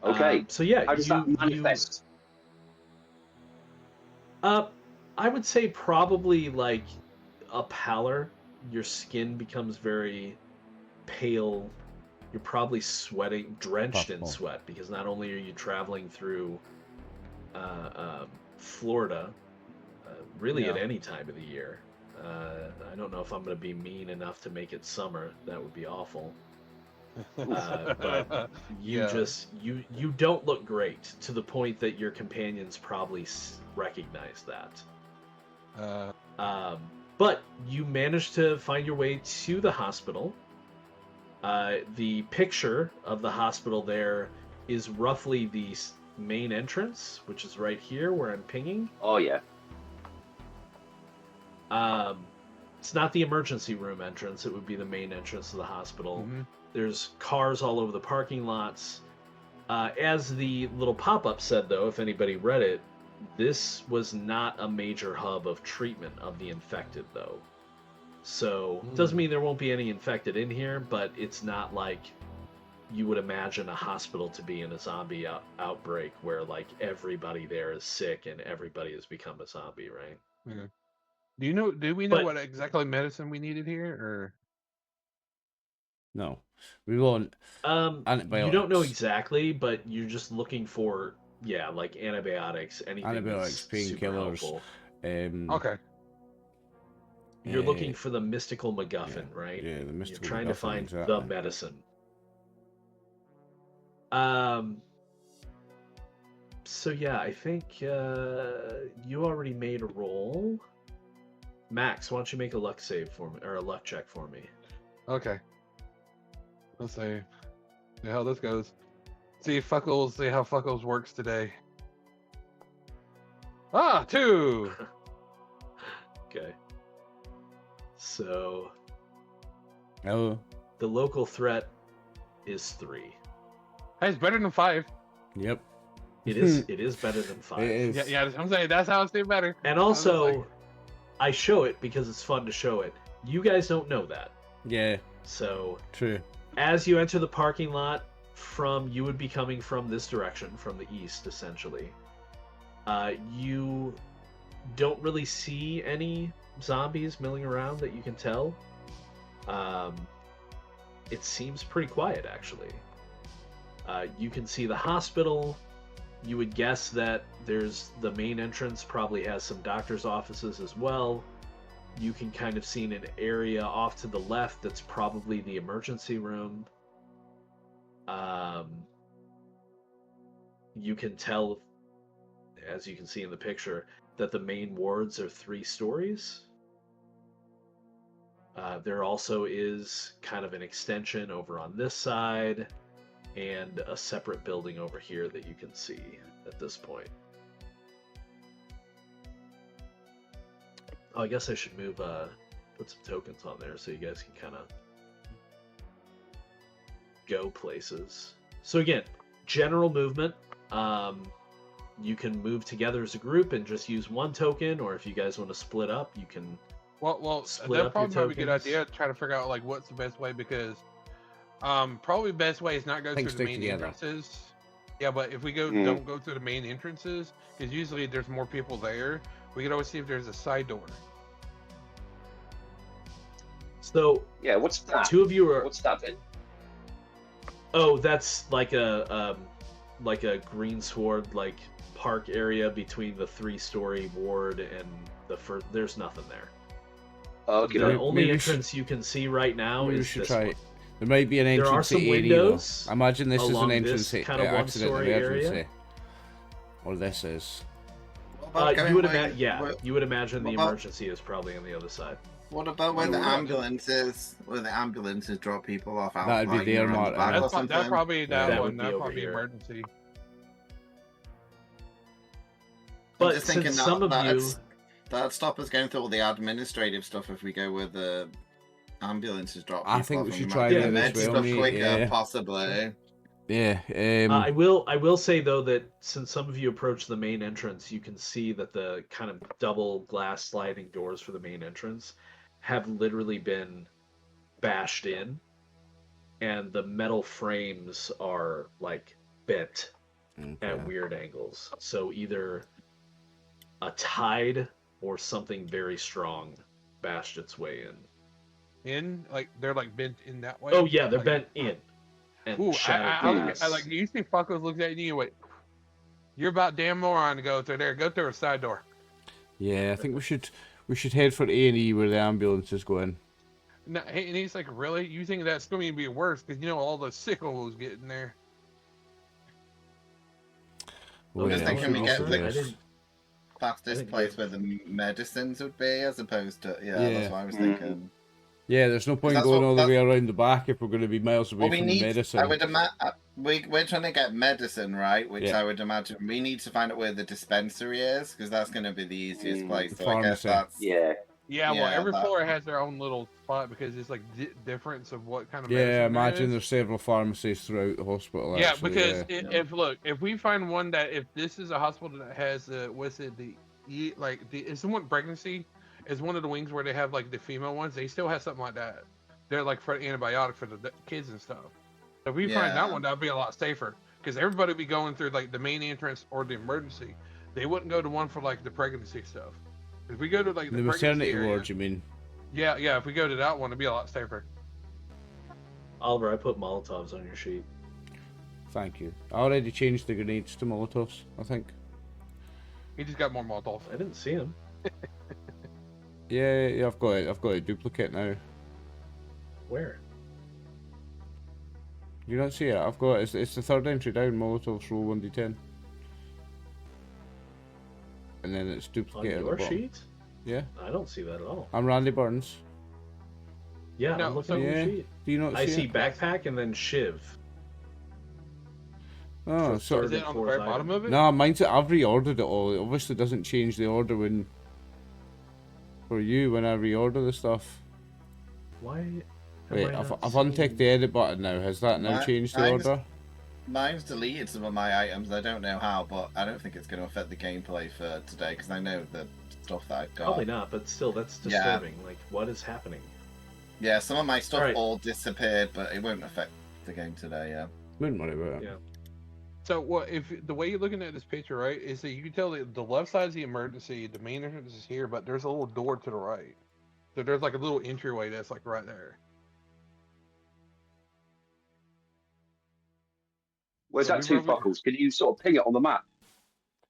Okay. So yeah, How does that manifest? I would say probably like a pallor. Your skin becomes very pale. You're probably sweating, drenched in Purple. sweat, because not only are you traveling through Florida, really at any time of the year. I don't know if I'm going to be mean enough to make it summer. That would be awful. But you don't look great, to the point that your companions probably recognize that. But you managed to find your way to the hospital. The picture of the hospital there is roughly the main entrance, which is right here where I'm pinging. Oh yeah. It's not the emergency room entrance. It would be the main entrance to the hospital. Mm-hmm. There's cars all over the parking lots. As the little pop-up said, though, if anybody read it, this was not a major hub of treatment of the infected, though. So, doesn't mean there won't be any infected in here, but it's not like you would imagine a hospital to be in a zombie outbreak where, like, everybody there is sick and everybody has become a zombie, right? Yeah. Do we know what exactly medicine we needed here, or? No. We want antibiotics. You don't know exactly, but you're just looking for, like antibiotics, anything Antibiotics, painkillers. Okay. You're looking for the mystical MacGuffin, right? Yeah, the mystical You're trying MacGuffin, to find exactly. the medicine. So yeah, I think you already made a roll. Max, why don't you make a luck save for me, or a luck check for me? Okay. Let's see how this goes. See how Fuckles works today. 2. Okay. So Oh. the local threat is 3. Hey, it's better than 5. Yep. It is better than 5. It is. Yeah, I'm saying that's how it's doing better. And also, I show it because it's fun to show it. You guys don't know that. Yeah. So True. as you enter the parking lot, you would be coming from this direction, from the east, essentially. You don't really see any zombies milling around that you can tell. It seems pretty quiet, actually. You can see the hospital. You would guess that the main entrance probably has some doctor's offices as well. You can kind of see in an area off to the left that's probably the emergency room. You can tell, as you can see in the picture, that the main wards are 3 stories. There also is kind of an extension over on this side, and a separate building over here that you can see at this point. Oh, I guess I should put some tokens on there so you guys can kind of go places. So again, general movement. You can move together as a group and just use 1 token, or if you guys want to split up, you can. Well, split that up probably your might be a good idea. Try to figure out like what's the best way, because probably the best way is not go through the main entrances. Yeah, but if we don't go through the main entrances, because usually there's more people there, we could always see if there's a side door. So yeah, what's that? 2 of you are. What's that bit? Oh, that's like a greensward park area between the 3-story ward and the first. There's nothing there. Okay. The only entrance you can see right now is this one. There might be an entrance. There are some area, windows. though. Imagine this is an entrance kind of one-story area. Or this is. You would imagine the emergency is probably on the other side. What about where the ambulances drop people off? That'd be there, Mark. That'd probably That would that'd be probably over here. emergency. But since some of you, that'd stop us going through all the administrative stuff if we go where the ambulances drop people I think off, we should and try might that get as med well, stuff mate, quicker, yeah. possibly. Yeah. I will say though that since some of you approach the main entrance, you can see that the kind of double glass sliding doors for the main entrance have literally been bashed in, and the metal frames are like bent at okay. weird angles. So either a tide or something very strong bashed its way in. Like they're like bent in that way. Oh yeah, they're Like, bent in and ooh, shattered I glass. like you see fuckers looks at you and wait. You're about damn moron to go through there. Go through a side door. Yeah, I think we should head for A&E where the ambulance is going. No, and he's like, really? You think that's going to be worse? Because you know all the sickles getting there. Well, Just yeah, thinking we get also the yes. fastest think place we- where the medicines would be, as opposed to Yeah. that's what I was thinking. Yeah, there's no point That's going what- all the that- way around the back if we're going to be miles away Well, we from need. the medicine. I would imagine we're trying to get medicine, right? Which Yeah. I would imagine we need to find out where the dispensary is, because that's going to be the easiest place. The So I guess pharmacy. that's Yeah. Yeah, well, Yeah, every that- floor has their own little spot because it's like difference of what kind of Yeah, medicine there imagine is. there's several pharmacies throughout the hospital. Yeah, actually, because yeah. if we find one that if this is a hospital that has it's one pregnancy is one of the wings where they have like the female ones, they still have something like that. They're like for antibiotic for the kids and stuff. So if we find that Yeah. one, that'd be a lot safer because everybody would be going through like the main entrance or the emergency. They wouldn't go to one for like the pregnancy stuff. If we go to like The pregnancy maternity area, ward, you mean? yeah, if we go to that one, it'd be a lot safer. Oliver, I put Molotovs on your sheet. Thank you. I already changed the grenades to Molotovs, I think. He just got more Molotov. I didn't see him. Yeah, I've got it. I've got a duplicate now. Where? You don't see it? I've got it. It's the third entry down. Molotovs roll 1d10. And then it's On duplicate at the your bottom. sheet? Yeah. I don't see that at all. I'm Randy Burns. Yeah, No, I'm looking so- at your Yeah. sheet. Do you not I see see it? backpack and then shiv. Oh, for so Is it on the very bottom of it? no, mine's. I've reordered it all. It obviously doesn't change the order when. For you, when I reorder the stuff. Why? am Wait, I I've not unticked seeing- the edit button now. Has that now changed the mine's- order? Mine's deleted some of my items. I don't know how, but I don't think it's going to affect the gameplay for today because I know the stuff that I've got. Probably not, but still, that's Yeah. disturbing. Like, what is happening? Yeah, some of my stuff Alright. all disappeared, but it won't affect the game today. Yeah. Wouldn't worry about it. Yeah. So what if the way you're looking at this picture, right, is that you can tell the left side is the emergency, the main entrance is here, but there's a little door to the right. So there's like a little entryway that's like right there. Where's So that we two probably- buckles? Can you sort of ping it on the map?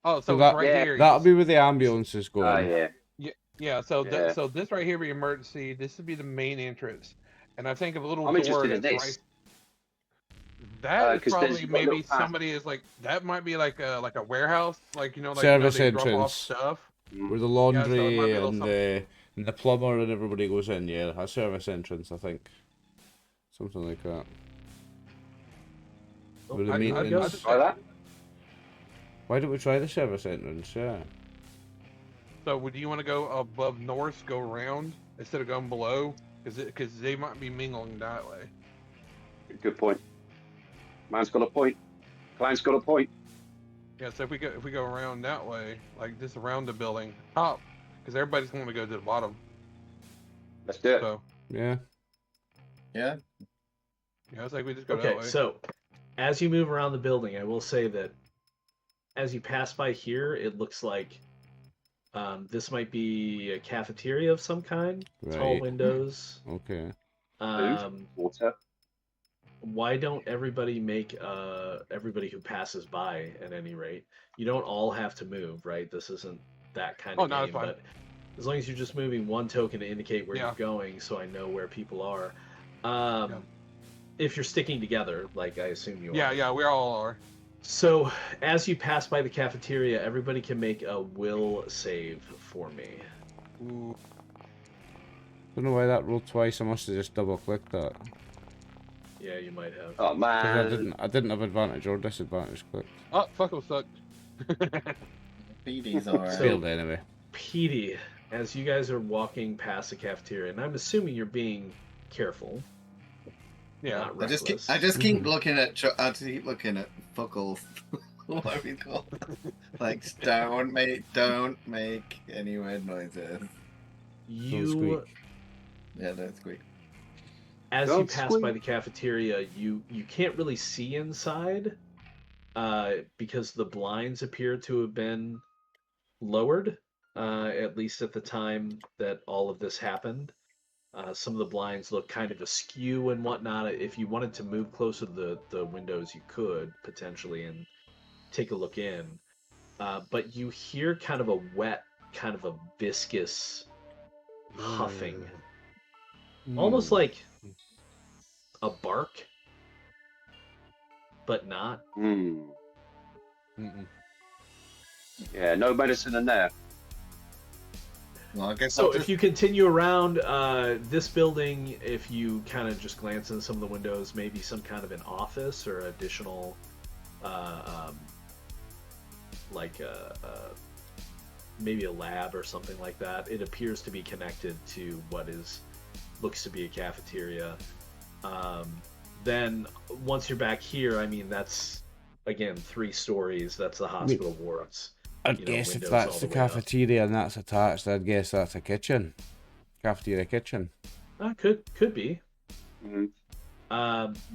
Oh, so So it's that- right yeah, here. That'll be where the ambulances go. Oh, in. yeah. Yeah, so Yeah. so this right here be emergency. This would be the main entrance, and I think of a little I'm door interested in that's this. right. That is 'cause there's probably a maybe little path. somebody is like that might be like a warehouse, like like Service they drop off entrance. stuff. Where the so it laundry might be a little and the plumber and everybody goes in. Yeah, a service entrance, I think. Something like that. Oh, With the I'd maintenance. just- Try that? Why don't we try the service entrance? Yeah. So would you want to go above north, go around instead of going below? Because they might be mingling that way. Good point. Man's got a point. Client's got a point. Yeah. So if we go around that way, like just around the building, top, because everybody's going to go to the bottom. Let's do it. So Yeah. Yeah. yeah, it's like we just go that Okay, way. so as you move around the building, I will say that as you pass by here, it looks like this might be a cafeteria of some kind. Tall Right. windows. Okay. Water. Why don't everybody make everybody who passes by at any rate? You don't all have to move, right? This isn't that kind Oh, of no, it's game, fine. but as long as you're just moving one token to indicate where Yeah. you're going, so I know where people are. Yeah. If you're sticking together, like I assume you are. Yeah, we all are. So as you pass by the cafeteria, everybody can make a will save for me. Ooh. Don't know why that rolled twice. I must have just double clicked that. Yeah, you might have. Oh, 'Cause man. I didn't have advantage or disadvantage clicked. Oh, fuck, it sucked. BD's alright. Failed anyway. Petey, as you guys are walking past the cafeteria, and I'm assuming you're being careful, Yeah. not I just keep, reckless. I just keep looking at Fuckles. What are we called? Like, don't make any weird noises. You, squeak. Yeah, don't squeak. as you Don't pass by squeak. the cafeteria, you can't really see inside, because the blinds appear to have been lowered, at least at the time that all of this happened. Some of the blinds look kind of askew and whatnot. If you wanted to move closer to the windows, you could potentially and take a look in. But you hear kind of a wet, kind of a viscous huffing, almost like a bark, but not. Hmm. Mm-mm. Yeah, no medicine in there. Well, I guess So I'll if just... you continue around this building, if you kind of just glance in some of the windows, maybe some kind of an office or additional, like maybe a lab or something like that. It appears to be connected to what looks to be a cafeteria. Then once you're back here, I mean, that's again 3 stories. That's the hospital wards. I'd You know, guess if windows that's all the the way up. cafeteria and that's attached, I'd guess that's a kitchen. Cafeteria kitchen. Could be. Mhm.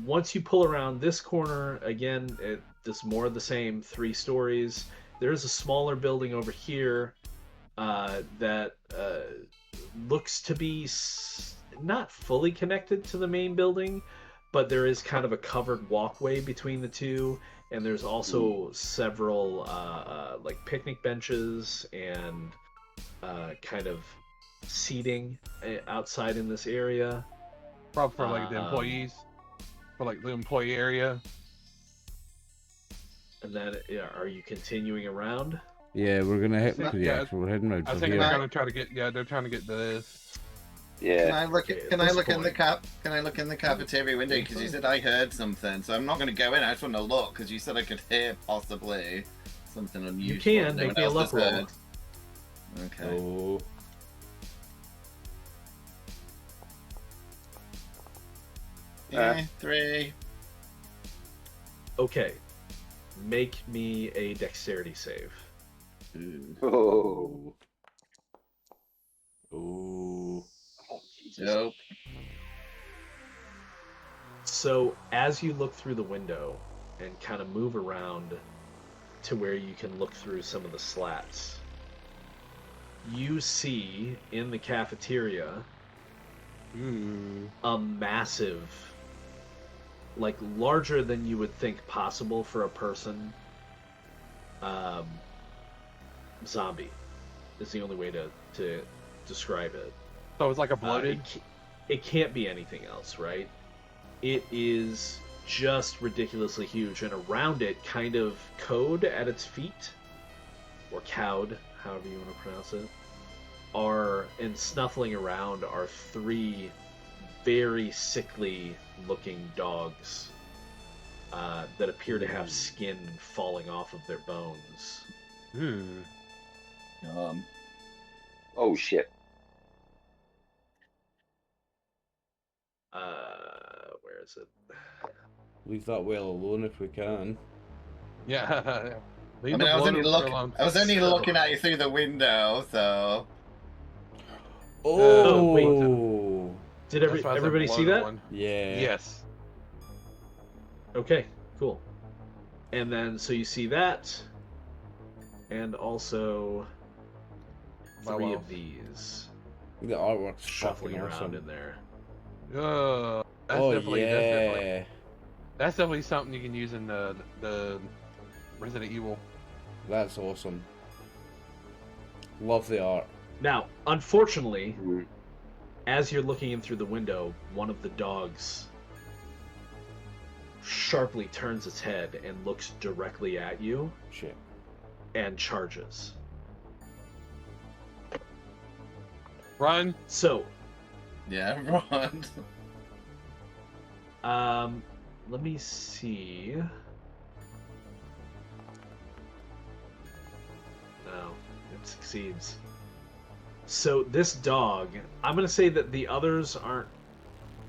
Once you pull around this corner, again, it's more of the same, 3 stories. There's a smaller building over here that looks to be not fully connected to the main building, but there is kind of a covered walkway between the two, and there's also several like picnic benches and kind of seating outside in this area. Probably for like the employees, for like the employee area. And then, are you continuing around? Yeah, we're gonna hit Yeah, the actual. We're heading out I for think here. they're gonna try to get. Yeah, they're trying to get this. Can Yeah. I look? Okay, Can at I this look in the point- cap? Can I look in the cafeteria window? Because you said I heard something, so I'm not going to go in. I just want to look because you said I could hear possibly something unusual. You can no make one me a else luck has roll. heard. Okay. Oh, Yeah, 3. Okay, make me a dexterity save. Oh. oh. Nope. So as you look through the window and kind of move around to where you can look through some of the slats, you see in the cafeteria a massive, like larger than you would think possible for a person, zombie is the only way to describe it. So it's like a bloated. It can't be anything else, right? It is just ridiculously huge, and around it, kind of cowed at its feet, or cowed, however you want to pronounce it, and snuffling around are 3 very sickly looking dogs that appear to have skin falling off of their bones. Oh shit. Where is it? Leave that well alone if we can. Yeah. Leave I the mean, I was only bloated alone. looking at you through the window, so. Oh, wait. Did That's why I said everybody see bloated that? one. yeah. Yes. Okay, cool. And then, so you see that, and also 3 of these The artwork's shuffling fucking around awesome. in there. That's Oh definitely, yeah. that's definitely something you can use in the Resident Evil. That's awesome. Love the art. Now, unfortunately, Mm. as you're looking in through the window, one of the dogs sharply turns its head and looks directly at you Shit. and charges. Run. So, Yeah, run. let me see. No, it succeeds. So this dog, I'm gonna say that the others aren't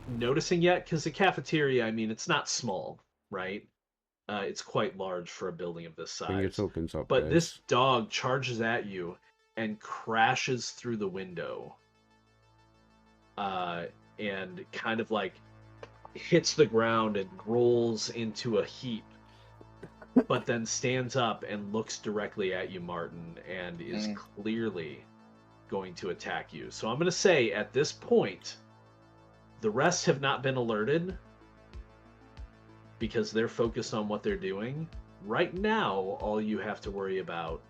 noticing yet, because the cafeteria, I mean, it's not small, right? It's quite large for a building of this Bring your size. tokens up, But guys. this dog charges at you and crashes through the window. And kind of like hits the ground and rolls into a heap, but then stands up and looks directly at you, Martin, and is clearly going to attack you. So I'm going to say at this point, the rest have not been alerted because they're focused on what they're doing. Right now, all you have to worry about,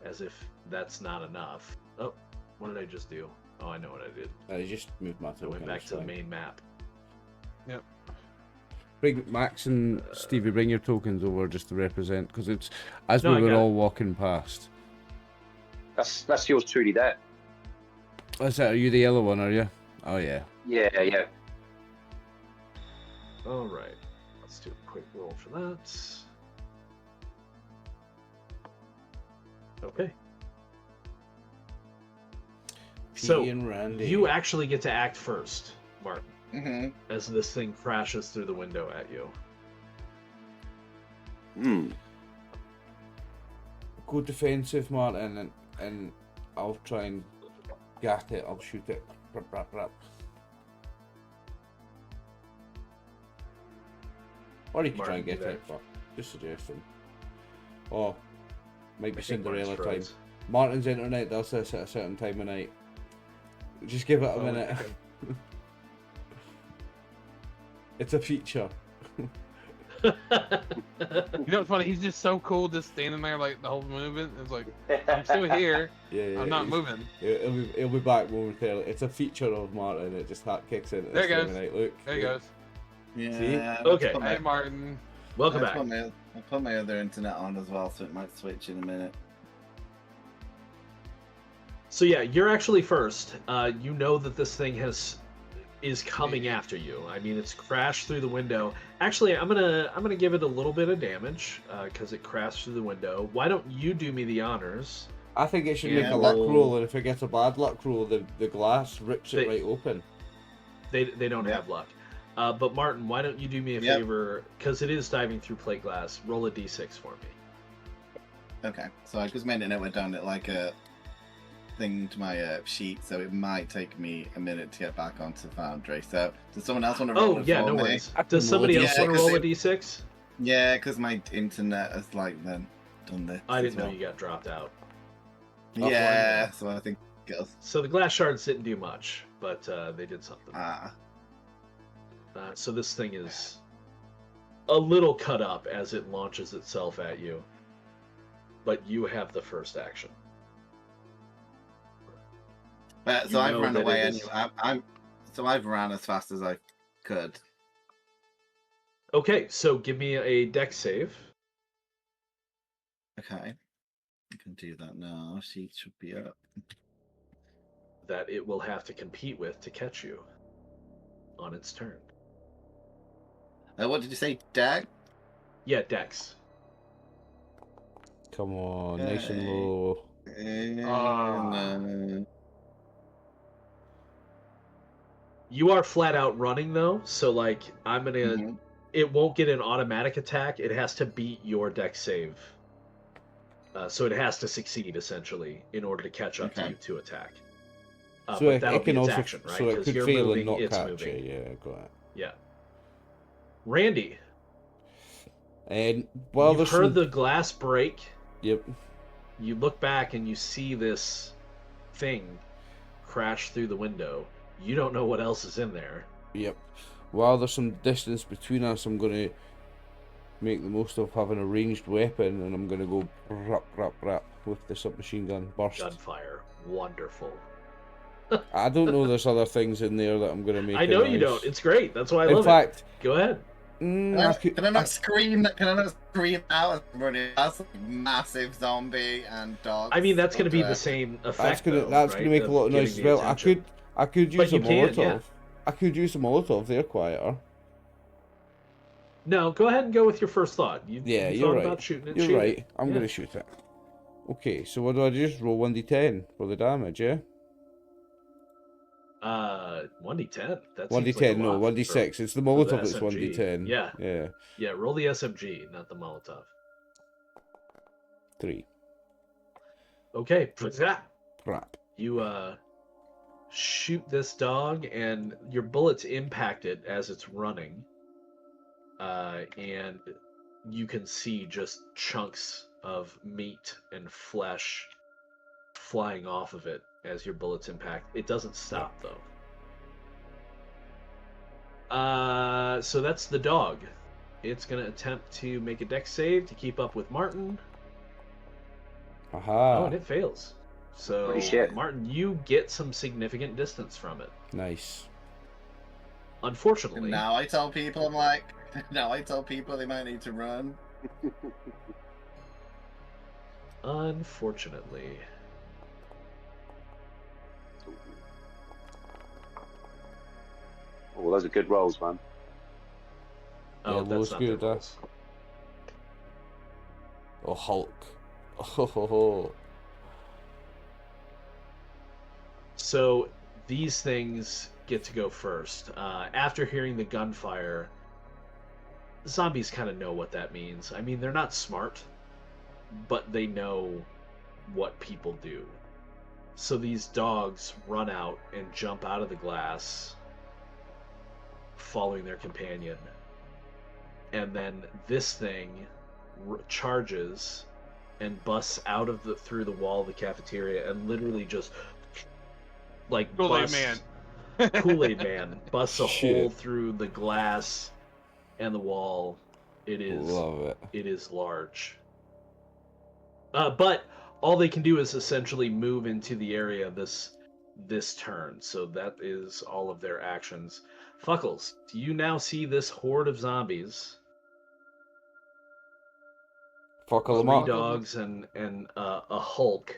as if that's not enough. Oh, what did I just do? Oh, I know what I did. I just moved my I token. went back to the main map. Yep. Bring Max and Stevie, bring your tokens over just to represent, because it's as No, we I were got all walking past. That's yours truly there. That's it. Are you the yellow one? Are you? Oh yeah. Yeah. All right, let's do a quick roll for that. Okay. So Petey and Randy. you actually get to act first, Martin, Mm-hmm. as this thing crashes through the window at you. Go defensive, Martin, and I'll try and get it. I'll shoot it. Brap, brap, brap. Or you can try and Martin, get do it, that. but just suggesting. Oh, might be I think Martin's Cinderella time. froze. Martin's internet does this at a certain time of night. Just give it a Oh, minute. okay. It's a feature. You know what's funny? He's just so cool, just standing there like the whole movement. It's like, I'm still here. Yeah, I'm not he's- moving. He'll be back momentarily. It's a feature of Martin. It just kicks in at There this it time goes. of night. Look. There he goes. Yeah. Okay. Hey, Martin. Welcome Let's back. put my other internet on as well, so it might switch in a minute. So yeah, you're actually first. You know that this thing is coming after you. I mean, it's crashed through the window. Actually, I'm gonna give it a little bit of damage because it crashed through the window. Why don't you do me the honors? I think it should Yeah, make a luck roll- roll, and if it gets a bad luck roll, the glass rips it They- right open. They don't Yeah. have luck. But Martin, why don't you do me a Yep. favor? Because it is diving through plate glass. Roll a d6 for me. Okay, so I just made a note down it like a thing to my sheet, so it might take me a minute to get back onto Foundry. So, does someone else want to roll Oh it yeah, for no me? worries. I can Does somebody roll else it. want to Yeah, 'cause roll a it- d6? Yeah, because my internet has like then done this. I as didn't know well. you got dropped out. Yeah, so I think it was, So the glass shards didn't do much, but they did something. So this thing is a little cut up as it launches itself at you, but you have the first action. but You so I've know run that away it is- anyway. So I've ran as fast as I could. Okay, so give me a dex save. Okay, I can do that now. She should be up. That it will have to compete with to catch you on its turn. What did you say, Dag? Yeah, dex. Come on, nice and Okay. low. No. You are flat out running though, so like I'm gonna. Mhm. It won't get an automatic attack. It has to beat your dex save. So it has to succeed essentially in order to catch up to Okay. you to attack. So But it that'll be can its also, action, right? so it 'Cause could you're fail moving, and not it's catch moving. you. Yeah, got it. Yeah. Randy, And well, you've there's heard some... the glass break. Yep. You look back and you see this thing crash through the window. You don't know what else is in there. Yep. While there's some distance between us, I'm gonna make the most of having a ranged weapon, and I'm gonna go rap rap rap with the submachine gun burst. Gunfire. Wonderful. I don't know there's other things in there that I'm gonna make. I know you don't. It's great. That's why I In love fact, it. Go ahead. Can I not scream? Can I not scream out and run it? That's like massive zombie and dog. I mean, that's going to be the same effect. that's gonna make a lot of noise as well. I could use a you can, Molotov. yeah. I could use a Molotov. They're quieter. No, go ahead and go with your first thought. You Yeah, you you're thought right. about shooting it. You're shoot right. it. I'm Yeah. gonna shoot it. Okay, so what do I do? Just roll 1d10 for the damage, yeah? 1d10. That One seems d10, like a no, lot one for- d6. It's the for the Molotov that's SMG. 1d10. Yeah. Yeah. Yeah, roll the SMG, not the Molotov. 3. Okay. Crap. You shoot this dog, and your bullets impact it as it's running. And you can see just chunks of meat and flesh flying off of it as your bullets impact. It doesn't stop though. So that's the dog. It's gonna attempt to make a dex save to keep up with Martin. Aha. Oh, and it fails. So Holy shit. Martin, you get some significant distance from it. Nice. Unfortunately, And now I tell people, I'm like, now I tell people they might need to run. unfortunately, Oh, those are good rolls, man. oh, Yeah, that's Lowe's not good, their huh? rolls. Oh, Hulk. Oh. So these things get to go first. After hearing the gunfire, zombies kind of know what that means. I mean, they're not smart, but they know what people do. So these dogs run out and jump out of the glass, following their companion. And then this thing charges and busts out of through the wall of the cafeteria and literally just like Kool-Aid busts, Man. Kool-Aid Man busts a Shit. hole through the glass and the wall. It is Love it. it is large. But all they can do is essentially move into the area this turn. So that is all of their actions. Fuckles, you now see this horde of zombies, Fuckle them 3 up. dogs and a Hulk.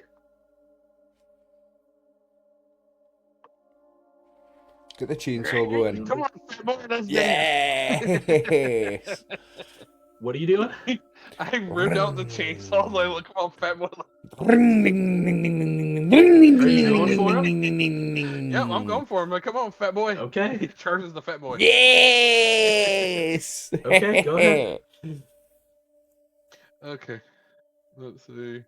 Get the chainsaw going. Come on, fat boy, let's dance. Yes. What are you doing? I ripped out the chainsaw. Like, look, come on, fat boy. Are you going for Yep, I'm going for him. Like, come on, fat boy. He Okay. charges the fat boy. Yes. Okay, go ahead. Okay. Let's see.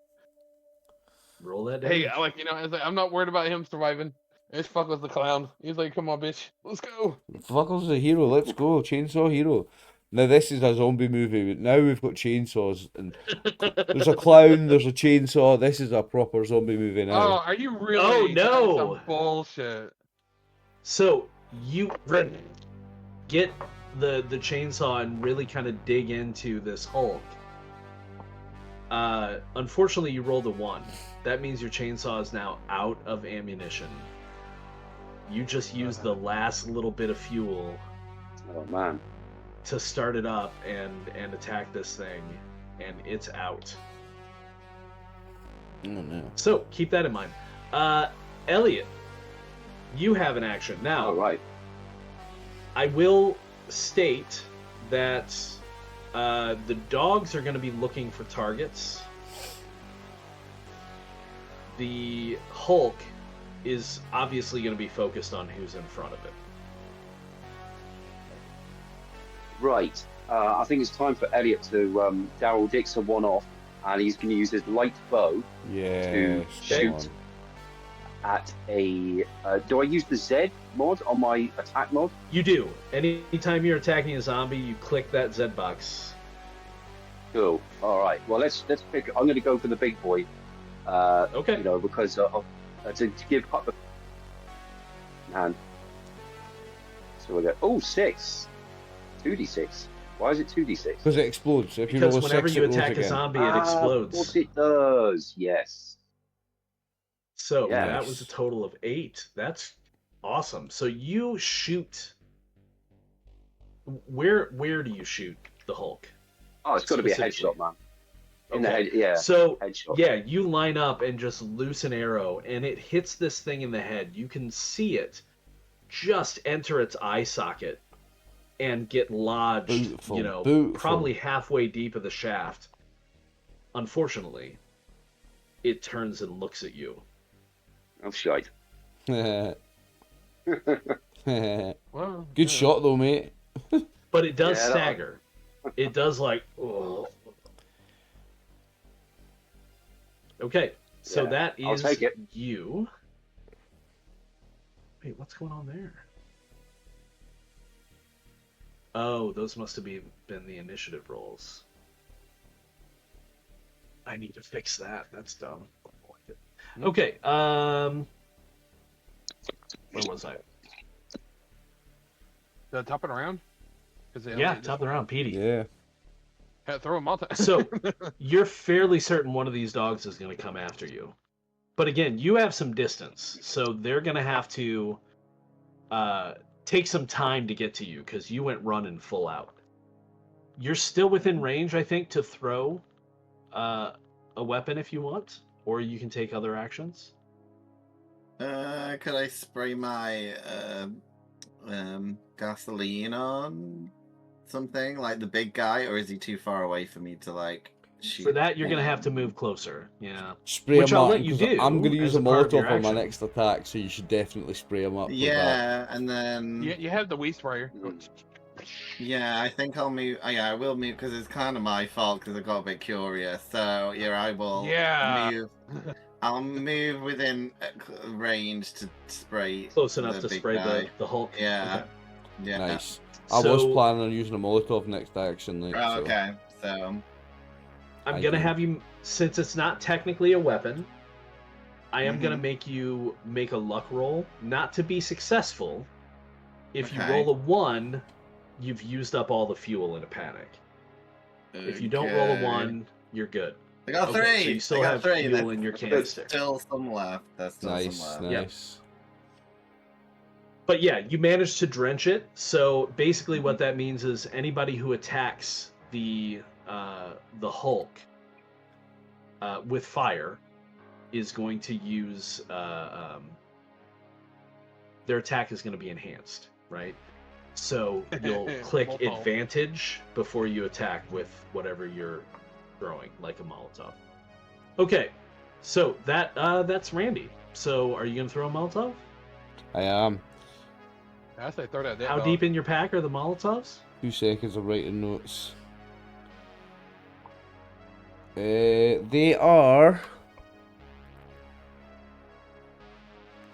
Roll that Hey, damage. like, you know, I'm not worried about him surviving. It's fuck with the clown. He's like, come on, bitch. Let's go. Fuckle's a hero. Let's go, chainsaw hero. Now this is a zombie movie. Now we've got chainsaws and there's a clown. There's a chainsaw. This is a proper zombie movie Oh, now. are you really? Oh, That's no. some bullshit. So you get the chainsaw and really kind of dig into this Hulk. Unfortunately, you rolled a 1. That means your chainsaw is now out of ammunition. You just used the last little bit of fuel Oh, man. to start it up and attack this thing, and it's out. Oh no. So keep that in mind. Elliot, you have an action now. All right. I will state that the dogs are going to be looking for targets. The Hulk is obviously going to be focused on who's in front of it. Right. I think it's time for Elliot to Daryl Dixon one off, and he's going to use his light bow Yes. shoot. come on. at a. Do I use the Z mod on my attack mod? You do. Anytime you're attacking a zombie, you click that Z box. Cool. All right. Well, let's pick. I'm going to go for the big boy. Okay. You know, because to give up the hand. So we go. Oh, 6. 2d6. Why is it 2d6? Because it explodes. If you Because roll a whenever 6, you it rolls attack a again. zombie, it Of explodes. course it does. Yes. So Yeah. that was a total of 8. That's awesome. So you shoot. Where do you shoot the Hulk? Oh, it's got to be a Specifically. headshot, man. In the Okay. head, yeah. So Headshot. yeah, you line up and just loose an arrow, and it hits this thing in the head. You can see it just enter its eye socket and get lodged, Beautiful, beautiful. probably halfway deep of the shaft. Unfortunately, it turns and looks at you. Oh, shite. Well, Good shot though, mate. But it does Yeah, that- stagger. It does like. Oh. Okay, so Yeah, that I'll is take it. you. Wait, what's going on there? Oh, those must have been the initiative rolls. I need to fix that. That's dumb. Okay, where was I? Top it around? Yeah, top around, Petey. Yeah. Throw them all. So you're fairly certain one of these dogs is going to come after you, but again, you have some distance, so they're going to have to take some time to get to you because you went running full out. You're still within range, I think, to throw a weapon if you want, or you can take other actions. Could I spray my gasoline on something like the big guy, or is he too far away for me to like shoot? For that, you're going to have to move closer. Yeah. Spray Which him I'll up. let you do I'm going to use as a a part of your Molotov on my action. next attack, so you should definitely spray him up. with that. Yeah, and then You have the weed sprayer. yeah, I think I'll move. Oh, yeah, I will move because it's kind of my fault because I got a bit curious. So yeah, I will Yeah. move. I'll move within range to spray. Close enough the to big spray guy. the Hulk. Yeah. Okay. Yeah. Nice. I was So- planning on using a Molotov next action. Like, Oh, so. okay. So I'm gonna have you, since it's not technically a weapon, I am Mhm. gonna make you make a luck roll, not to be successful. If you Okay. roll a 1, you've used up all the fuel in a panic. If you don't roll a Okay. 1, you're good. I got Okay, three. so you still I got have three. fuel in your There's canister. still some left. There's still Nice, some left. nice. But yeah, you managed to drench it. So basically, what that means is anybody who attacks the Hulk with fire is going to use their attack is going to be enhanced, right? So you'll click Molotov. advantage before you attack with whatever you're throwing, like a Molotov. Okay, so that's Randy. So are you going to throw a Molotov? I am. I say throw that. How deep in your pack are the Molotovs? 2 seconds of writing notes. They are.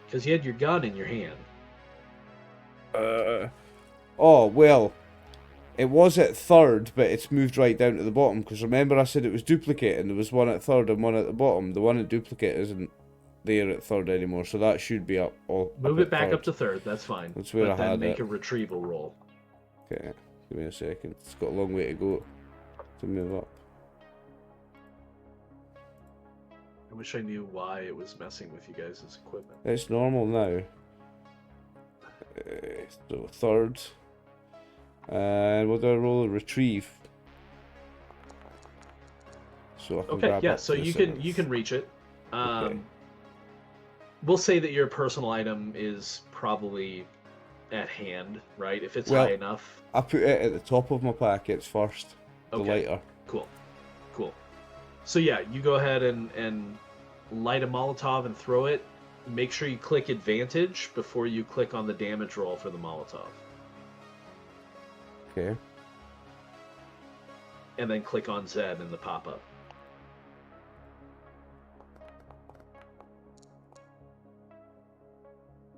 Because you had your gun in your hand. Oh well. It was at third, but it's moved right down to the bottom. Because remember, I said it was duplicate, and there was one at third and one at the bottom. The one at duplicate isn't there at third anymore, so that should be up. Move it back third. up to third. That's fine. That's where but I then had make it. a retrieval roll. Okay, give me a second. It's got a long way to go to move up. I wish I knew why it was messing with you guys' equipment. It's normal now. So third. And what do I roll? Retrieve. So I can Okay, grab yeah. up So to the you seventh. can reach it. Okay. We'll say that your personal item is probably at hand, right? If it's Well, high enough. I put it at the top of my packets first. The Okay. lighter. Cool. So yeah, you go ahead and light a Molotov and throw it. Make sure you click advantage before you click on the damage roll for the Molotov. Okay. And then click on Z in the pop-up.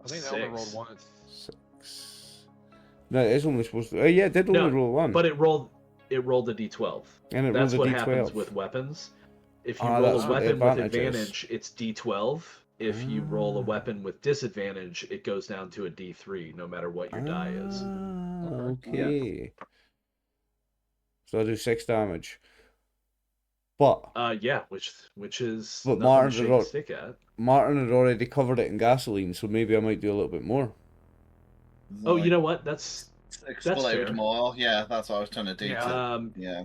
I think that only rolled 6. once. 6. No, it is only supposed to. Oh yeah, it did only No, roll one. But it rolled a D12. and it That's rolled what a D12. happens with weapons. If you Ah, roll that's a what the weapon with advantage is. advantage, it's D12. If you roll a Ah. weapon with disadvantage, it goes down to a D3, no matter what your die is. Ah, Okay. okay. So I do 6 damage. But Yeah, which is But nothing Martin to shake wrote- a stick at. Martin had already covered it in gasoline, so maybe I might do a little bit more. Oh, you know what? That's explode fair. more. Yeah, that's what I was trying to do. Yeah. Yeah.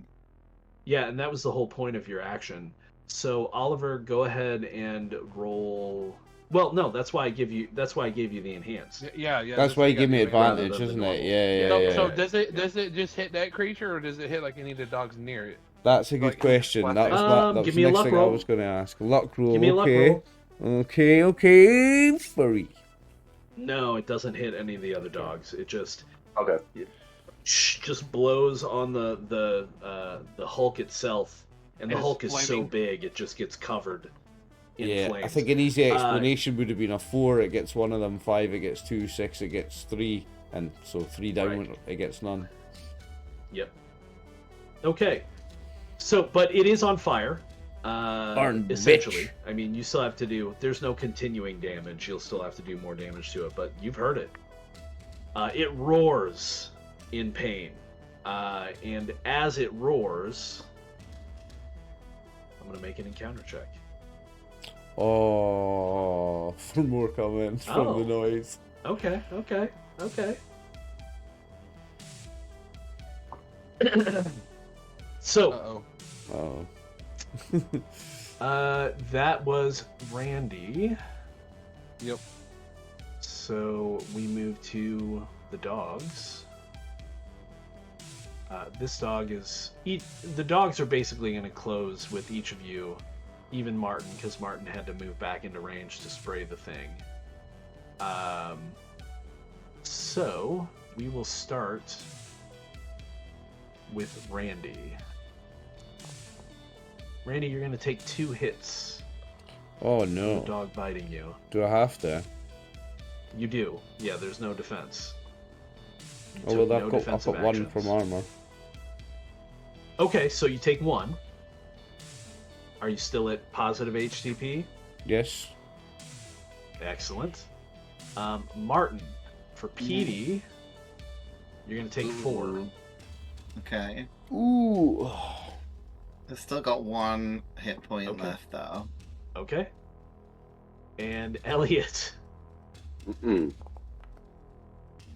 Yeah, and that was the whole point of your action. So Oliver, go ahead and roll. Well, no, that's why I gave you the enhanced. Yeah. That's why you give me rather advantage, than the isn't normal. it? Yeah, So, yeah. so does it just hit that creature, or does it hit like any of the dogs near it? That's a good like, question. flat That was, thing? that was Give the me a next luck thing I roll. was going to ask. Luck roll. Give me a luck okay. roll. Okay. Furry. No, it doesn't hit any of the other dogs. It just Okay. blows on the Hulk itself, and the It's Hulk is so flaming. big it just gets covered in Yeah, flames. I think an easy explanation would have been a 4, it gets one of them, 5, it gets 2, 6, it gets 3, and so 3 down, Right. it gets none. Yep. Okay. So, but it is on fire. Darn Essentially. bitch. I mean, you still have to do. There's no continuing damage. You'll still have to do more damage to it, but you've heard it. It roars in pain, and as it roars, I'm gonna make an encounter check. Oh, for more comments from Oh. the noise. Okay. So, Uh-oh. Oh. that was Randy. Yep. So we move to the dogs. This dog is... The dogs are basically going to close with each of you, even Martin, because Martin had to move back into range to spray the thing. So we will start with Randy. Randy, you're going to take 2 hits. Oh The no. dog biting you. Do I have to? You do. Yeah, there's no defense. You Oh well, took I've no got defensive 1 actions. from armor. Okay, so you take 1. Are you still at positive HTP? Yes. Excellent. Martin, for PD, you're going to take 4. Ooh. Okay. Ooh. I've still got 1 hit point Okay. left, though. Okay. And Elliot Mm-mm.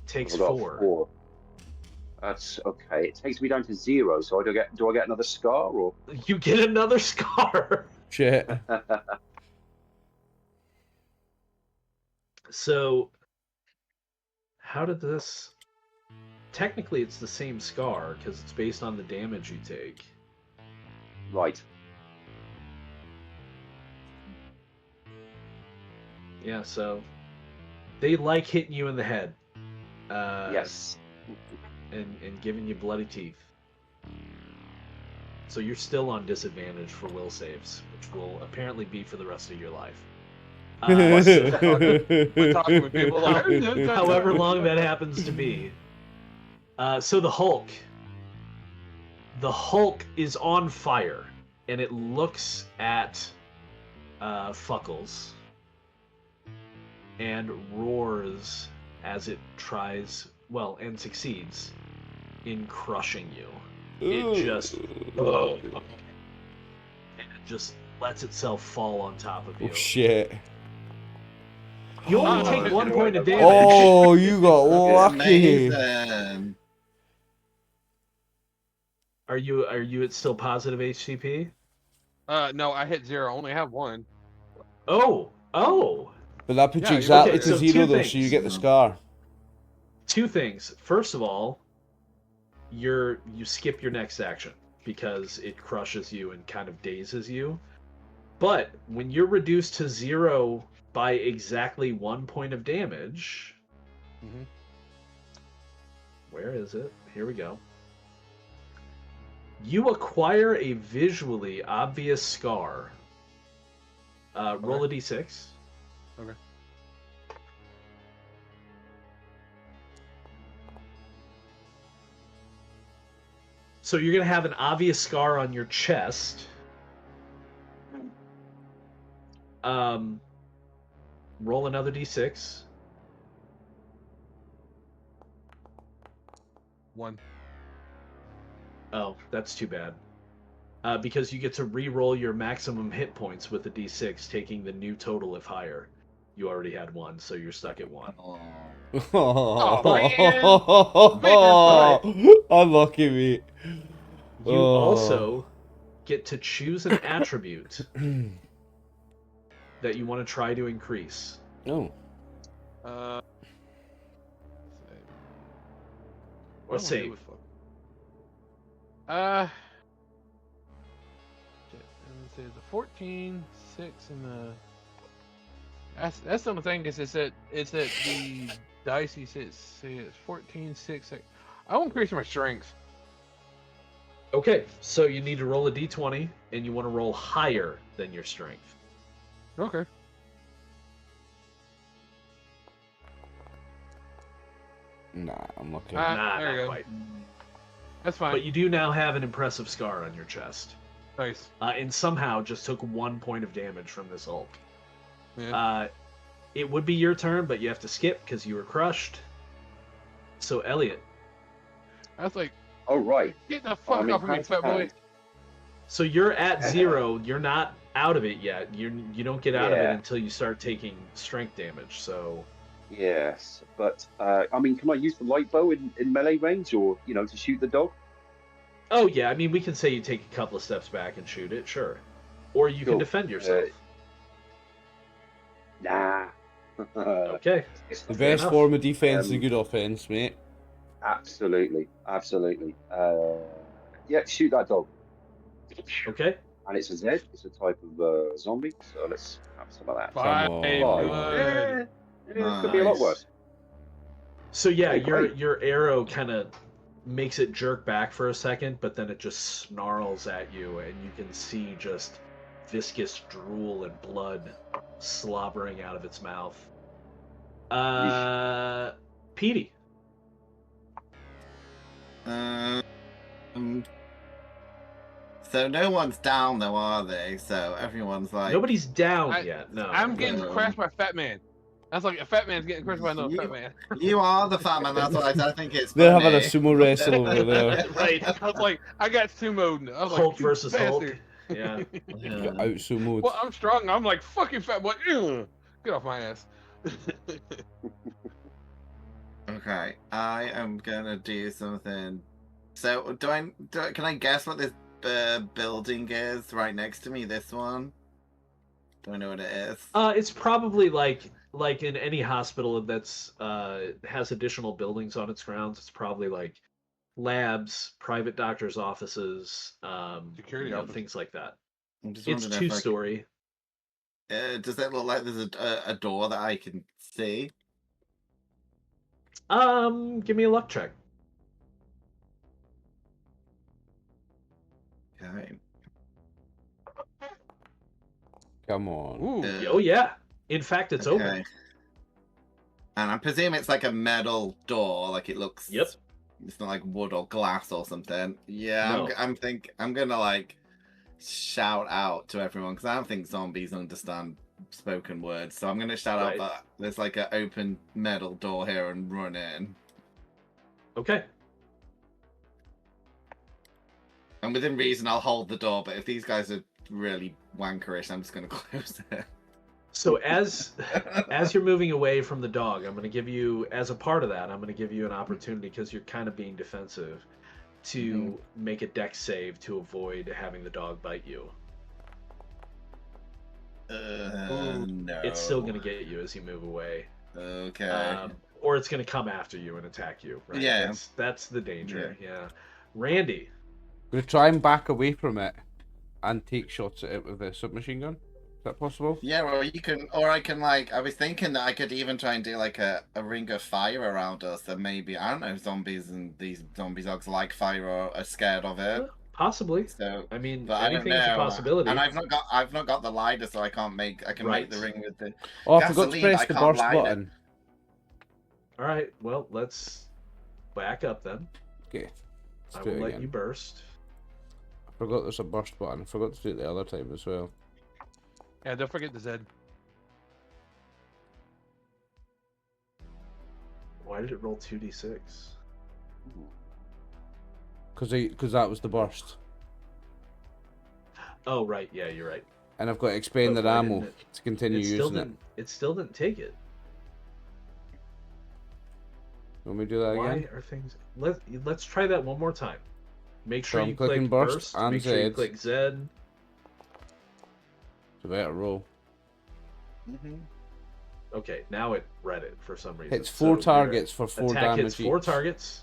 takes I've got 4. 4. That's okay. It takes me down to 0. So do I get another scar or? You get another scar. Shit. So, how did this... Technically, it's the same scar, because it's based on the damage you take. Right. Yeah, so... They like hitting you in the head. Yes. And giving you bloody teeth. So you're still on disadvantage for will saves, which will apparently be for the rest of your life. We're talking with people like, However long that happens to be. So the Hulk. The Hulk is on fire, and it looks at Fuckles and roars as it tries, well, and succeeds in crushing you. It just, and it just lets itself fall on top of you. Oh shit. You only Oh, take 1 you point of know, damage. Oh, you got lucky. Amazing. Are you at still positive HCP? No, I hit 0. I only have 1. Oh. But that puts Yeah, you you're exactly okay, to so 0 two though, so you things. get the scar. 2 things. First of all, you skip your next action because it crushes you and kind of dazes you. But when you're reduced to 0 by exactly 1 point of damage, Mhm. where is it? Here we go. You acquire a visually obvious scar. Roll a d6. Okay. So you're going to have an obvious scar on your chest. Roll another d6. 1. Oh, that's too bad. Because you get to re-roll your maximum hit points with a d6, taking the new total if higher. You already had 1, so you're stuck at 1. Oh. Unlucky me. You also get to choose an attribute that you want to try to increase. No. Or save. Shit, let's see, it's a 14, 6, and a That's the only thing is that the dice he says it's 14, 6. I won't increase my strength. Okay, so you need to roll a d20, and you want to roll higher than your strength. Okay. Nah, I'm looking. Nah, there you not go. quite. That's fine. But you do now have an impressive scar on your chest. Nice. And somehow just took 1 point of damage from this ult. Yeah. It would be your turn, but you have to skip because you were crushed. So, Elliot. I was like, All right. get the fuck off of me, fat boy. So you're at 0. You're not out of it yet. You don't get out of it until you start taking strength damage. So. Yes, but I mean, can I use the light bow in melee range, or to shoot the dog? Oh yeah, I mean, we can say you take a couple of steps back and shoot it, sure. Or you can defend yourself. Nah. Okay. The best form of defense is a good offense, mate. Absolutely. Yeah, shoot that dog. Okay. And it's a Z. It's a type of zombie. So let's have some of that. Five. on. Good. It could be a lot worse. So yeah, Okay, great. your arrow kind of makes it jerk back for a second, but then it just snarls at you, and you can see just viscous drool and blood slobbering out of its mouth. Petey. So no one's down though, are they? So everyone's like... Nobody's down yet. No. I'm getting crushed by Fat Man. That's like a fat man's getting crushed by another fat man. You are the fat man. That's what I said. I think it's They're funny. having a sumo wrestle over there. Right. I was like, I got sumoed. I was Hulk like, versus bastard. Hulk. Yeah. Got out sumoed. Well, I'm strong. I'm like, fucking fat boy. Ugh. Get off my ass. Okay, I am gonna do something. So, can I guess what this building is right next to me? This one? Do I know what it is? It's probably like in any hospital that's has additional buildings on its grounds. It's probably like labs, private doctors' offices, Security office. things like that. I'm just It's wondering if 2-story. does it look like there's a door that I can see? Give me a luck check. Okay. Come on. Ooh. Oh yeah. In fact, it's open. And I presume it's like a metal door, like it looks. Yep. It's not like wood or glass or something. Yeah, No. I'm gonna like shout out to everyone because I don't think zombies understand spoken words. So I'm gonna shout out that there's like an open metal door here and run in. Okay. And within reason, I'll hold the door. But if these guys are really wankerish, I'm just gonna close it. So as you're moving away from the dog, I'm going to give you, as a part of that, I'm going to give you an opportunity because you're kind of being defensive to make a dex save to avoid having the dog bite you. No. It's still going to get you as you move away. Okay. Or it's going to come after you and attack you. Right? Yeah. That's the danger. Yeah. Randy. I'm going to try and back away from it and take shots at it with the submachine gun. Is that possible? Yeah, well, you can, or I can, like, I was thinking that I could even try and do, like, a ring of fire around us, and maybe, I don't know, zombies and these zombie dogs like fire or are scared of it. Possibly. So, I mean, but anything is a possibility. And I've not got the lighter, so I can make the ring with the Oh, I forgot to gasoline, press I the can't burst light it. button. All right, well, let's back up then. Okay. I Let's do will it let again. you burst. I forgot there's a burst button. I forgot to do it the other time as well. Yeah, don't forget the Z. Why did it roll 2d6? Because that was the burst. Oh, right. Yeah, you're right. And I've got expended But why ammo didn't to continue using it. It still didn't take it. Want me to do that Why again? are things... Let's try that one more time. Make So sure I'm you clicking click burst burst. and Make sure you Z. click Z. It's a better roll. Okay, now it read it for some reason. Hits 4 So your targets for 4 attack damage hits 4 each. targets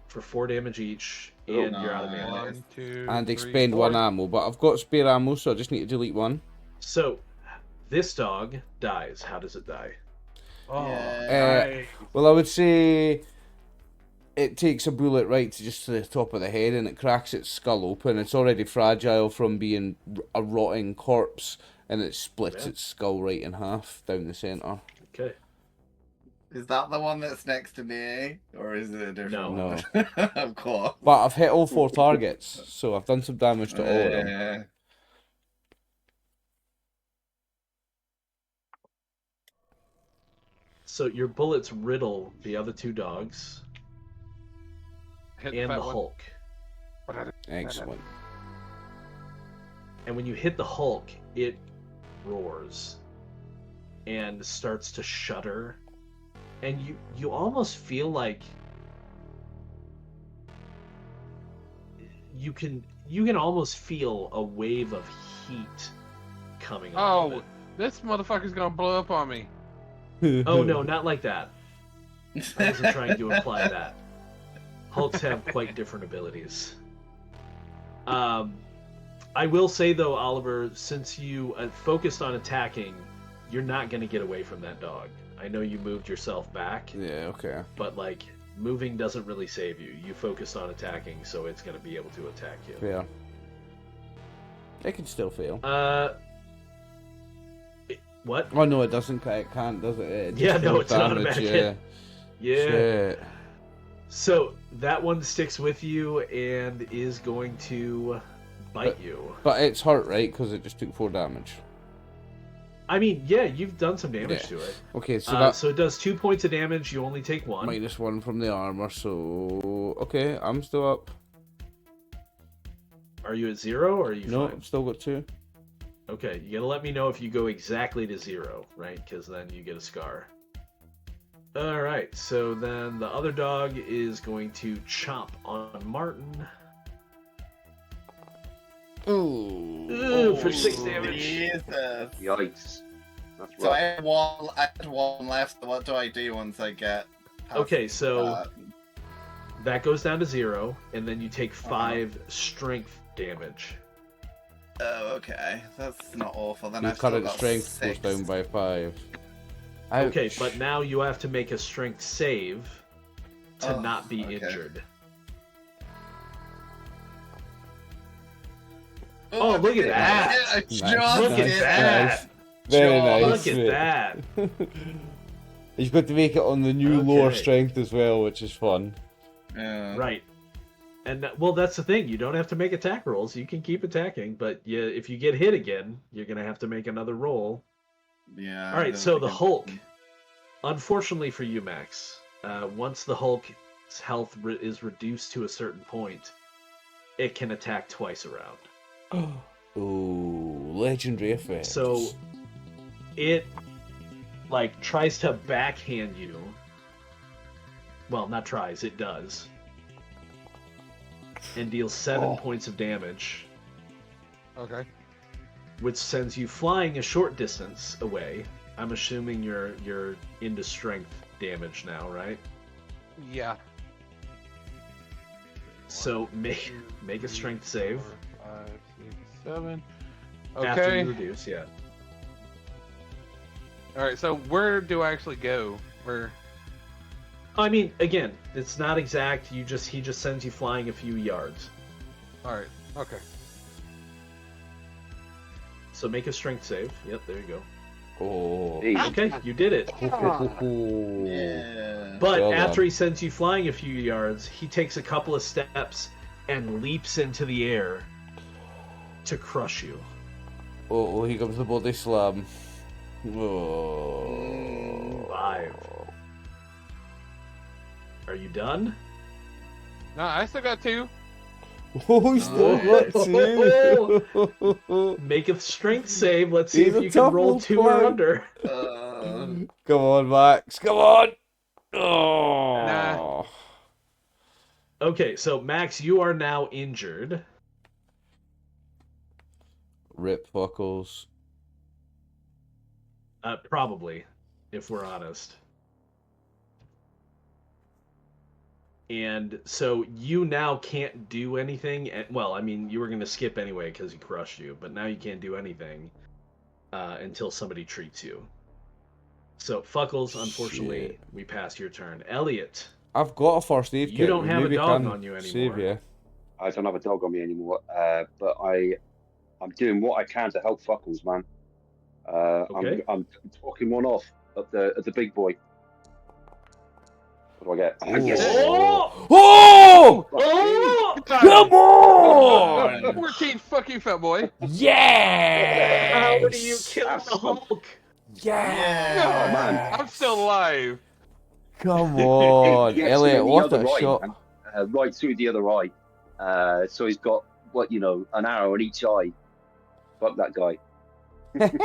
for 4 damage each, Oh, and you're out of nice. ammo. 1, 2, And 3, expend 4. 1 ammo. But I've got spare ammo, so I just need to delete 1. So, this dog dies. How does it die? Oh, Yeah. Well, I would say it takes a bullet right to just to the top of the head and it cracks its skull open. It's already fragile from being a rotting corpse, and it splits Yeah. its skull right in half down the centre. Okay. Is that the one that's next to me? Or is it a different No. one? Of course. But I've hit all 4 targets, so I've done some damage to all of them. Yeah. So your bullets riddle the other 2 dogs hit and fat the one. Hulk. Excellent. And when you hit the Hulk, it roars and starts to shudder. And you almost feel like you can almost feel a wave of heat coming off of Oh, this motherfucker's gonna blow up on me. it. Oh no, not like that. I wasn't trying to imply that. Hulks have quite different abilities. I will say though, Oliver, since you focused on attacking, you're not going to get away from that dog. I know you moved yourself back, Yeah, okay. but like moving doesn't really save you. You focused on attacking, so it's going to be able to attack you. Fair. It can still fail. What? Oh no, it doesn't. It can't, does it? It just Yeah, no, deals it's an automatic hit. Yeah. Shit. So that one sticks with you and is going to bite you. But it's hurt, right? Because it just took 4 damage. I mean, yeah, you've done some damage to it. Okay, so So it does 2 points of damage. You only take 1. -1 from the armor. So okay, I'm still up. Are you at 0 or are you No, fine? I've still got 2. Okay, you gotta let me know if you go exactly to 0, right? Because then you get a scar. Alright, so then the other dog is going to chomp on Martin. Ooh, for 6 damage. Jesus. Yikes. That's So I rough. had one left. So what do I do once I get? past Okay, so that? that goes down to 0, and then you take 5 strength damage. Oh, okay. That's not awful. Then Your I've still current got strength 6. goes down by 5. Okay, Ouch. but now you have to make a strength save to Oh, not be okay. injured. Oh, look at I that. did it. I Nice. just Look at did it. that. Very Sure. nice. Look at mate. that. You've got to make it on the new lower Okay. strength as well, which is fun. Yeah. Right. And well, that's the thing. You don't have to make attack rolls. You can keep attacking, but if you get hit again, you're gonna have to make another roll. Yeah. All I right. don't So think the I'm- Hulk. Unfortunately for you, Max, once the Hulk's health is reduced to a certain point, it can attack twice around. Ooh, legendary effect. So it like tries to backhand you. Well, not tries, it does. And deals 7 points of damage, Okay. which sends you flying a short distance away. I'm assuming you're into strength damage now, right? Yeah. So make a strength save 4, 5, 6, 7. after Okay. you reduce. Yeah. All right. So where do I actually go? Where? I mean, again, it's not exact. He just sends you flying a few yards. All right. Okay. So make a strength save. Yep, there you go. Oh. Hey, Okay, you did it. Yeah. But Well after done. he sends you flying a few yards, he takes a couple of steps and leaps into the air to crush you. Oh, here comes the body slam. Oh. 5. Are you done? No, I still got 2. Oh, he's still got 2. Make a strength save. Let's see He's if a you can roll tough 2 or one. under. Come on, Max. Come on. Oh. Nah. Okay, so Max, you are now injured. Rip buckles. Probably, if we're honest. And so you now can't do anything. Well, I mean, you were going to skip anyway because he crushed you, but now you can't do anything. until somebody treats you. So, Fuckles, unfortunately, Shit. we passed your turn. Elliot, I've got a first aid kit. you don't We have a maybe dog can on you save anymore. you. I don't have a dog on me anymore, but I'm doing what I can to help Fuckles, man. Okay. I'm talking one off at the big boy. What do I get? Ah, yes. Oh! Oh! Oh! Come on! 14, fuck you, fat boy. Yes! How do you kill the Hulk? Yeah! Oh, man. I'm still alive. Come on, He gets him Elliot, in the what other a eye, shot. man. Right through the other eye. So he's got, an arrow in each eye. Fuck that guy.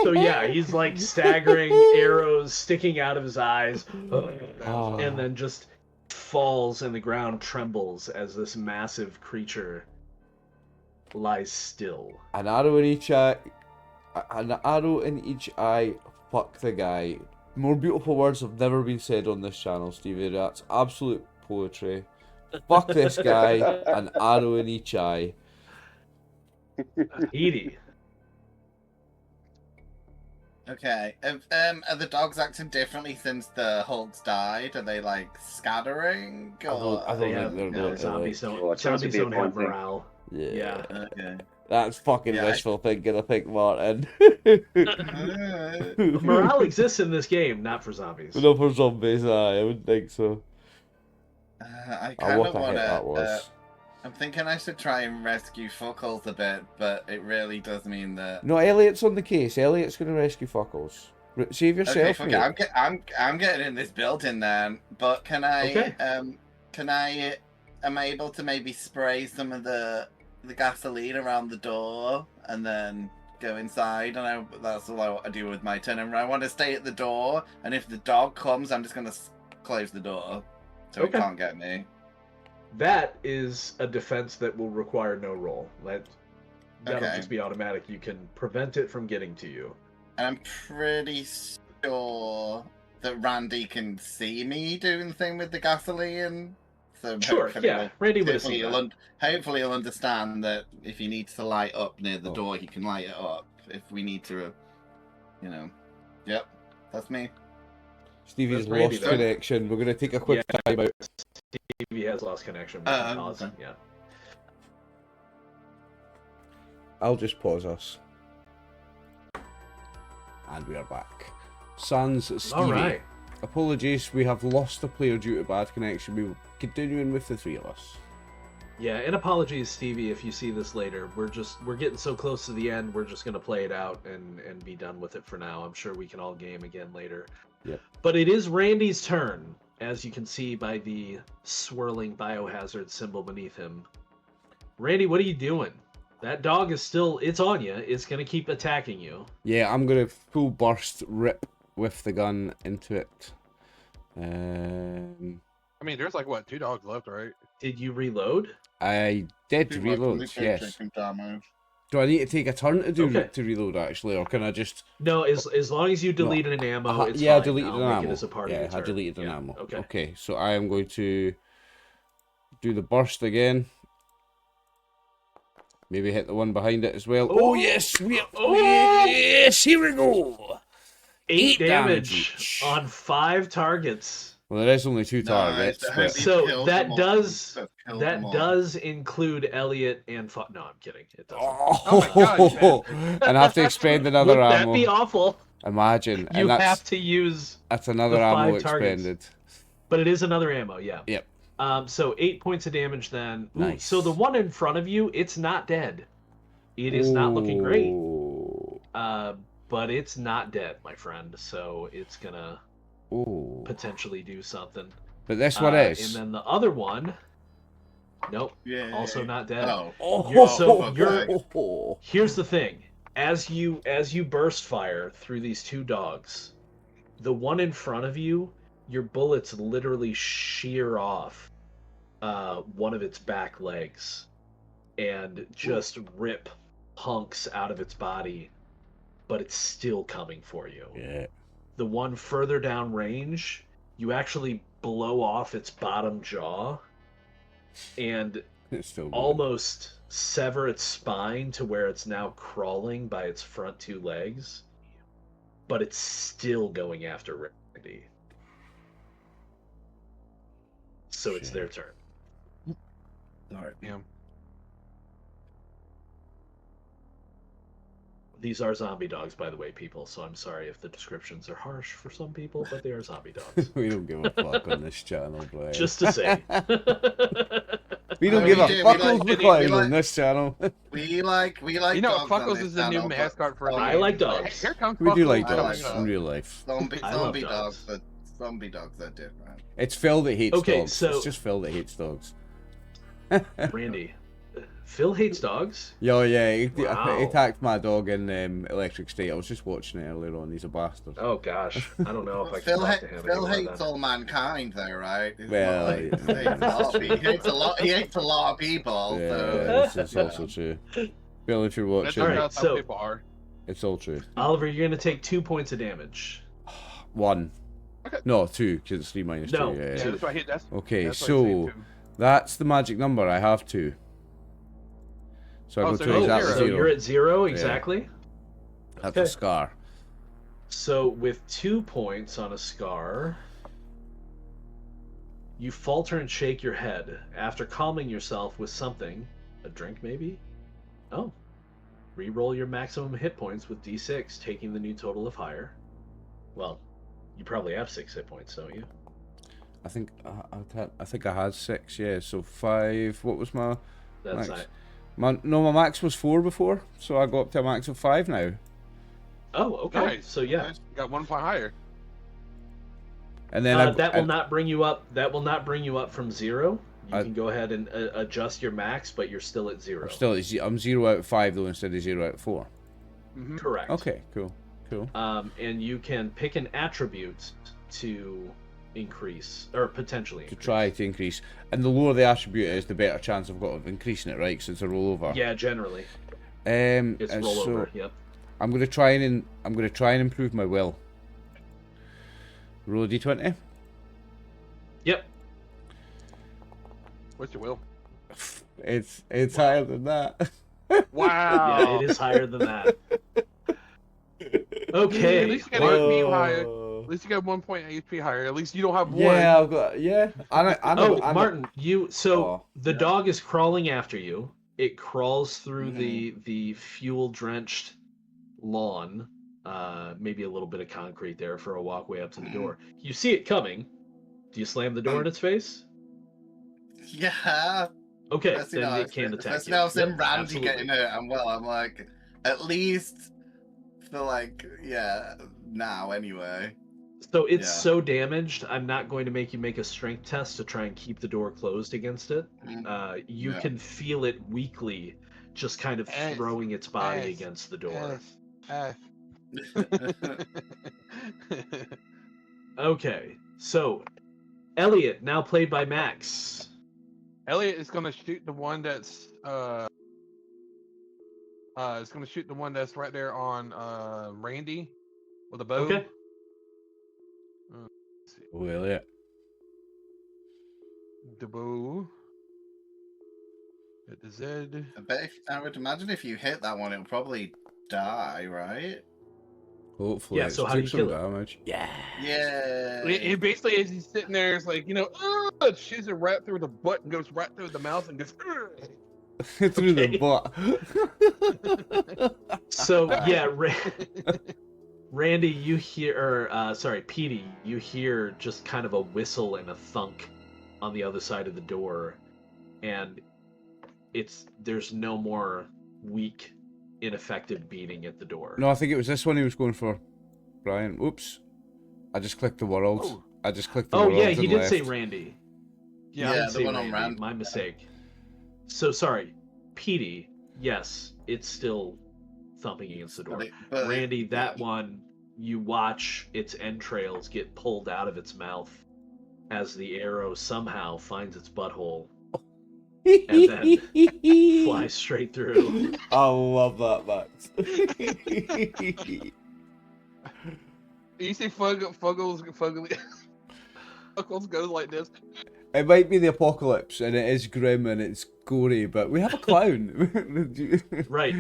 So yeah, he's like staggering, arrows sticking out of his eyes, Oh. and then just falls and the ground trembles as this massive creature lies still. An arrow in each eye. An arrow in each eye. Fuck the guy. More beautiful words have never been said on this channel, Stevie. That's absolute poetry. Fuck this guy. An arrow in each eye. Edie. Okay. Are the dogs acting differently since the Hulks died? Are they like scattering? I They don't have think they're no, not zombies Oh, don't. it sounds to Zombies be a don't have point thing. morale. Yeah. Yeah. Okay. That's fucking Yeah, wishful thinking, I think, Martin. Morale exists in this game, not for zombies. No, for zombies, I wouldn't think so. I Oh, kind what of the want heck that to. was. I'm thinking I should try and rescue Fuckles a bit, but it really does mean that. No, Elliot's on the case. Elliot's going to rescue Fuckles. Save Okay, yourself, fuck mate. it. I'm getting in this building then. But can I? Okay. Am I able to maybe spray some of the gasoline around the door and then go inside? And that's all I want to do with my turn. And I want to stay at the door. And if the dog comes, I'm just gonna close the door so Okay. it can't get me. That is a defense that will require no roll. That'll Okay. just be automatic. You can prevent it from getting to you. And I'm pretty sure that Randy can see me doing the thing with the gasoline. So Sure, hopefully yeah. Randy would have hopefully seen he'll, that. hopefully he'll understand that if he needs to light up near the Oh. door, he can light it up. If we need to, Yep, that's me. Stevie's That's Randy, lost though. connection. We're going to take a quick time out. Stevie has lost connection. We can pause. Okay. Yeah. I'll just pause us. And we are back. Sans Stevie. All right. Apologies, we have lost a player due to bad connection. We will continuing with the three of us. Yeah, and apologies, Stevie, if you see this later. We're getting so close to the end. We're just gonna play it out and be done with it for now. I'm sure we can all game again later. Yep. But it is Randy's turn, as you can see by the swirling biohazard symbol beneath him. Randy, what are you doing? That dog is still, it's on you. It's going to keep attacking you. Yeah, I'm going to full burst rip with the gun into it. I mean, there's like, what, 2 dogs left, right? Did you reload? I did Too much reload, military yes. chicken damage. Do I need to take a turn to Okay. to reload actually, or can I just? No, as long as you deleted an ammo, it's yeah, I fine. deleted I'll an make ammo. it as a part Yeah, of your I turn. deleted an Yeah, ammo. Okay. Okay, so I am going to do the burst again. Maybe hit the one behind it as well. Oh, yes, yes, here we go. 8 damage each. on 5 targets. Well, there is only 2 targets, I hope but he So kills that them all. does- Kills That them all. does include Elliot and No, I'm kidding. It doesn't. Oh my God, and I have to expend another Would that ammo. be awful? Imagine, You and that's have to use, another the ammo 5 targets. expended. but it is another ammo, yeah. Yep. So 8 points of damage then. Ooh, Nice. So the one in front of you, it's not dead. It is not looking great. Ooh. But it's not dead, my friend. So it's gonna Ooh. potentially do something. But this one is. And then the other one, nope, Yeah. also not dead. Oh. Oh, Here's the thing: as you burst fire through these 2 dogs, the one in front of you, your bullets literally shear off one of its back legs and just rip hunks out of its body, but it's still coming for you. Yeah. The one further down range, you actually blow off its bottom jaw and It's still moving. almost sever its spine to where it's now crawling by its front 2 legs. but it's still going after Randy. So it's their turn. Alright. Yeah. These are zombie dogs, by the way, people, so I'm sorry if the descriptions are harsh for some people, but they are zombie dogs. We don't give a fuck on this channel, Brian. Just to say. We don't No, give we a do. fuck We like- who's we McLeod like- on this channel. We like You know, dogs on Fuckles this is the new channel, but mascot for the I game. like dogs. Here comes We do Fuckles. like I like dogs dogs. in real life. Zombie I love dogs. dogs. But zombie dogs are different. It's Phil that hates Okay, dogs. so- It's just Phil that hates dogs. Randy, Phil hates dogs? Yeah, he Wow. attacked my dog in Electric State. I was just watching it earlier on. He's a bastard. Oh, gosh. I don't know if I can Phil, talk to him Phil anymore hates then. all mankind, though, right? It's Well, not like- he hates a lot. He hates a lot of people. Yeah, So. this is also true. Phil, if you're That's watching, Alright, how some so- people are. it's all true. Oliver, you're going to take 2 points of damage. 1. Okay. No, 2, because it's 3 minus No, 2. Yeah, Yeah, yeah. that's why he. That's Okay, that's why he's saying so two. that's the magic number. I have 2. So I Oh, go so to you're exactly zero. So 0. you're at 0, exactly? That's okay. a scar. So with 2 points on a scar, you falter and shake your head after calming yourself with something. A drink, maybe? Oh. Reroll your maximum hit points with D6, taking the new total of higher. Well, you probably have 6 hit points, don't you? I think I had 6. Yeah, so 5. What was my That's max? not... My max was 4 before, so I got up to a max of 5 now. Oh, okay. Nice. So yeah. You got 1 point higher. And then That will not bring you up. That will not bring you up from 0. You I- can go ahead and adjust your max, but you're still at 0. I'm 0 out of 5 though instead of 0 out of 4. Mm-hmm. Correct. Okay, cool. And you can pick an attribute to increase or potentially To increase. try to increase, and the lower the attribute is, the better chance I've got of increasing it, right? Because it's a rollover. Yeah, generally It's it's rollover. Yep. I'm gonna try and improve my will. Roll a d20. Yep. What's your will? It's higher than that. Wow. Yeah, it is higher than that. Okay. At least you got well, HP higher. At least you got 1 point HP higher. At least you don't have 1. Yeah, I've got. Yeah, I know. Martin, the yeah. dog is crawling after you. It crawls through the fuel drenched lawn. Maybe a little bit of concrete there for a walkway up to the door. You see it coming. Do you slam the door in its face? Yeah. Okay, That's then it can attack That's you. now Sim Yep, Randy absolutely. getting hurt. I'm like, at least for like, yeah, now anyway. So it's Yeah. so damaged, I'm not going to make you make a strength test to try and keep the door closed against it. You Yeah. can feel it weakly, just kind of Yes. throwing its body Yes. against the door. Okay, so Elliot, now played by Max. Elliot is gonna shoot the one that's it's gonna shoot the one that's right there on Randy with a bow. Okay. Let's see. Well, yeah. The bow. At the Z. I would imagine if you hit that one, it'll probably die, right? Hopefully, Yeah, it's so how do took you some kill it? damage. Yeah. Yeah. He basically, as he's sitting there, it's like, shoots it right through the butt and goes right through the mouth and goes. Through the Okay. butt. So yeah, Randy, you hear, or Petey, you hear just kind of a whistle and a thunk on the other side of the door, and there's no more weak, ineffective beating at the door. No, I think it was this one he was going for. Brian. Oops. I just clicked the world. Oh. I just clicked the Oh world. yeah, and he did say left. Randy. Yeah, I did the say one on Randy. My mistake. So sorry, Petey. Yes, it's still thumping against the door. But Randy, that one, you watch its entrails get pulled out of its mouth as the arrow somehow finds its butthole and then flies straight through. I love that, Max. You see Fuggles goes like this. It might be the apocalypse, and it is grim and it's gory, but we have a clown. Right.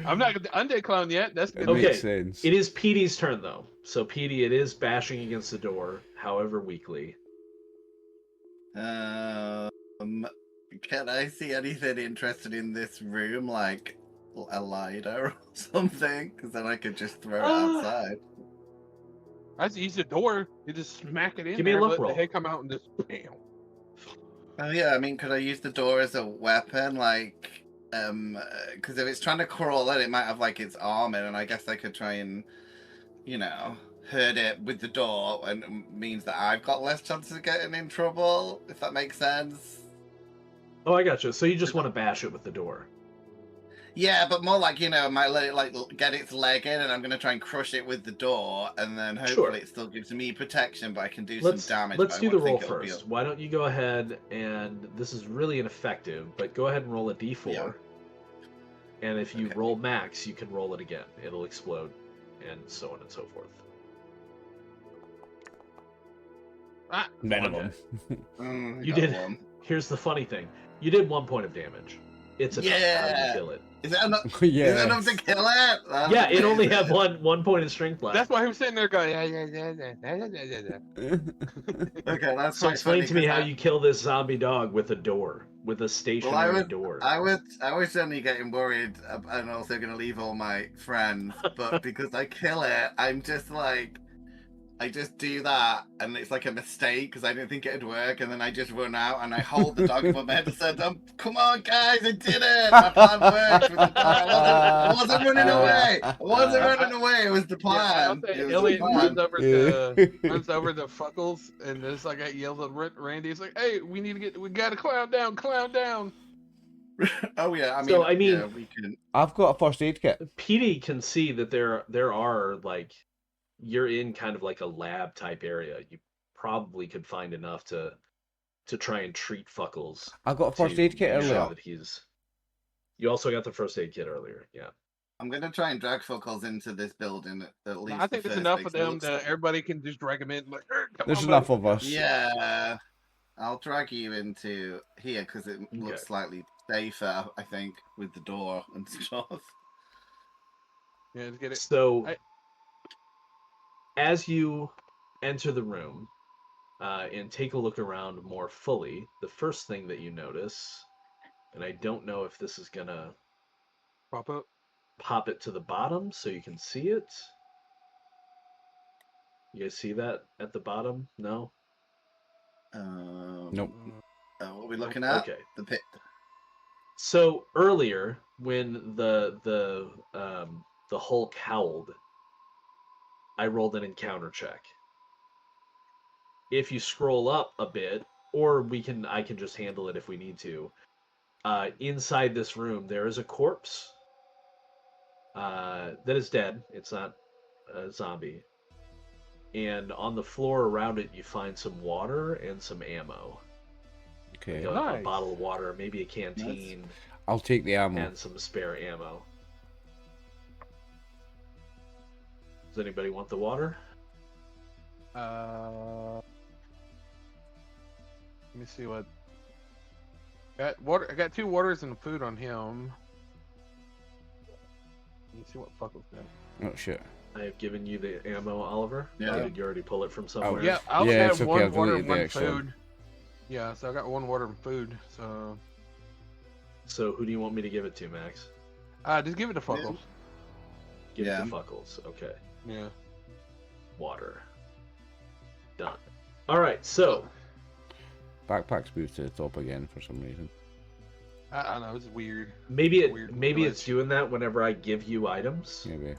I'm not the undead clown yet. That's good. It Okay. makes sense. It is Petey's turn, though. So, Petey, it is bashing against the door, however weakly. Can I see anything interesting in this room, like a lighter or something? Because then I could just throw it outside. I just use the door. You just smack it in Give me a there, luck let roll. the head come out and just bam. Oh yeah, I mean, could I use the door as a weapon, like, because if it's trying to crawl in, it might have like its arm in, and I guess I could try and, hurt it with the door, and it means that I've got less chances of getting in trouble, if that makes sense. Oh, I gotcha. So you just want to bash it with the door. Yeah, but more like, might let it like get its leg in, and I'm gonna try and crush it with the door, and then hopefully it still gives me protection, but I can do some damage. Let's but I do the won't roll think it'll be first. Why don't you go ahead and this is really ineffective, but go ahead and roll a d4. Yeah. And if you roll max, you can roll it again. It'll explode, and so on and so forth. Minimum. I You got did. one. Here's the funny thing. You did 1 point of damage. It's enough. How did you kill it? Is that enough? Yeah. Is that enough to kill it? That's Yeah, it only had amazing. one point of strength left. That's why he was sitting there going, yeah. Okay, that's So quite explain funny, to me 'cause how you kill this zombie dog with a door, with a stationary door. I was only getting worried, and also going to leave all my friends, but because I kill it, I'm just like, I just do that, and it's like a mistake because I didn't think it'd work, and then I just run out and I hold the dog above my head and said, "Come on, guys, I did it! My plan worked with the dog. I wasn't running away. I wasn't running away. It was the plan. Yeah, It was Elliot the plan." runs over the Fuckles, and it's like I yelled at Randy. It's like, "Hey, we got to clown down. Oh yeah, I mean, So, I mean- yeah, we can. I've got a first aid kit. PD can see that there are like you're in kind of like a lab type area. You probably could find enough to try and treat Fuckles. I got a first to aid kit make sure earlier. that You also got the first aid kit earlier. Yeah. I'm gonna try and drag Fuckles into this building at least. I think the it's first enough day, of 'cause it them looks that like- everybody can just drag them in. Like, come There's on, enough buddy." of us. Yeah, I'll drag you into here because it looks slightly safer, I think, with the door and stuff. Yeah, just get it. So, as you enter the room and take a look around more fully, the first thing that you notice, and I don't know if this is gonna Pop up. pop it to the bottom so you can see it. You guys see that at the bottom? No? Nope. What are we looking at? Okay. The pit. So earlier, when the Hulk howled, I rolled an encounter check. If you scroll up a bit, or I can just handle it if we need to. Inside this room, there is a corpse that is dead. It's not a zombie. And on the floor around it, you find some water and some ammo. Okay. Like a Nice. bottle of water, maybe a canteen, I'll take the ammo. and some spare ammo. Does anybody want the water? Let me see what. Got water. I got 2 waters and food on him. Let me see what Fuckles got. Oh shit. I have given you the ammo, Oliver. Yeah. Did you already pull it from somewhere? Yeah, I only Yeah, have it's okay, 1 I've water deleted and the 1 extra one. food. Yeah, so I got 1 water and food. So, So who do you want me to give it to, Max? just give it to Fuckles. Give Yeah. it to Fuckles. Okay. Yeah. Water. Done. All right. So Backpack's moved to the top again for some reason. I don't know. It's weird. maybe Weird it's glitch. doing that whenever I give you items. Maybe.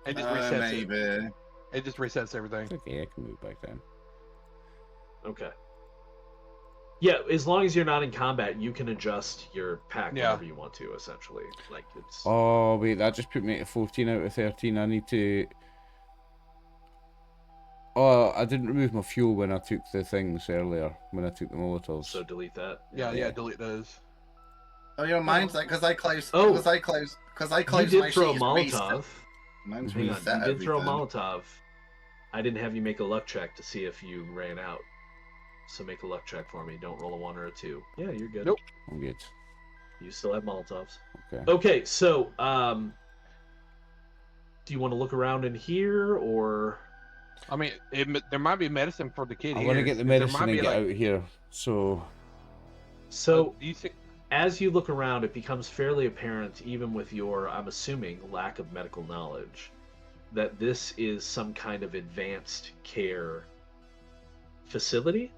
It just resets it. Maybe. It just resets everything. It's okay, I can move back then. Okay. Yeah, as long as you're not in combat, you can adjust your pack Yeah. whenever you want to. Essentially, like it's. Oh wait, that just put me at 14 out of 13. I need to. Oh, I didn't remove my fuel when I took the things earlier. When I took the Molotovs. So delete that. Yeah, delete those. Oh, your mine's like because I closed. Oh. Because I closed. You my did throw a sheet, it's reset. Molotov. Mine's Hang on, reset you did throw a everything. Molotov. I didn't have you make a luck check to see if you ran out. So make a luck check for me. Don't roll a 1 or a 2. Yeah, you're good. Nope. I'm good. You still have Molotovs. Okay. Okay, so do you want to look around in here, or? I mean, there might be medicine for the kid I here. want to get the There medicine might and be, get like, out of here. So, So do you think? as you look around, it becomes fairly apparent, even with your, I'm assuming, lack of medical knowledge, that this is some kind of advanced care facility.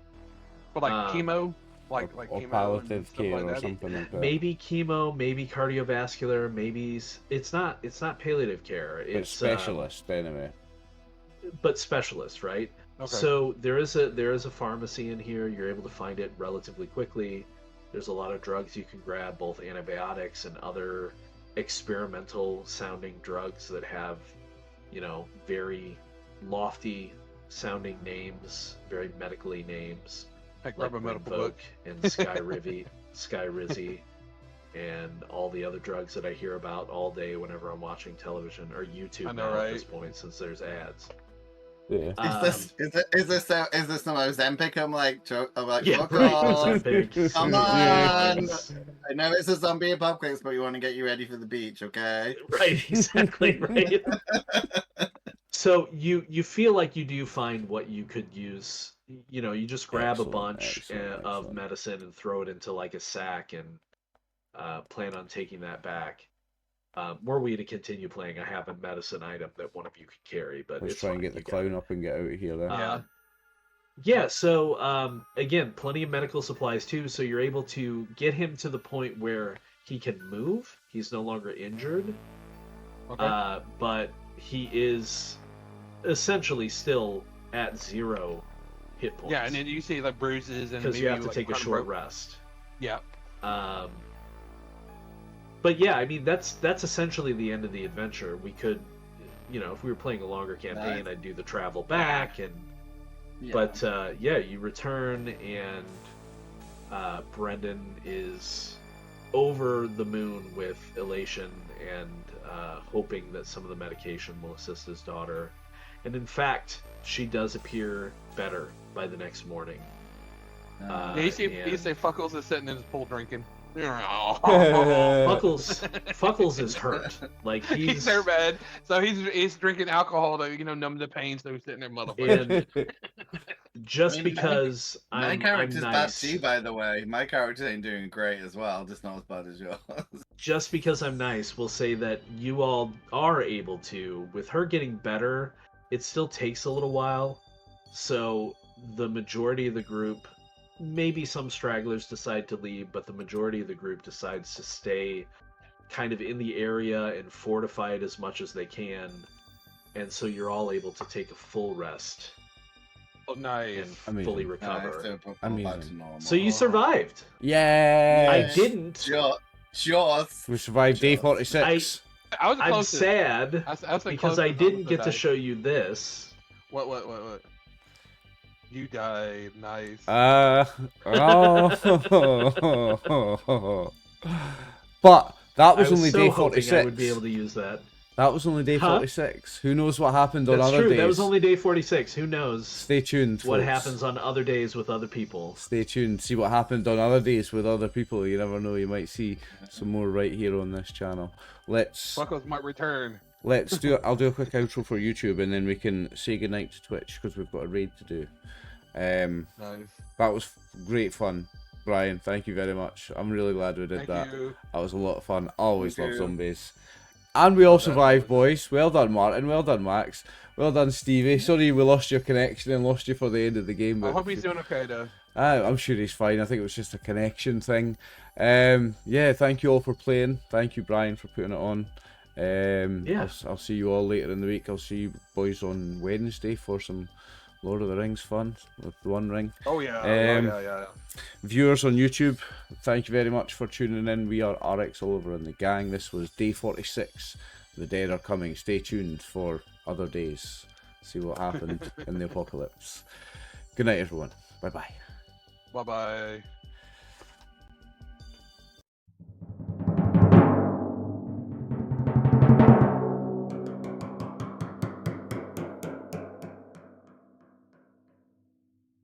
For like chemo, like or chemo and palliative stuff care like or that. something like that. Maybe chemo, maybe cardiovascular, maybe it's not palliative care. But It's specialist anyway. but specialist, right? Okay. So there is a pharmacy in here. You're able to find it relatively quickly. There's a lot of drugs you can grab, both antibiotics and other experimental sounding drugs that have, very lofty sounding names, very medically names, Like grab a medical Rinvoq book. and Skyrizi, and all the other drugs that I hear about all day whenever I'm watching television or YouTube I know, now at right? this point, since there's ads. Yeah. Is this the Ozempic? I'm like, Yeah, fuck right. off. Ozempic. Come Yeah. on. I know it's a zombie apocalypse, but we want to get you ready for the beach, okay? Right, exactly, right. So you feel like you do find what you could use. You just grab Excellent, a bunch excellent, of excellent. medicine and throw it into like a sack and plan on taking that back. Were we to continue playing, I have a medicine item that one of you could carry, but Let's it's try and fine, get the you got clown it. up and get out of here then. Yeah. Yeah, so again, plenty of medical supplies too, so you're able to get him to the point where he can move. He's no longer injured, Okay. but he is essentially still at 0 hit points. Yeah, and then you see like bruises and because maybe you have to like, take a kind of short broke. rest. Yeah. But yeah, I mean that's essentially the end of the adventure. We could, if we were playing a longer campaign, Nice. I'd do the travel back and. Yeah. But you return, and Brendan is over the moon with elation and hoping that some of the medication will assist his daughter. And in fact, she does appear better by the next morning. Yeah, you see and Fuckles is sitting in his pool drinking. Fuckles is hurt. Like He's there bad, so he's drinking alcohol to numb the pain. So he's sitting there, motherfucker. And just I mean, because my I'm character's nice, bad too, by the way. My character ain't doing great as well, just not as bad as yours. just because I'm nice, we'll say that you all are able to. With her getting better, it still takes a little while. So the majority of the group, maybe some stragglers decide to leave, but the majority of the group decides to stay kind of in the area and fortify it as much as they can. And so you're all able to take a full rest Oh, nice. and Amazing. fully recover. Amazing. So you survived. Yeah. I didn't. Yours. We survived day 46. I was the I'm closest. sad I was the because I closest didn't get to died. show you this. What? You died. Nice. But that I was was only so day hoping 46. I would be able to use that. That was only day Huh? 46. Who knows what happened on That's other true. days? That was only day 46. Who knows Stay tuned, what folks. happens on other days with other people? Stay tuned. See what happened on other days with other people. You never know. You might see some more right here on this channel. Fuckles might return. Let's do. I'll do a quick outro for YouTube, and then we can say goodnight to Twitch because we've got a raid to do. Nice. That was great fun, Brian. Thank you very much. I'm really glad we did Thank that. you. That was a lot of fun. I always Thank love you. zombies. And we all survived, boys. Well done, Martin. Well done, Max. Well done, Stevie. Sorry we lost your connection and lost you for the end of the game. I But hope he's doing okay though. I'm sure he's fine. I think it was just a connection thing. Yeah, thank you all for playing. Thank you, Brian, for putting it on. Yeah. I'll see you all later in the week. I'll see you boys on Wednesday for some Lord of the Rings fun with the One Ring. Oh yeah. Yeah. Viewers on YouTube, thank you very much for tuning in. We are RxOliver and the gang. This was day 46. The dead are coming. Stay tuned for other days. See what happened in the apocalypse. Good night, everyone. Bye bye. Bye bye.